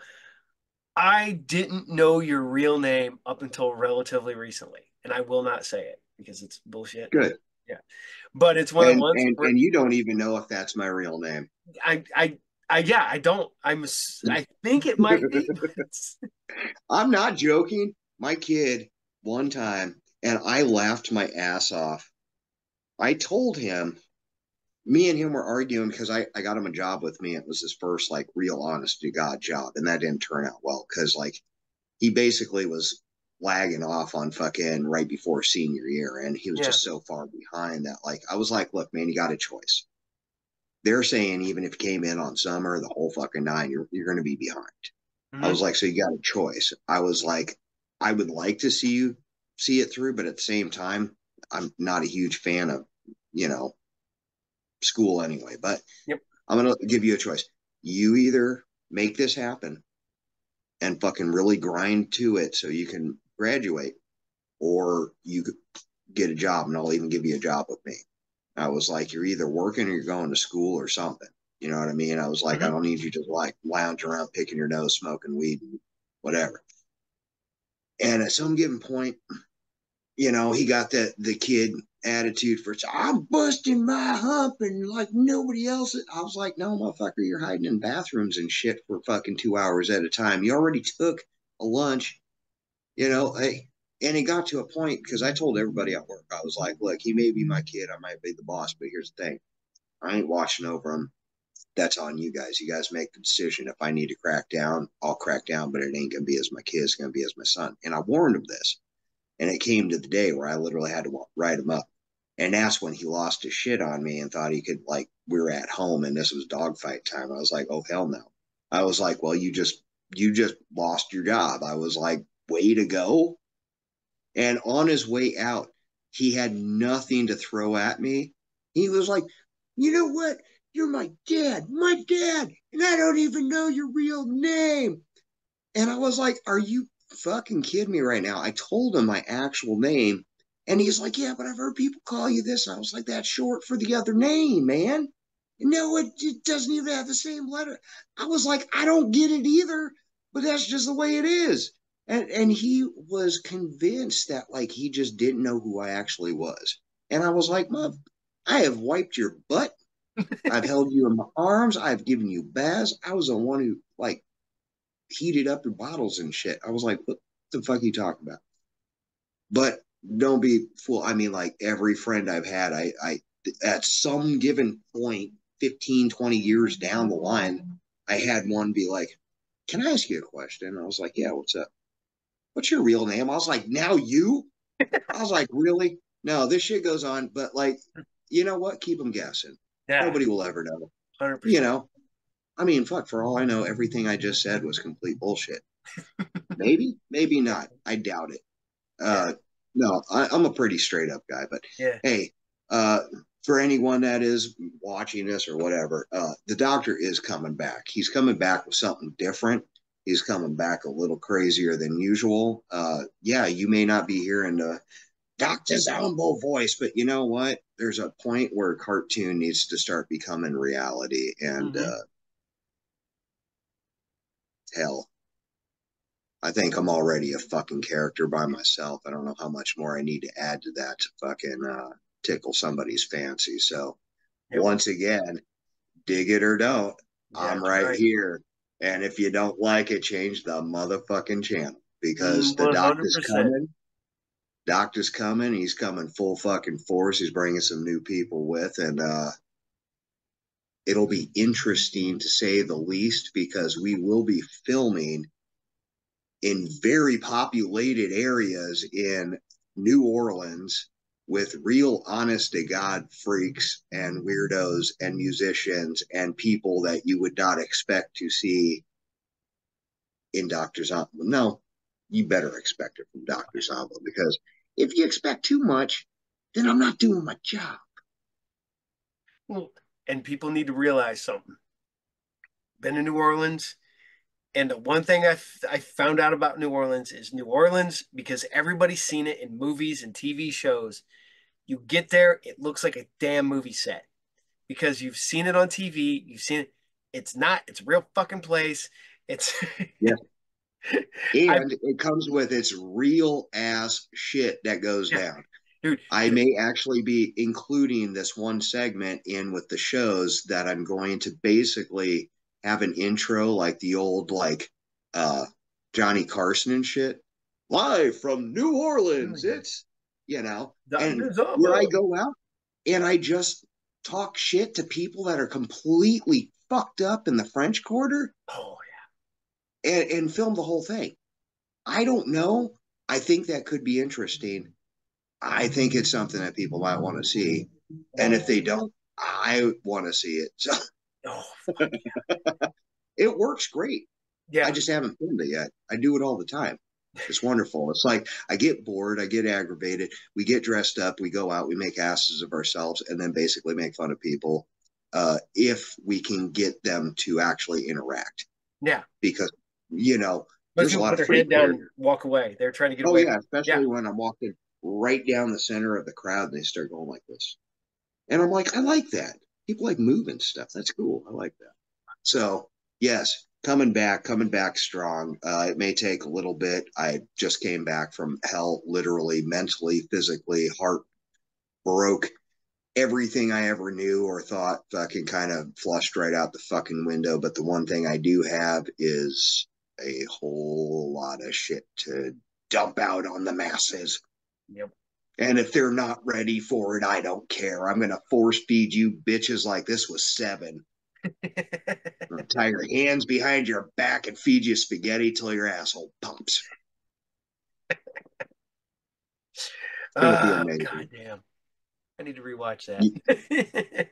I didn't know your real name up until relatively recently, and I will not say it because it's bullshit. And good. yeah, but it's one of the And ones and where and you don't even know if that's my real name. I, I, yeah, I don't. I think it might be. I'm not joking. My kid one time, and I laughed my ass off. I told him, me and him were arguing because I got him a job with me. It was his first like real honest to God job, and that didn't turn out well because like he basically was lagging off on fucking right before senior year, and he was Yeah. just so far behind that like I was like, look, man, you got a choice. They're saying even if you came in on summer, the whole fucking nine, you're going to be behind. I Hmm. was like, so you got a choice. I was like, I would like to see you see it through, but at the same time, I'm not a huge fan of, you know, school anyway. But Yep. I'm gonna give you a choice. You either make this happen and fucking really grind to it so you can graduate, or you could get a job and I'll even give you a job with me. I was like, you're either working or you're going to school or something. You know what I mean? I was like, I Hmm. don't need you to like lounge around picking your nose, smoking weed, and whatever. And at some given point, he got the kid attitude for I'm busting my hump and like nobody else. I was like, no, motherfucker, you're hiding in bathrooms and shit for fucking 2 hours at a time. You already took a lunch, hey. And it got to a point because I told everybody at work, I was like, look, he may be my kid, I might be the boss, but here's the thing. I ain't watching over him. That's on you guys. You guys make the decision. If I need to crack down, I'll crack down, but it ain't gonna be as my kid, it's gonna be as my son. And I warned him this. And it came to the day where I literally had to write him up. And that's when he lost his shit on me and thought he could, like, we were at home and this was dogfight time. I was like, oh, hell no. I was like, well, you just lost your job. I was like, way to go. And on his way out, he had nothing to throw at me. He was like, you know what? You're my dad, and I don't even know your real name. And I was like, are you fucking kidding me right now? I told him my actual name. And he's like, yeah, but I've heard people call you this. I was like, that's short for the other name, man. No, it doesn't even have the same letter. I was like, I don't get it either, but that's just the way it is. And he was convinced that like he just didn't know who I actually was. And I was like, Mom, I have wiped your butt. I've held you in my arms. I've given you baths. I was the one who like heated up your bottles and shit. I was like, what the fuck are you talking about? But don't be fool. I mean, like every friend I've had, I at some given point, 15, 20 years down the line, I had one be like, can I ask you a question? And I was like, yeah, what's up? What's your real name? I was like, now you? I was like, really? No, this shit goes on. But like, you know what? Keep them guessing. Yeah, Nobody will ever know. 100%. You know, I mean, fuck, for all I know, everything I just said was complete bullshit. Maybe, maybe not. I doubt it. Yeah, Uh, no, I'm a pretty straight up guy, but yeah. hey, uh, for anyone that is watching this or whatever, the doctor is coming back. He's coming back with something different. He's coming back a little crazier than usual. Yeah, you may not be hearing the Docta Zombo voice, but you know what? There's a point where a cartoon needs to start becoming reality, and Hmm. hell, I think I'm already a fucking character by myself. I don't know how much more I need to add to that to fucking tickle somebody's fancy. So Yep. once again, dig it or don't, I'm That's right right. here. And if you don't like it, change the motherfucking channel because the doctor's 100%. coming. Doctor's coming. He's coming full fucking force. He's bringing some new people with, and it'll be interesting to say the least because we will be filming in very populated areas in New Orleans with real honest to God freaks and weirdos and musicians and people that you would not expect to see in Dr. Zombo. No, you better expect it from Dr. Zombo because if you expect too much, then I'm not doing my job. Well, and people need to realize something. Been to New Orleans, and the one thing I found out about New Orleans is New Orleans, because everybody's seen it in movies and TV shows. You get there, it looks like a damn movie set because you've seen it on TV. You've seen it. It's not. It's a real fucking place. It's. Yeah. I And it comes with its real ass shit that goes Yeah, down. dude. I may actually be including this one segment in with the shows that I'm going to basically have an intro like the old uh Johnny Carson and shit. Live from New Orleans. It's and Doctor where I Zombo. go out and I just talk shit to people that are completely fucked up in the French Quarter Oh and film the whole thing. I don't know. I think that could be interesting. I think it's something that people might want to see. yeah. And if Oh, they don't, I want to see it. So oh, fuck it works great. I yeah. just haven't filmed it yet. I do it all the time. It's wonderful. It's like I get bored, I get aggravated, we get dressed up, we go out, we make asses of ourselves, and then basically make fun of people if we can get them to actually interact. Yeah. Because, Most there's a people lot put of their freak head out down here. and walk away. They're trying to get Oh, away yeah, from. Yeah. especially when I'm walking right down the center of the crowd and they start going like this. And I'm like, I like that. People like moving stuff. That's cool. I like that. So, yes, coming back strong. It may take a little bit. I just came back from hell, literally, mentally, physically, heart broke. Everything I ever knew or thought fucking kind of flushed right out the fucking window. But the one thing I do have is a whole lot of shit to dump out on the masses. Yep. And if they're not ready for it, I don't care. I'm going to force feed you bitches like this was seven. I'm going to tie your hands behind your back and feed you spaghetti till your asshole pumps. It's going to be God amazing. damn. I need to rewatch that.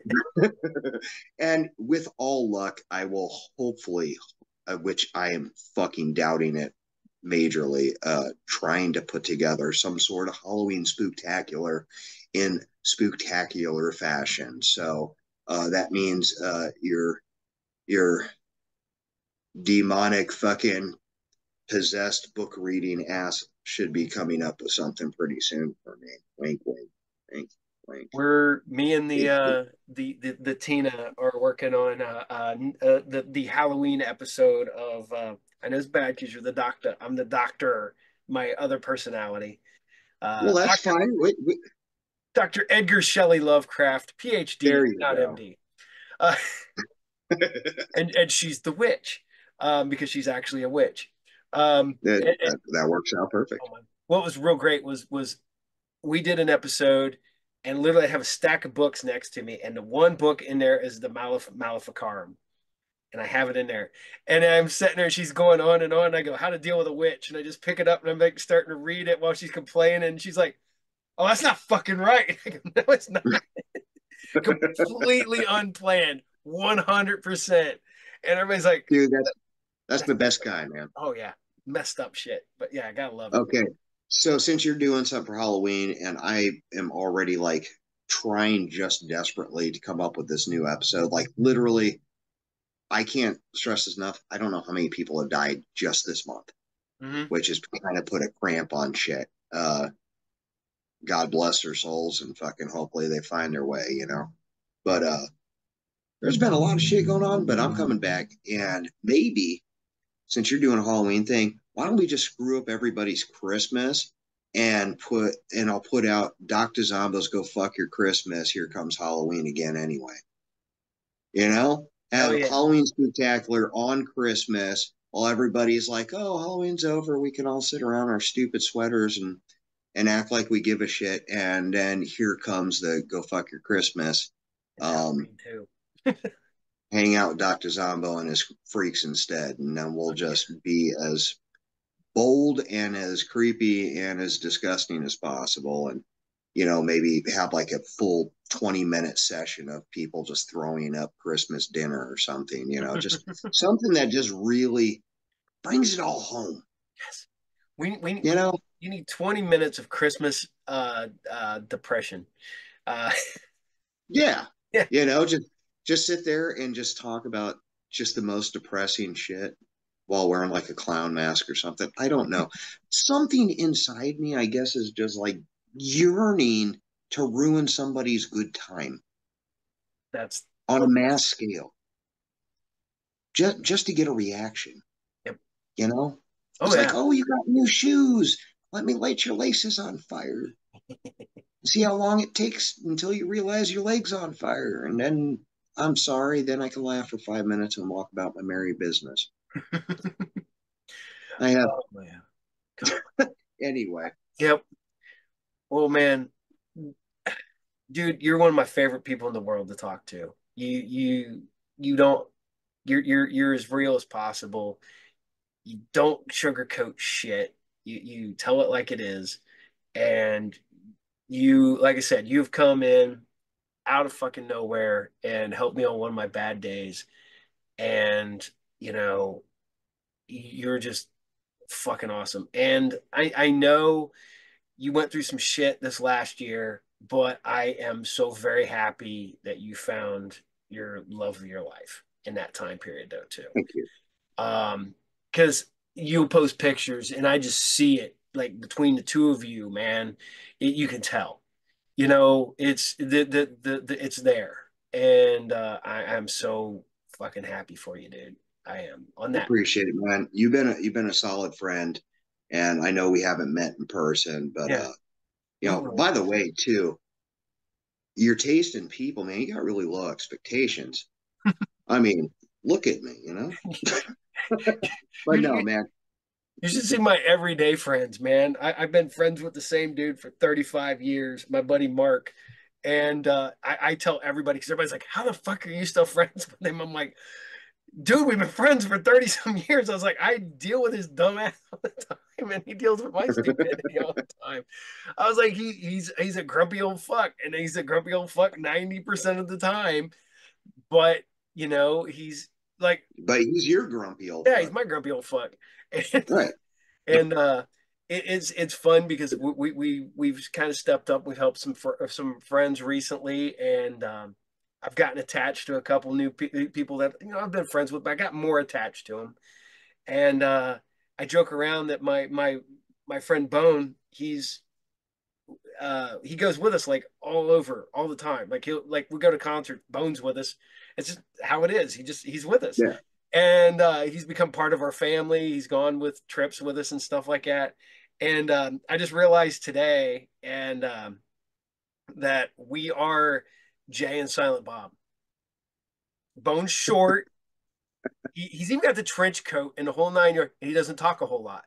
And with all luck, I will hopefully, which I am fucking doubting it majorly, trying to put together some sort of Halloween spooktacular in spooktacular fashion. So that means your demonic fucking possessed book reading ass should be coming up with something pretty soon for me. Wink, wink, wink, wink. We're me and Wink, wink. the Tina are working on the Halloween episode of I know it's bad because you're the doctor. I'm the doctor, my other personality. Well, that's Doctor fine. Dr. Edgar Shelley Lovecraft, There PhD, you not go. MD. Uh, and she's the witch because she's actually a witch. That works out perfect. Oh my, what was real great was we did an episode and literally I have a stack of books next to me, and the one book in there is the Maleficarum, and I have it in there, and I'm sitting there, and she's going on and on. And I go, "How to deal with a witch?" And I just pick it up and I'm like starting to read it while she's complaining, and she's like, "Oh, that's not fucking right." I go, "No, it's not." Completely unplanned, 100%. And everybody's like, Dude, that's "That's the best guy, man. oh yeah, messed up shit." But yeah, I gotta love it, man. Okay. So since you're doing something for Halloween and I am already like trying just desperately to come up with this new episode, like literally I can't stress this enough. I don't know how many people have died just this month, Mm-hmm. which has kind of put a cramp on shit. God bless their souls and fucking hopefully they find their way, you know. But there's been a lot of shit going on, but I'm coming back and maybe since you're doing a Halloween thing, why don't we just screw up everybody's Christmas and I'll put out Docta Zombo's Go Fuck Your Christmas. Here comes Halloween again anyway. You know? Hell Have yeah. Halloween spectacular on Christmas while everybody's like, oh, Halloween's over. We can all sit around our stupid sweaters and act like we give a shit. And then here comes the Go Fuck Your Christmas. It's Um, Halloween too. hang out with Dr. Zombo and his freaks instead. And then we'll Fuck yeah. just be as bold and as creepy and as disgusting as possible. And, you know, maybe have like a full 20-minute session of people just throwing up Christmas dinner or something, you know, just something that just really brings it all home, Yes. We you know? you need 20 minutes of Christmas depression. Uh Yeah. yeah. You know, just sit there and just talk about just the most depressing shit while wearing like a clown mask or something. I don't know. Something inside me, I guess, is just like yearning to ruin somebody's good time That's on a oh mass scale, just to get a reaction. yep. You know, Oh it's like, yeah. oh, you got new shoes. Let me light your laces on fire. See how long it takes until you realize your leg's on fire, and then I'm sorry. Then I can laugh for 5 minutes and walk about my merry business. I have Oh man. God. anyway. Yep. Well, man, dude, you're one of my favorite people in the world to talk to. You don't you're as real as possible. You don't sugarcoat shit. You tell it like it is. And you, like I said, you've come in out of fucking nowhere and helped me on one of my bad days. And, you know, you're just fucking awesome. And I know you went through some shit this last year, but I am so very happy that you found your love of your life in that time period though too. Thank you. Because you post pictures and I just see it like between the two of you, man. You can tell. You know, it's it's there, and I'm so fucking happy for you, dude. I am on I that. appreciate it, man. You've been a solid friend, and I know we haven't met in person, but Yeah, you we know, will. by the way, too, your taste in people, man, you got really low expectations. I mean, look at me, you know. You, But no, you man, you should see my everyday friends, man. I've been friends with the same dude for 35 years, my buddy Mark. And I tell everybody, because everybody's like, how the fuck are you still friends with him? I'm like, dude, we've been friends for 30 some years. I was like, I deal with his dumb ass all the time, and he deals with my stupidity all the time. I was like, he's a grumpy old fuck, and he's a grumpy old fuck 90% of the time. But you know, he's like, but he's your grumpy old yeah, he's fuck, my grumpy old fuck. And right? and it's fun because we've kind of stepped up. We've helped some friends recently, and I've gotten attached to a couple new people that I've been friends with, but I got more attached to them. And I joke around that my friend Bone, he goes with us like all over all the time. Like he'll like we go to concerts, Bones with us. It's just how it is. He's with us. Yeah. And he's become part of our family. He's gone with trips with us and stuff like that. And I just realized today and that we are Jay and Silent Bob. Bones short. He's even got the trench coat and the whole 9 yards, and he doesn't talk a whole lot.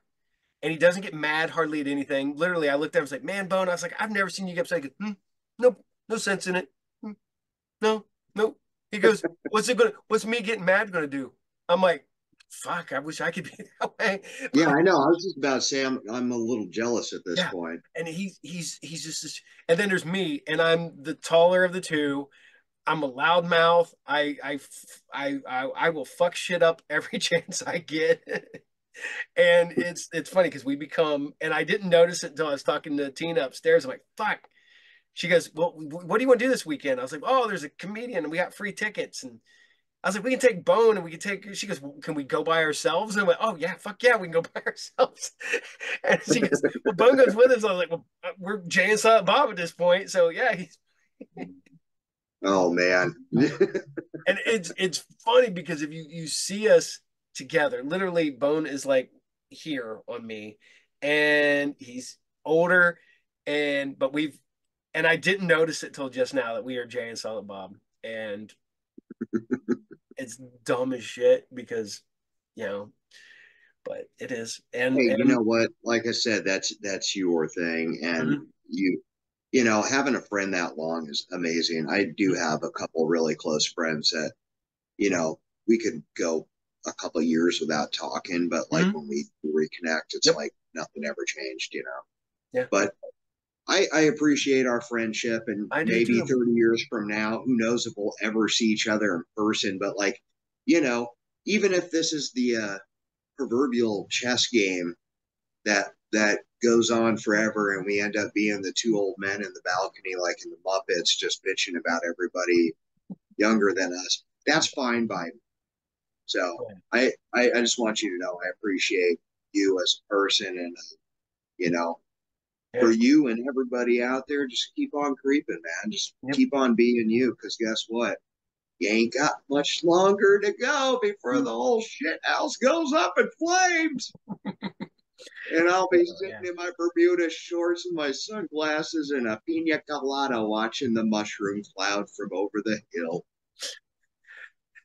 And he doesn't get mad hardly at anything. Literally, I looked at him and was like, "Man, Bone." I was like, "I've never seen you get upset." He goes, "Nope, no sense in it. Hmm, no, nope." He goes, What's me getting mad gonna do?" I'm like, "Fuck, I wish I could be that way." Yeah, I know. I was just about to say I'm a little jealous at this Yeah, point. and he's just this, and then there's me, and I'm the taller of the two. I'm a loudmouth. I will fuck shit up every chance I get. And it's funny because we become, and I didn't notice it until I was talking to Tina upstairs. I'm like, fuck. She goes, "Well, what do you want to do this weekend?" I was like, "Oh, there's a comedian and we got free tickets." And I was like, "We can take Bone and we can take," she goes, "Can we go by ourselves?" And I went, "Oh yeah, fuck yeah, we can go by ourselves." And she goes, "Well, Bone goes with us." I was like, "Well, we're Jay and Silent Bob at this point." So yeah, he's, Oh man. and it's funny because if you see us together, literally Bone is like here on me, and he's older, and but we've, and I didn't notice it till just now that we are Jay and Silent Bob, and it's dumb as shit because you know, but it is, Hey, you and know what? Like I said, that's your thing, and mhm, you know, having a friend that long is amazing. I do mhm, have a couple really close friends that, you know, we could go a couple of years without talking, but like mhm. when we reconnect, it's Yep, like nothing ever changed, you know. yeah, But I appreciate our friendship, and I do maybe too. 30 years from now, who knows if we'll ever see each other in person. But like, you know, even if this is the proverbial chess game that goes on forever, and we end up being the two old men in the balcony, like in the Muppets, just bitching about everybody younger than us. That's fine by me. So I just want you to know I appreciate you as a person, and you know, for Yeah, you and everybody out there, just keep on creeping, man. Just yep. keep on being you, because guess what? You ain't got much longer to go before the whole shit house goes up in flames. And I'll be sitting Yeah. in my Bermuda shorts and my sunglasses and a pina colada watching the mushroom cloud from over the hill.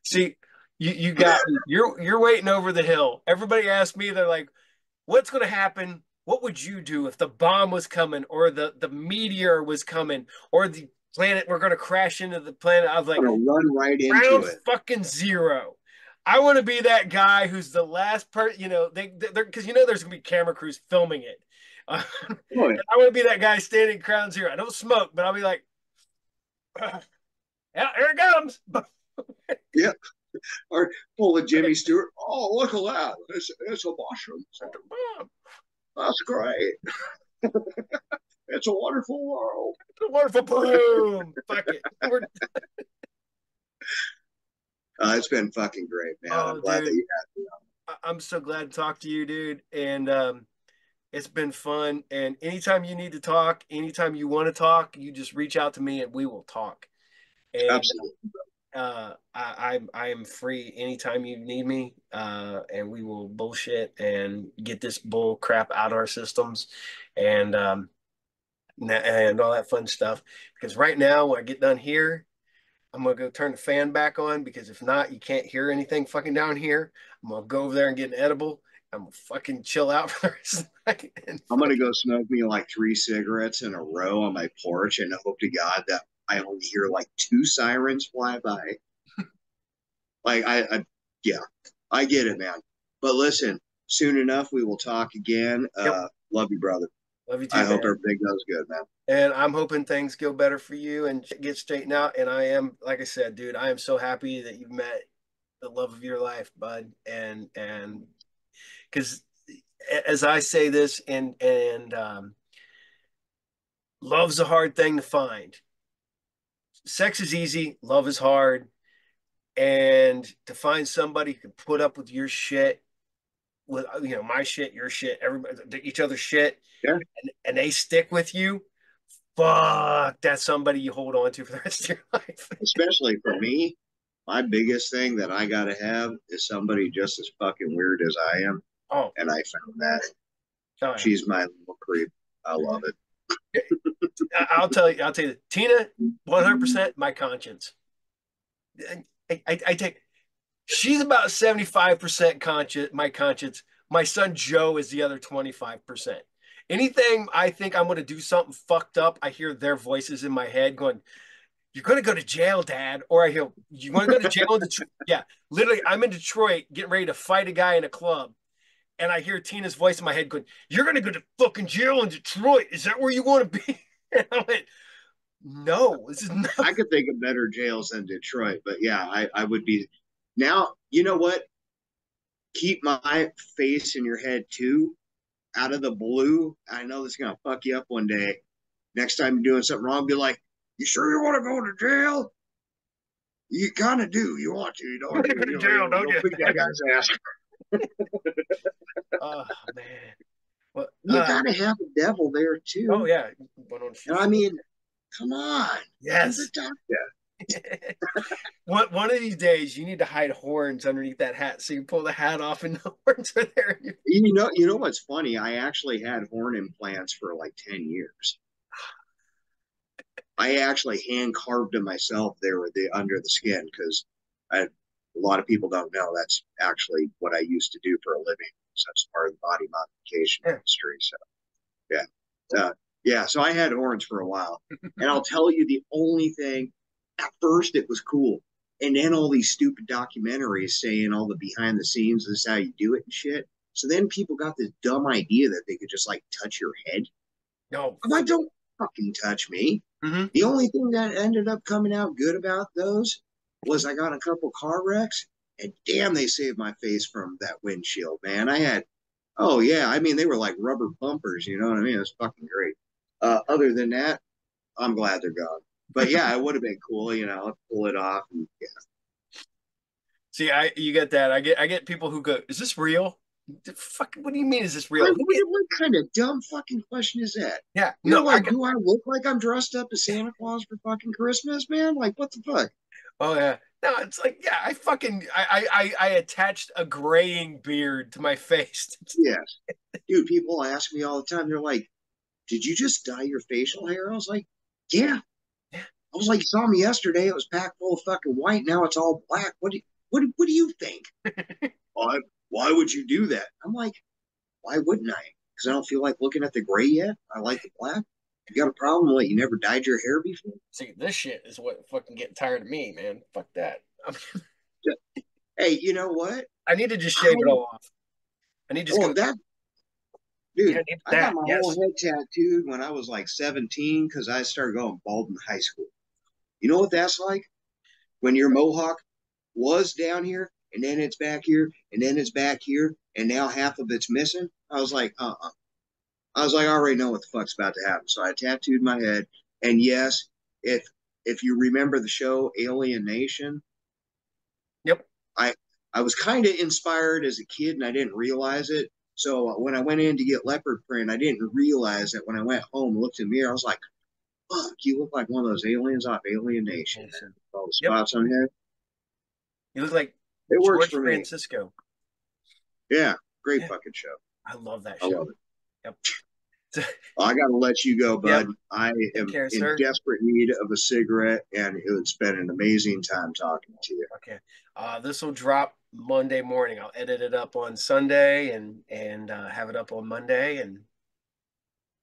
See, you got me. You're waiting over the hill. Everybody asks me, they're like, "What's going to happen? What would you do if the bomb was coming, or the meteor was coming, or the planet we're going to crash into the planet?" I was I'm like, going to run right into "Round it. fucking zero." I want to be that guy who's the last person, they're because there's gonna be camera crews filming it. Oh, yeah. I want to be that guy standing ground zero. I don't smoke, but I'll be like, "Yeah, here it comes." Yeah. Or pull a Jimmy Stewart. Oh, look at that. It's a mushroom cloud. That's great. It's a wonderful world. Wonderful, boom. Fuck it. It's been fucking great, man. I'm Oh, glad that dude, you had me on. I'm so glad to talk to you, dude. And it's been fun. And anytime you need to talk, anytime you want to talk, you just reach out to me and we will talk. And Absolutely. I am free anytime you need me. And we will bullshit and get this bull crap out of our systems, and and all that fun stuff. Because right now, when I get done here, I'm gonna go turn the fan back on, because if not, you can't hear anything fucking down here. I'm gonna go over there and get an edible. I'm gonna fucking chill out for the rest of the night and I'm gonna fucking go smoke me like 3 cigarettes in a row on my porch and hope to God that I only hear like 2 sirens fly by. Like yeah, I get it, man. But listen, soon enough we will talk again. yep. Love you, brother. Love you I too, hope man. everything goes good, man. And I'm hoping things go better for you and get straightened out. And I am, like I said, dude, I am so happy that you've met the love of your life, bud. And because as I say this, and love's a hard thing to find. Sex is easy, love is hard. And to find somebody who can put up with your shit with my shit, your shit, everybody, each other's shit, Yeah, and they stick with you. Fuck, that's somebody you hold on to for the rest of your life. especially for me. My biggest thing that I got to have is somebody just as fucking weird as I am. Oh, And I found that. oh yeah. She's my little creep. I love it. I'll tell you, Tina, 100% my conscience. I take. She's about 75% conscious. My conscience. My son Joe is the other 25%. Anything I think I'm going to do something fucked up, I hear their voices in my head going, "You're going to go to jail, Dad," or I hear, "You want to go to jail in Detroit?" Yeah, literally, I'm in Detroit getting ready to fight a guy in a club, and I hear Tina's voice in my head going, "You're going to go to fucking jail in Detroit. Is that where you want to be?" And I went, "No, this is not." I could think of better jails than Detroit, but yeah, I would be. Now, you know what? Keep my face in your head too, out of the blue. I know this is going to fuck you up one day. Next time you're doing something wrong, be like, you sure you want to go to jail? You kind of do. You want to, You don't want to you? go to jail, don't You'll you? beat that guy's ass. Oh man. Well, You got to have a devil there oh too. yeah, went on your And I shoulder. mean, come on. You're the Yes. doctor. One of these days, you need to hide horns underneath that hat so you pull the hat off and the horns are there. You know what's funny? I actually had horn implants for like 10 years. I actually hand carved them myself there with the under the skin because a lot of people don't know that's actually what I used to do for a living. So that's part of the body modification Yeah. industry. So yeah, yeah. So I had horns for a while, and I'll tell you the only thing. At first, it was cool, and then all these stupid documentaries saying all the behind the scenes, this is how you do it and shit. So then people got this dumb idea that they could just like touch your head. No. I'm like, don't fucking touch me. Mm-hmm. The only thing that ended up coming out good about those was I got a couple car wrecks, and damn, they saved my face from that windshield, man. I had, oh yeah, I mean, they were like rubber bumpers, you know what I mean? It was fucking great. Other than that, I'm glad they're gone. But yeah, it would have been cool, pull it off. And yeah. See, you get that. I get people who go, "Is this real?" Fuck, what do you mean? Is this What, real? what, what kind of dumb fucking question is that? Yeah, You're no, I like, got. do I look like I'm dressed up as Santa Claus for fucking Christmas, man? Like, what the fuck? Oh yeah, no, it's like yeah, I fucking I attached a graying beard to my face. Yes. Dude, people ask me all the time, they're like, did you just dye your facial hair? I was like, yeah. I was like, you saw me yesterday. It was packed full of fucking white. Now it's all black. What do you think? Why would you do that? I'm like, why wouldn't I? Because I don't feel like looking at the gray yet. I like the black. You got a problem with you never dyed your hair before? See, this shit is what fucking getting tired of me, man. Fuck that. Hey, you know what? I need to just I shave it all off. I need to just oh go. that Yeah, I dude, need I got that. my whole Yes. head tattooed when I was like 17 because I started going bald in high school. You know what that's like? When your mohawk was down here and then it's back here and then it's back here and now half of it's missing. I was like, I was like, I already know what the fuck's about to happen. So I tattooed my head. And yes, if if you remember the show Alien Nation, Yep. I I was kind of inspired as a kid and I didn't realize it. So when I went in to get leopard print, I didn't realize that when I went home and looked in the mirror, I was like, fuck, you look like one of those aliens off Alien Nation, man. Mason. All the Yep. spots on your head. You look like It works George for me. Francisco. Yeah, great Yeah. fucking show. I love that I show. love it. Yep. I got to let you go, Yep. bud. I Take am care, in sir. desperate need of a cigarette, and it's been an amazing time talking to you. Okay. This will drop Monday morning. I'll edit it up on Sunday and have it up on Monday, and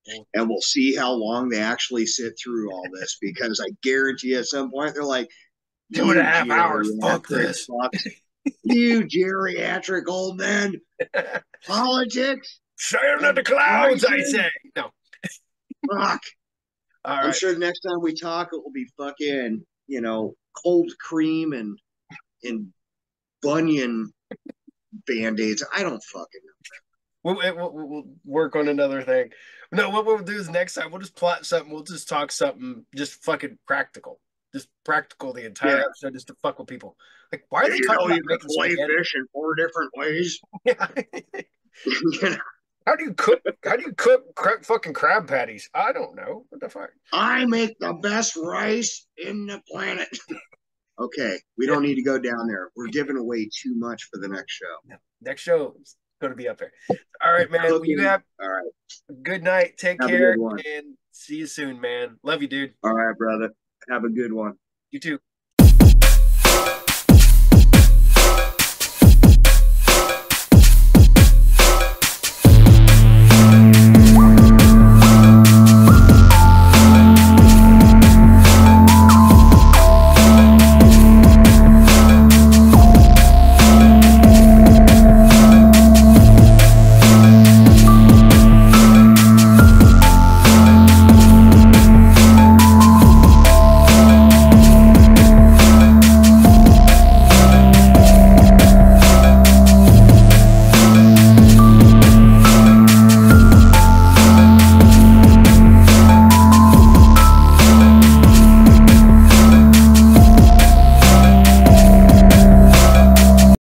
we'll And we'll see how long they actually sit through all this because I guarantee at some point they're like, two and a you half hours. Fuck geriatric this. fucks, you geriatric old men, politics Staring at and the clouds, I prices. say. No. Fuck. All I'm right. sure the next time we talk, it will be fucking, cold cream and bunion band-aids. I don't fucking know. We'll work on another thing. No, what we'll do is next time we'll just plot something. We'll just talk something just fucking practical. just practical the entire Yeah. episode just to fuck with people. Like, why are Did they you talking know about you can making fillet spaghetti? fish in 4 different ways? Yeah. You know, How do you cook? How do you cook fucking crab patties? I don't know. What the fuck? I make the best rice in the planet. Okay, we Yeah. don't need to go down there. We're giving away too much for the next show. Next show is going to be up there. All right, man. Well, you Cooking. have All right. a good night. Take Have a good care one. and see you soon, man. Love you, dude. All right, brother. Have a good one. You too.